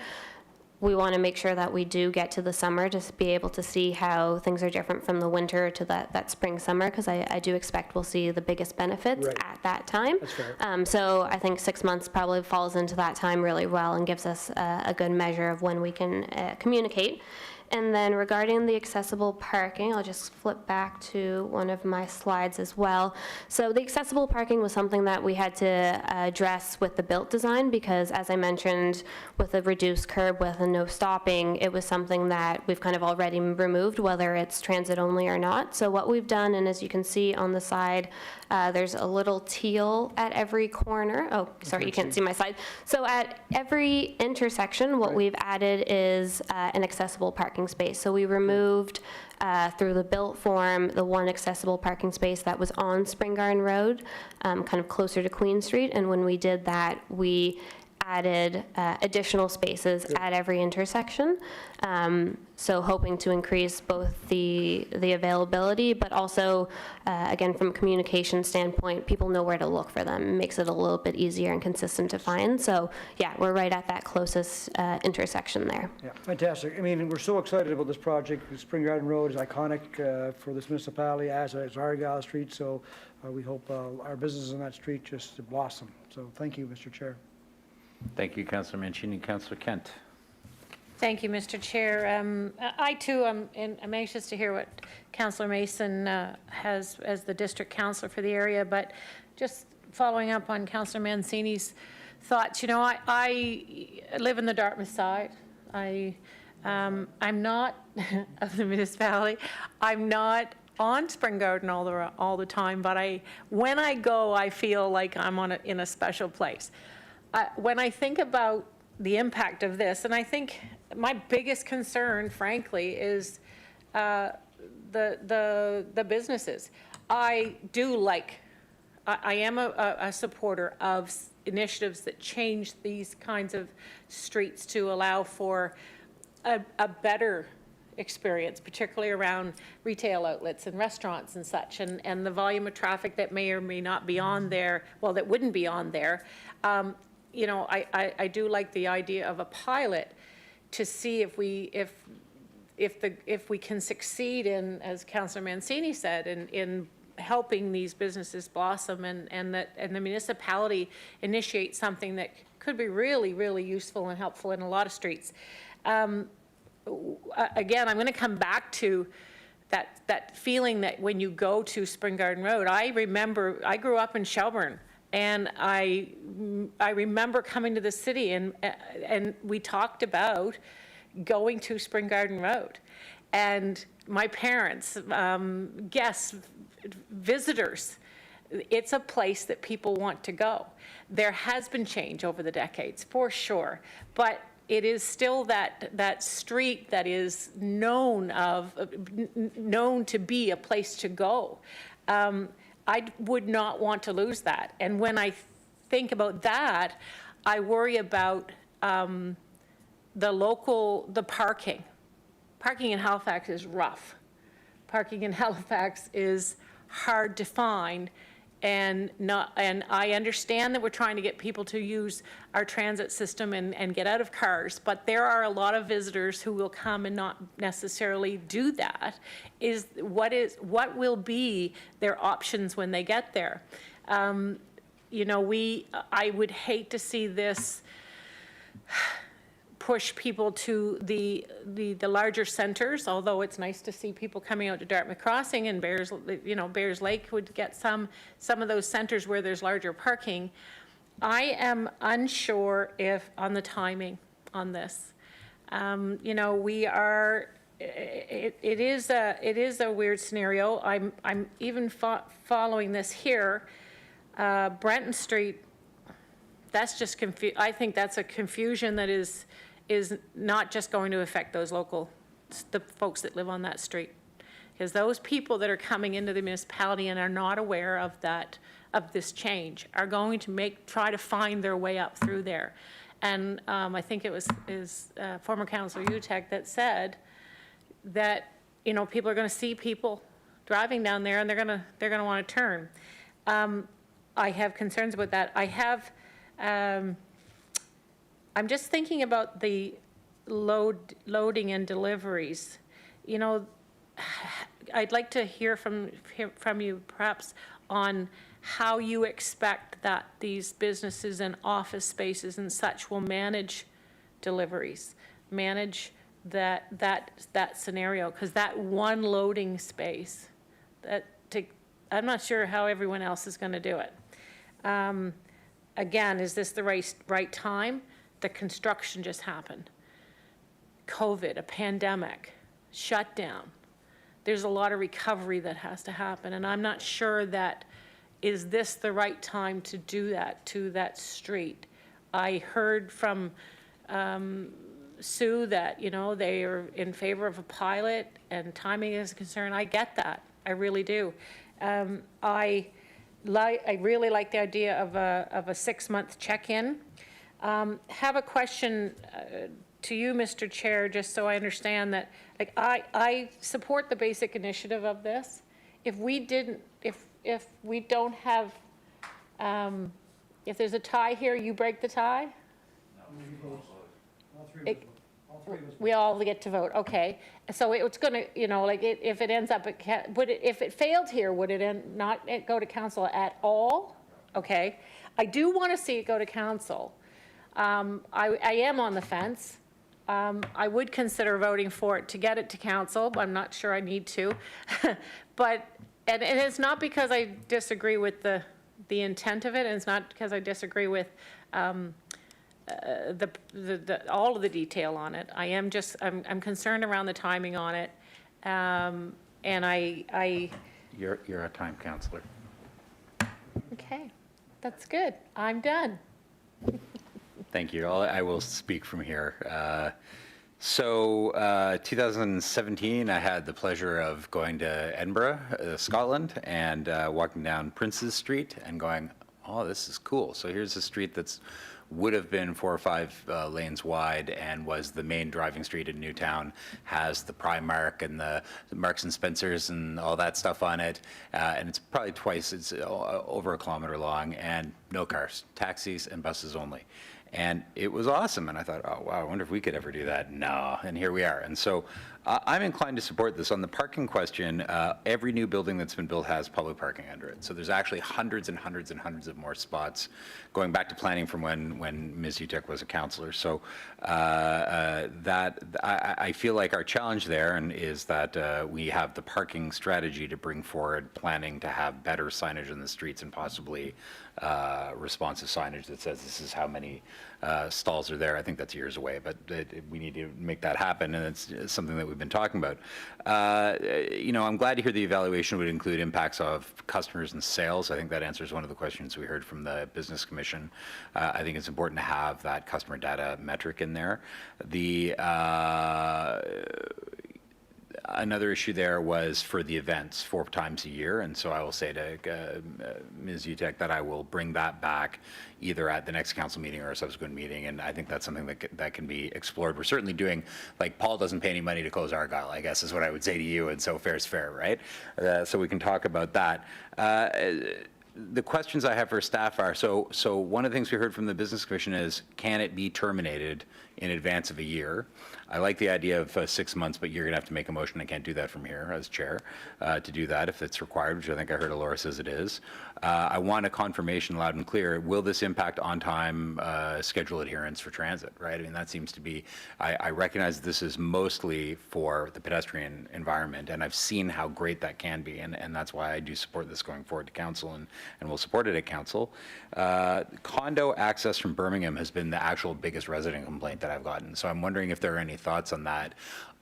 we want to make sure that we do get to the summer to be able to see how things are different from the winter to that spring summer, because I do expect we'll see the biggest benefits at that time. That's fair. So I think 6 months probably falls into that time really well and gives us a good measure of when we can communicate. And then regarding the accessible parking, I'll just flip back to one of my slides as well. So the accessible parking was something that we had to address with the built design, because as I mentioned, with a reduced curb width and no stopping, it was something that we've kind of already removed, whether it's transit only or not. So what we've done, and as you can see on the side, there's a little teal at every corner. Oh, sorry, you can't see my slide. So at every intersection, what we've added is an accessible parking space. So we removed through the built form the one accessible parking space that was on Spring Garden Road, kind of closer to Queen Street. And when we did that, we added additional spaces at every intersection. So hoping to increase both the availability, but also, again, from a communication standpoint, people know where to look for them. It makes it a little bit easier and consistent to find. So yeah, we're right at that closest intersection there. Yeah, fantastic. I mean, we're so excited about this project. Spring Garden Road is iconic for this municipality, as is Argyle Street, so we hope our businesses on that street just blossom. So thank you, Mr. Chair. Thank you, Councillor Mancini. Councillor Kent. Thank you, Mr. Chair. I, too, am anxious to hear what Councillor Mason has as the district councillor for the area, but just following up on Councillor Mancini's thoughts, you know, I live in the Dartmouth side. I'm not of the municipality. I'm not on Spring Garden all the time, but when I go, I feel like I'm in a special place. When I think about the impact of this, and I think my biggest concern, frankly, is the businesses. I am a supporter of initiatives that change these kinds of streets to allow for a better experience, particularly around retail outlets and restaurants and such, and the volume of traffic that may or may not be on there, well, that wouldn't be on there. You know, I do like the idea of a pilot to see if we can succeed in, as Councillor Mancini said, in helping these businesses blossom, and the municipality initiate something that could be really, really useful and helpful in a lot of streets. Again, I'm going to come back to that feeling that when you go to Spring Garden Road, I remember I grew up in Shelburne. And I remember coming to the city, and we talked about going to Spring Garden Road. And my parents, guests, visitors, it's a place that people want to go. There has been change over the decades, for sure, but it is still that street that is known to be a place to go. I would not want to lose that. And when I think about that, I worry about the parking. Parking in Halifax is rough. Parking in Halifax is hard to find, and I understand that we're trying to get people to use our transit system and get out of cars, but there are a lot of visitors who will come and not necessarily do that. What will be their options when they get there? You know, I would hate to see this push people to the larger centers, although it's nice to see people coming out to Dartmouth Crossing, and Bears Lake would get some of those centers where there's larger parking. I am unsure on the timing on this. You know, it is a weird scenario. I'm even following this here. Brenton Street, that's just I think that's a confusion that is not just going to affect the folks that live on that street, because those people that are coming into the municipality and are not aware of this change are going to try to find their way up through there. And I think it was former Councillor Utek that said that, you know, people are going to see people driving down there, and they're going to want to turn. I have concerns about that. I'm just thinking about the loading and deliveries. You know, I'd like to hear from you perhaps on how you expect that these businesses and office spaces and such will manage deliveries, manage that scenario, because that one loading space, I'm not sure how everyone else is going to do it. Again, is this the right time? The construction just happened. COVID, a pandemic, shutdown. There's a lot of recovery that has to happen, and I'm not sure is this the right time to do that to that street? I heard from Sue that, you know, they are in favor of a pilot and timing is a concern. I get that. I really do. I really like the idea of a 6-month check-in. Have a question to you, Mr. Chair, just so I understand that, like, I support the basic initiative of this. If we didn't, if we don't have, if there's a tie here, you break the tie? We all get to vote, okay. So it's going to, you know, like, if it ends up, if it failed here, would it not go to council at all? Okay. I do want to see it go to council. I am on the fence. I would consider voting for it to get it to council, but I'm not sure I need to. But, and it's not because I disagree with the intent of it, and it's not because I disagree with all of the detail on it. I am just, I'm concerned around the timing on it. And You're a time counselor. okay, that's good. I'm done. Thank you. I will speak from here. 2017, I had the pleasure of going to Edinburgh, Scotland, and walking down Princes Street and going, oh, this is cool. So here's a street that's would have been 4 or 5 lanes wide and was the main driving street in Newtown, has the Primark and the Marks and Spencers and all that stuff on it. And it's probably it's over a kilometer long, and no cars, taxis and buses only. And it was awesome. And I thought, oh, wow, I wonder if we could ever do that. No, and here we are. And so I'm inclined to support this. On the parking question, every new building that's been built has public parking under it. So there's actually hundreds and hundreds and hundreds of more spots, going back to planning from when Ms. Utek was a councillor. So I feel like our challenge there is that we have the parking strategy to bring forward planning to have better signage in the streets, and possibly responsive signage that says this is how many stalls are there. I think that's years away, but we need to make that happen, and it's something that we've been talking about. You know, I'm glad to hear the evaluation would include impacts of customers and sales. I think that answers one of the questions we heard from the Business Commission. I think it's important to have that customer data metric in there. Another issue there was for the events 4 times a year, and so I will say to Ms. Utek that I will bring that back either at the next council meeting or a subsequent meeting, and I think that's something that can be explored. We're certainly doing, like, Paul doesn't pay any money to close Argyle, I guess is what I would say to you, and so fair's fair, right? So we can talk about that. The questions I have for staff are, so one of the things we heard from the Business Commission is, can it be terminated in advance of a year? I like the idea of 6 months, but you're going to have to make a motion. I can't do that from here as chair to do that if it's required, which I think I heard Laura says it is. I want a confirmation loud and clear. Will this impact on-time schedule adherence for transit, right? I mean, that seems to be, I recognize this is mostly for the pedestrian environment, and I've seen how great that can be, and that's why I do support this going forward to council, and we'll support it at council. Condo access from Birmingham has been the actual biggest resident complaint that I've gotten, so I'm wondering if there are any thoughts on that.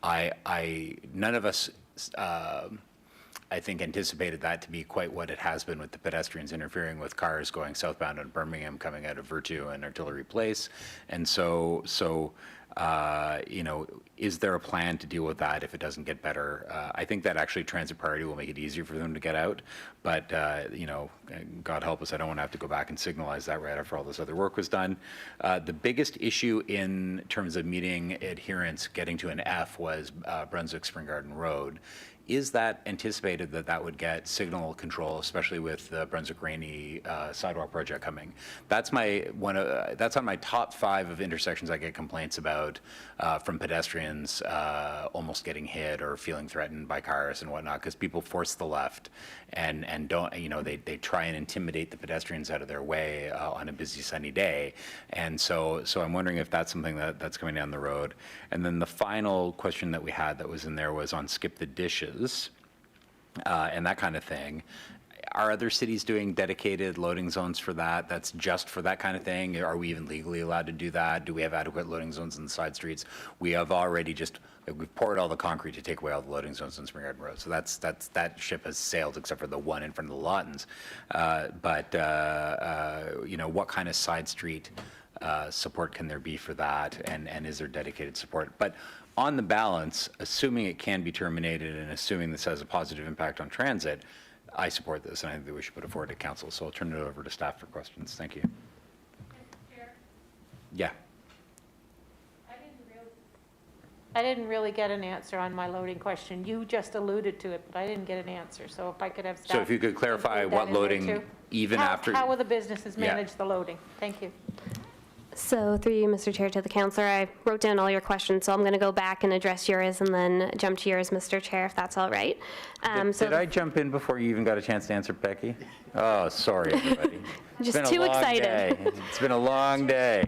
None of us, I think, anticipated that to be quite what it has been, with the pedestrians interfering with cars going southbound on Birmingham coming out of Virtue and Artillery Place. And so you know, is there a plan to deal with that if it doesn't get better? I think that actually transit priority will make it easier for them to get out, but you know, God help us, I don't want to have to go back and signalize that right after all this other work was done. The biggest issue in terms of meeting adherence, getting to an F, was Brunswick Spring Garden Road. Is that anticipated that would get signal control, especially with the Brunswick Rainy sidewalk project coming? That's that's on my top 5 of intersections I get complaints about from pedestrians almost getting hit or feeling threatened by cars and whatnot, because people force the left and don't, you know, they try and intimidate the pedestrians out of their way on a busy sunny day. And so I'm wondering if that's something that's coming down the road. And then the final question that we had that was in there was on skip the dishes and that kind of thing. Are other cities doing dedicated loading zones for that? That's just for that kind of thing? Are we even legally allowed to do that? Do we have adequate loading zones in the side streets? We have already we've poured all the concrete to take away all the loading zones on Spring Garden Road. So that ship has sailed, except for the one in front of the Lawtons. You know, what kind of side street support can there be for that? And is there dedicated support? But on the balance, assuming it can be terminated and assuming this has a positive impact on transit, I support this, and I think that we should put it forward to council. So I'll turn it over to staff for questions. Thank you. Yeah. I didn't really get an answer on my loading question. You just alluded to it, but I didn't get an answer. So if I could have staff. So if you could clarify include that what in there, loading, too. even How- after. How will the businesses Yeah. manage the loading? Thank you. So through you, Mr. Chair, to the counselor, I wrote down all your questions, so I'm going to go back and address yours and then jump to yours, Mr. Chair, if that's all right. Did I jump in before you even got a chance to answer, Becky? Oh, sorry, everybody. It's Just been a too long excited. day. It's been a long day.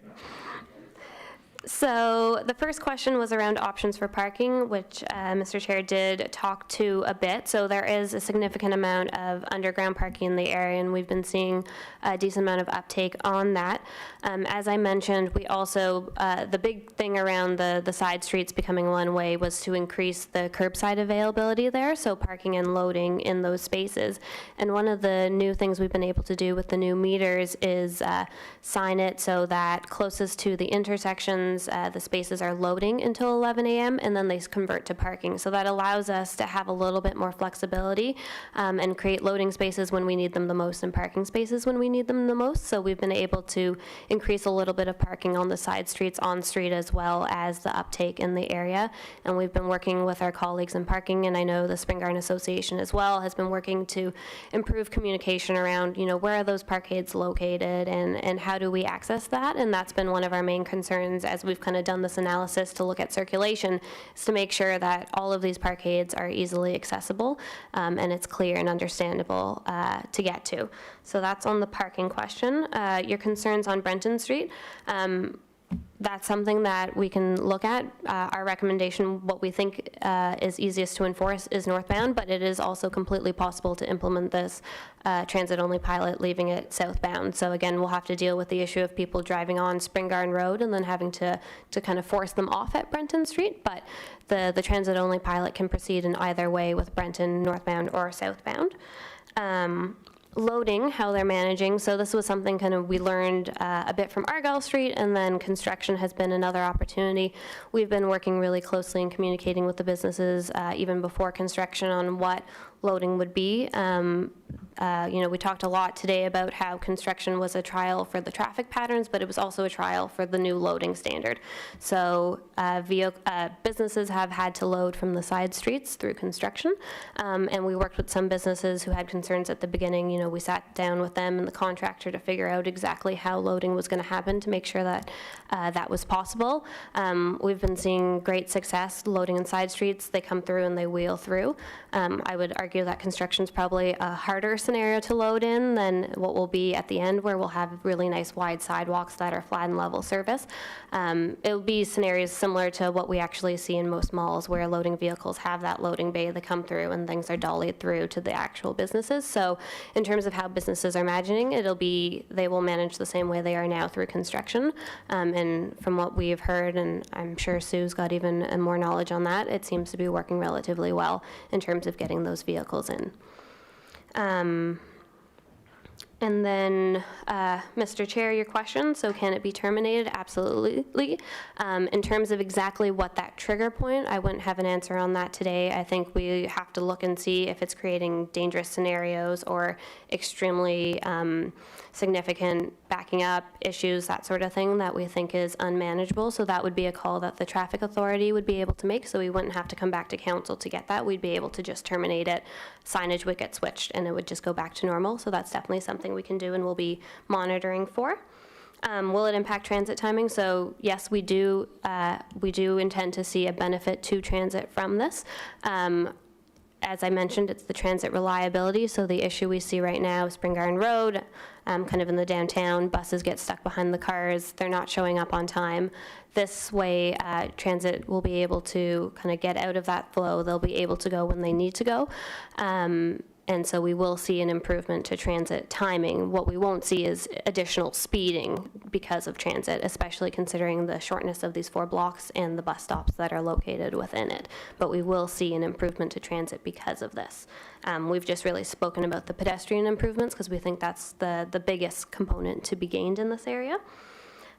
So the first question was around options for parking, which Mr. Chair did talk to a bit. So there is a significant amount of underground parking in the area, and we've been seeing a decent amount of uptake on that. As I mentioned, we also, the big thing around the side streets becoming one-way was to increase the curbside availability there, so parking and loading in those spaces. And one of the new things we've been able to do with the new meters is sign it so that closest to the intersections, the spaces are loading until 11 a.m. and then they convert to parking. So that allows us to have a little bit more flexibility and create loading spaces when we need them the most and parking spaces when we need them the most. So we've been able to increase a little bit of parking on the side streets, on street, as well as the uptake in the area. And we've been working with our colleagues in parking, and I know the Spring Garden Association as well has been working to improve communication around, where are those parkades located and how do we access that? And that's been one of our main concerns as we've kind of done this analysis to look at circulation, is to make sure that all of these parkades are easily accessible and it's clear and understandable to get to. So that's on the parking question. Your concerns on Brenton Street, that's something that we can look at. Our recommendation, what we think is easiest to enforce is northbound, but it is also completely possible to implement this transit-only pilot, leaving it southbound. So again, we'll have to deal with the issue of people driving on Spring Garden Road and then having to kind of force them off at Brenton Street. But the transit-only pilot can proceed in either way with Brenton northbound or southbound. Loading, how they're managing. So this was something kind of we learned a bit from Argyle Street, and then construction has been another opportunity. We've been working really closely and communicating with the businesses even before construction on what loading would be. We talked a lot today about how construction was a trial for the traffic patterns, but it was also a trial for the new loading standard. So businesses have had to load from the side streets through construction, and we worked with some businesses who had concerns at the beginning. We sat down with them and the contractor to figure out exactly how loading was going to happen to make sure that that was possible. We've been seeing great success loading in side streets. They come through and they wheel through. I would argue that construction is probably a harder scenario to load in than what will be at the end, where we'll have really nice wide sidewalks that are flat and level service. It'll be scenarios similar to what we actually see in most malls, where loading vehicles have that loading bay, they come through and things are dollied through to the actual businesses. So in terms of how businesses are managing, they will manage the same way they are now through construction. And from what we've heard, and I'm sure Sue's got even more knowledge on that, it seems to be working relatively well in terms of getting those vehicles in. And then, Mr. Chair, your question, so can it be terminated? Absolutely. In terms of exactly what that trigger point, I wouldn't have an answer on that today. I think we have to look and see if it's creating dangerous scenarios or extremely significant backing up issues, that sort of thing, that we think is unmanageable. So that would be a call that the traffic authority would be able to make, so we wouldn't have to come back to council to get that. We'd be able to just terminate it. Signage would get switched and it would just go back to normal. So that's definitely something we can do and we'll be monitoring for. Will it impact transit timing? So yes, we do intend to see a benefit to transit from this. As I mentioned, it's the transit reliability. So the issue we see right now, Spring Garden Road, kind of in the downtown, buses get stuck behind the cars. They're not showing up on time. This way, transit will be able to kind of get out of that flow. They'll be able to go when they need to go. And so we will see an improvement to transit timing. What we won't see is additional speeding because of transit, especially considering the shortness of these 4 blocks and the bus stops that are located within it. But we will see an improvement to transit because of this. We've just really spoken about the pedestrian improvements because we think that's the biggest component to be gained in this area.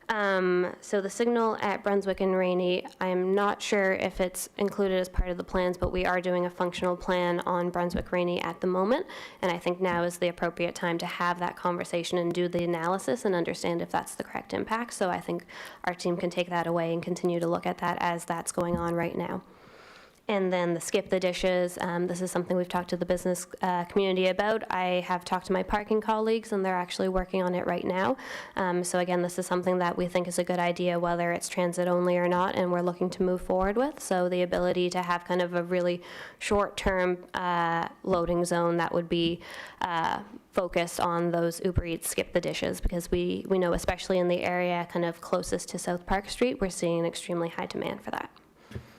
So the signal at Brunswick and Rainey, I'm not sure if it's included as part of the plans, but we are doing a functional plan on Brunswick Rainey at the moment. And I think now is the appropriate time to have that conversation and do the analysis and understand if that's the correct impact. So I think our team can take that away and continue to look at that as that's going on right now. And then the skip the dishes, this is something we've talked to the business community about. I have talked to my parking colleagues, and they're actually working on it right now. So again, this is something that we think is a good idea, whether it's transit only or not, and we're looking to move forward with. So the ability to have kind of a really short-term loading zone that would be focused on those Uber Eats skip the dishes, because we know, especially in the area kind of closest to South Park Street, we're seeing an extremely high demand for that.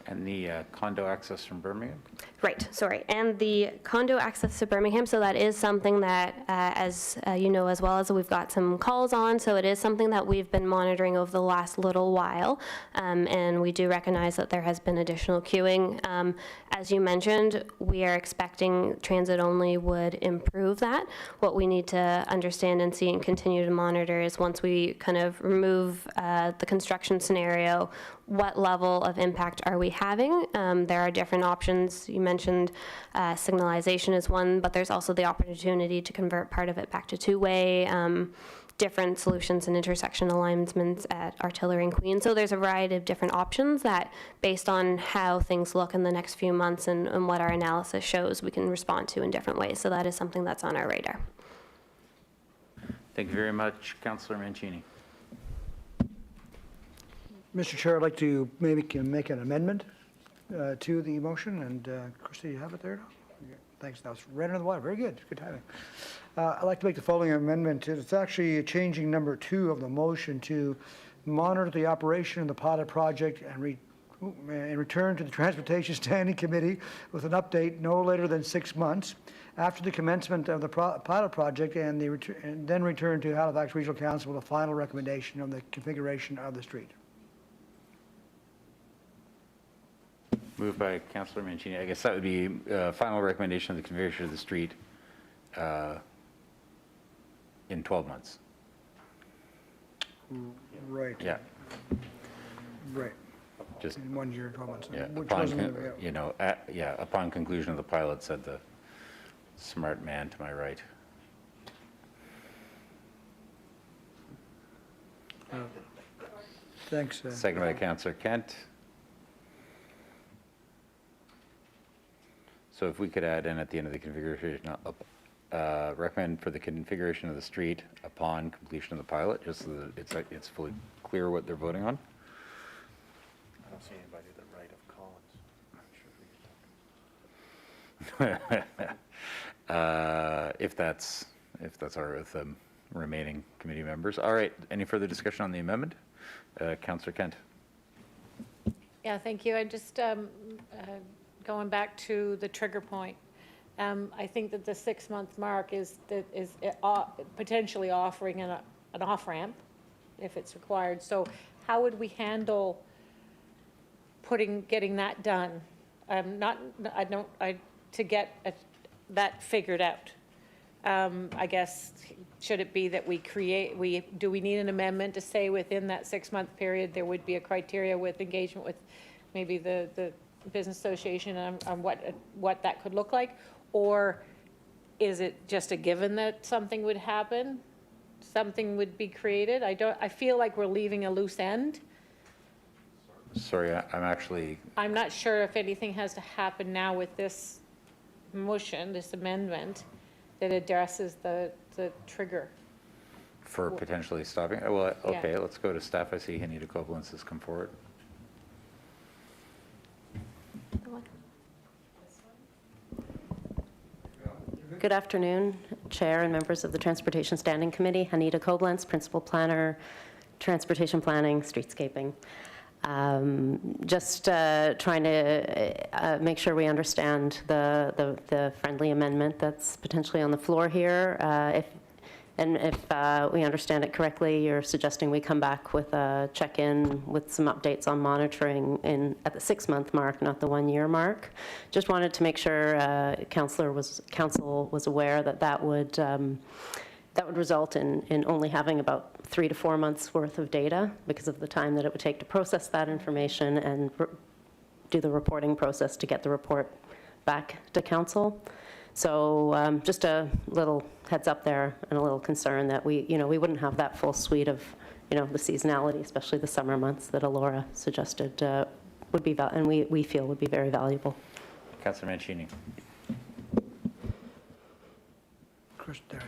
And the condo access from Birmingham? Right, sorry. And the condo access to Birmingham, so that is something that, as you know as well, as we've got some calls on, so it is something that we've been monitoring over the last little while, and we do recognize that there has been additional queuing. As you mentioned, we are expecting transit only would improve that. What we need to understand and see and continue to monitor is once we kind of remove the construction scenario, what level of impact are we having? There are different options. You mentioned signalization is one, but there's also the opportunity to convert part of it back to two-way, different solutions and intersection alignments at Artillery and Queen. So there's a variety of different options that, based on how things look in the next few months and what our analysis shows, we can respond to in different ways. So that is something that's on our radar. Thank you very much, Councillor Mancini. Mr. Chair, I'd like to maybe make an amendment to the motion, and Christy, you have it there now? Yeah, thanks, that was right under the wire, very good, good timing. I'd like to make the following amendment. It's actually changing number 2 of the motion to monitor the operation of the pilot project and return to the Transportation Standing Committee with an update no later than 6 months after the commencement of the pilot project, and then return to Halifax Regional Council with a final recommendation on the configuration of the street. Moved by Councillor Mancini. I guess that would be final recommendation of the configuration of the street in 12 months. Right. Yeah. Right. Just, In 1 year, 12 months. yeah, Which upon, wasn't, upon conclusion of the pilot, said the smart man to my right. Thanks. Second by Councillor Kent. So if we could add in at the end of the configuration, recommend for the configuration of the street upon completion of the pilot, just so that it's fully clear what they're voting on. I don't see anybody to the right of Collins. If that's all right with the remaining committee members. All right, any further discussion on the amendment? Councillor Kent. Yeah, thank you. I just, going back to the trigger point, I think that the 6-month mark is potentially offering an off-ramp if it's required. So how would we handle getting that done? To get that figured out. I guess, should it be that do we need an amendment to say within that 6-month period there would be a criteria with engagement with maybe the business association on what that could look like? Or is it just a given that something would happen? Something would be created? I feel like we're leaving a loose end. Sorry, I'm not sure if anything has to happen now with this motion, this amendment, that addresses the trigger. For potentially stopping? Well, okay, let's go to staff. I see Anita Koblenz has come forward. Good afternoon, Chair and members of the Transportation Standing Committee. Anita Koblenz, Principal Planner, Transportation Planning, Streetscaping. Just trying to make sure we understand the friendly amendment that's potentially on the floor here. If we understand it correctly, you're suggesting we come back with a check-in with some updates on monitoring at the 6-month mark, not the 1-year mark. Just wanted to make sure council was aware that That would result in only having about 3 to 4 months worth of data because of the time that it would take to process that information and do the reporting process to get the report back to council. So just a little heads up there and a little concern that we wouldn't have that full suite of, the seasonality, especially the summer months that Alora suggested would be, and we feel would be very valuable. Councillor Mancini.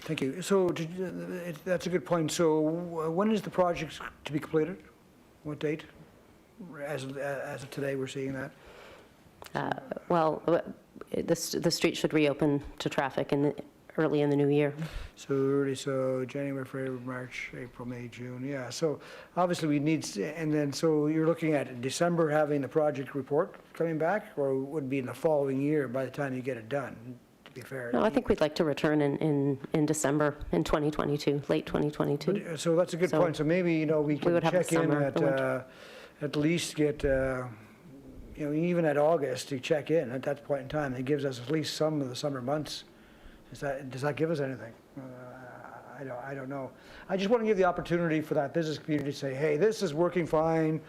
Thank you. So that's a good point. So when is the project to be completed? What date? As of today, we're seeing that. Well, the street should reopen to traffic early in the new year. So January, February, March, April, May, June, yeah. So obviously we need, and then so you're looking at December having the project report coming back, or would it be in the following year by the time you get it done, to be fair? No, I think we'd like to return in December in 2022, late 2022. But, so that's a good point. So maybe, we can would have the check in summer, the winter. at least get, even at August to check in at that point in time. It gives us at least some of the summer months. Does that give us anything? I don't know. I just want to give the opportunity for that business community to say, hey, this is working fine,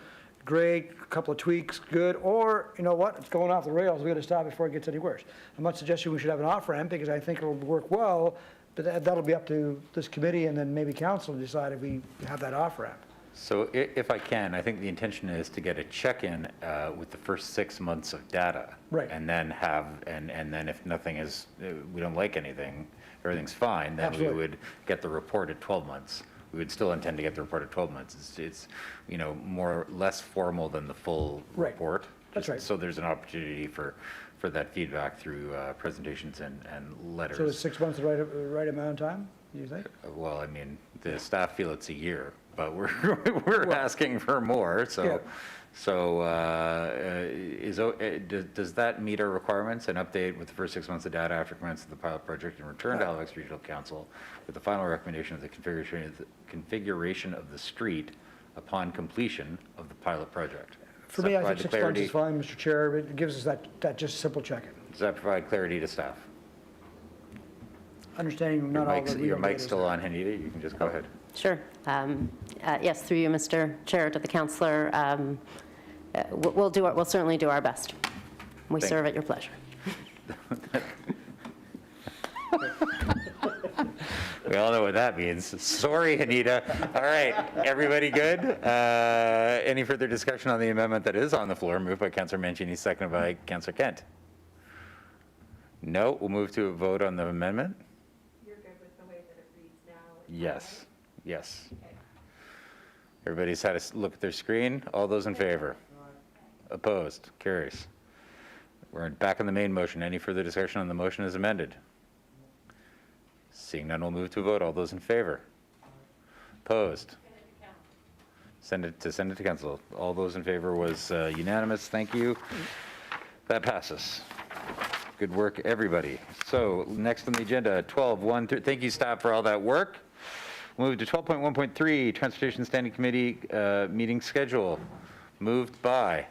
great, a couple of tweaks, good, or, you know what, it's going off the rails, we got to stop before it gets any worse. I'm not suggesting we should have an off-ramp because I think it'll work well, but that'll be up to this committee and then maybe council to decide if we have that off-ramp. So if I can, I think the intention is to get a check-in with the first 6 months of data. Right. And then and then if nothing is, we don't like anything, everything's fine, then Absolutely. we would get the report at 12 months. We would still intend to get the report at 12 months. It's less formal than the full Right. report. That's right. So there's an opportunity for that feedback through presentations and letters. So is 6 months the right amount of time, do you think? Well, I mean, the staff feel it's a year, but we're asking for more, so. Yeah. So does that meet our requirements? An update with the first 6 months of data after commencement of the pilot project and return to Halifax Regional Council with the final recommendation of the configuration of the street upon completion of the pilot project? For Does me, that I think provide 6 months clarity? is fine, Mr. Chair. It gives us that just simple check-in. Does that provide clarity to staff? Understanding not all the. Your mic's still on, Hanita, you can just go ahead. Sure. Yes, through you, Mr. Chair, to the councillor, we'll certainly do our best. We Thank serve you. at your pleasure. We all know what that means. Sorry, Anita. All right, everybody good? Any further discussion on the amendment that is on the floor? Moved by Councillor Mancini, seconded by Councillor Kent. No, we'll move to a vote on the amendment. You're good with the way that it reads now? Yes, yes. Everybody's had a look at their screen. All those in favor? Opposed? Carries. We're back on the main motion. Any further discussion on the motion as amended? Seeing none, we'll move to a vote. All those in favor? Opposed? Send it to council. All those in favor was unanimous. Thank you. That passes. Good work, everybody. So next on the agenda, 12.1. Thank you, staff, for all that work. We'll move to 12.1.3, Transportation Standing Committee meeting schedule. Moved by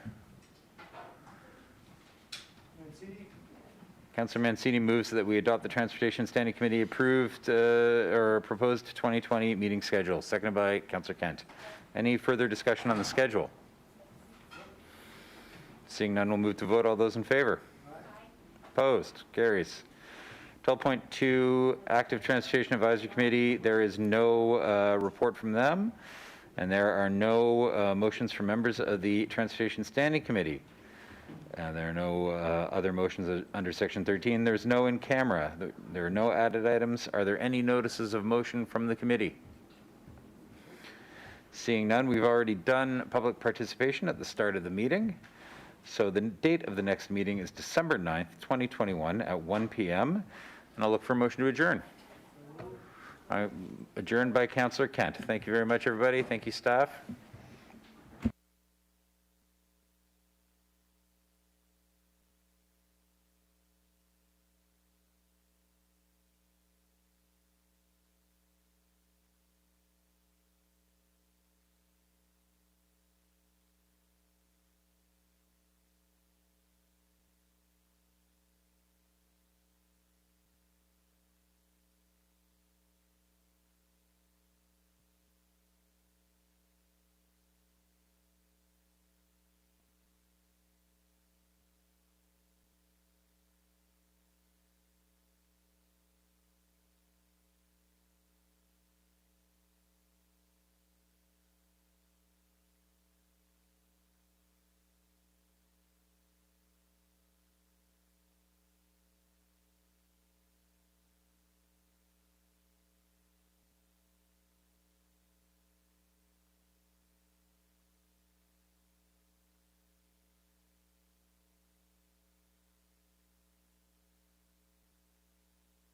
Councillor Mancini moves that we adopt the Transportation Standing Committee approved or proposed 2020 meeting schedule. Seconded by Councillor Kent. Any further discussion on the schedule? Seeing none, we'll move to vote. All those in favor? Opposed? Carries. 12.2, Active Transportation Advisory Committee. There is no report from them, and there are no motions from members of the Transportation Standing Committee. There are no other motions under Section 13. There's no in camera. There are no added items. Are there any notices of motion from the committee? Seeing none, we've already done public participation at the start of the meeting. So the date of the next meeting is December 9th, 2021 at 1 p.m. And I'll look for a motion to adjourn. Adjourned by Councillor Kent. Thank you very much, everybody. Thank you, staff.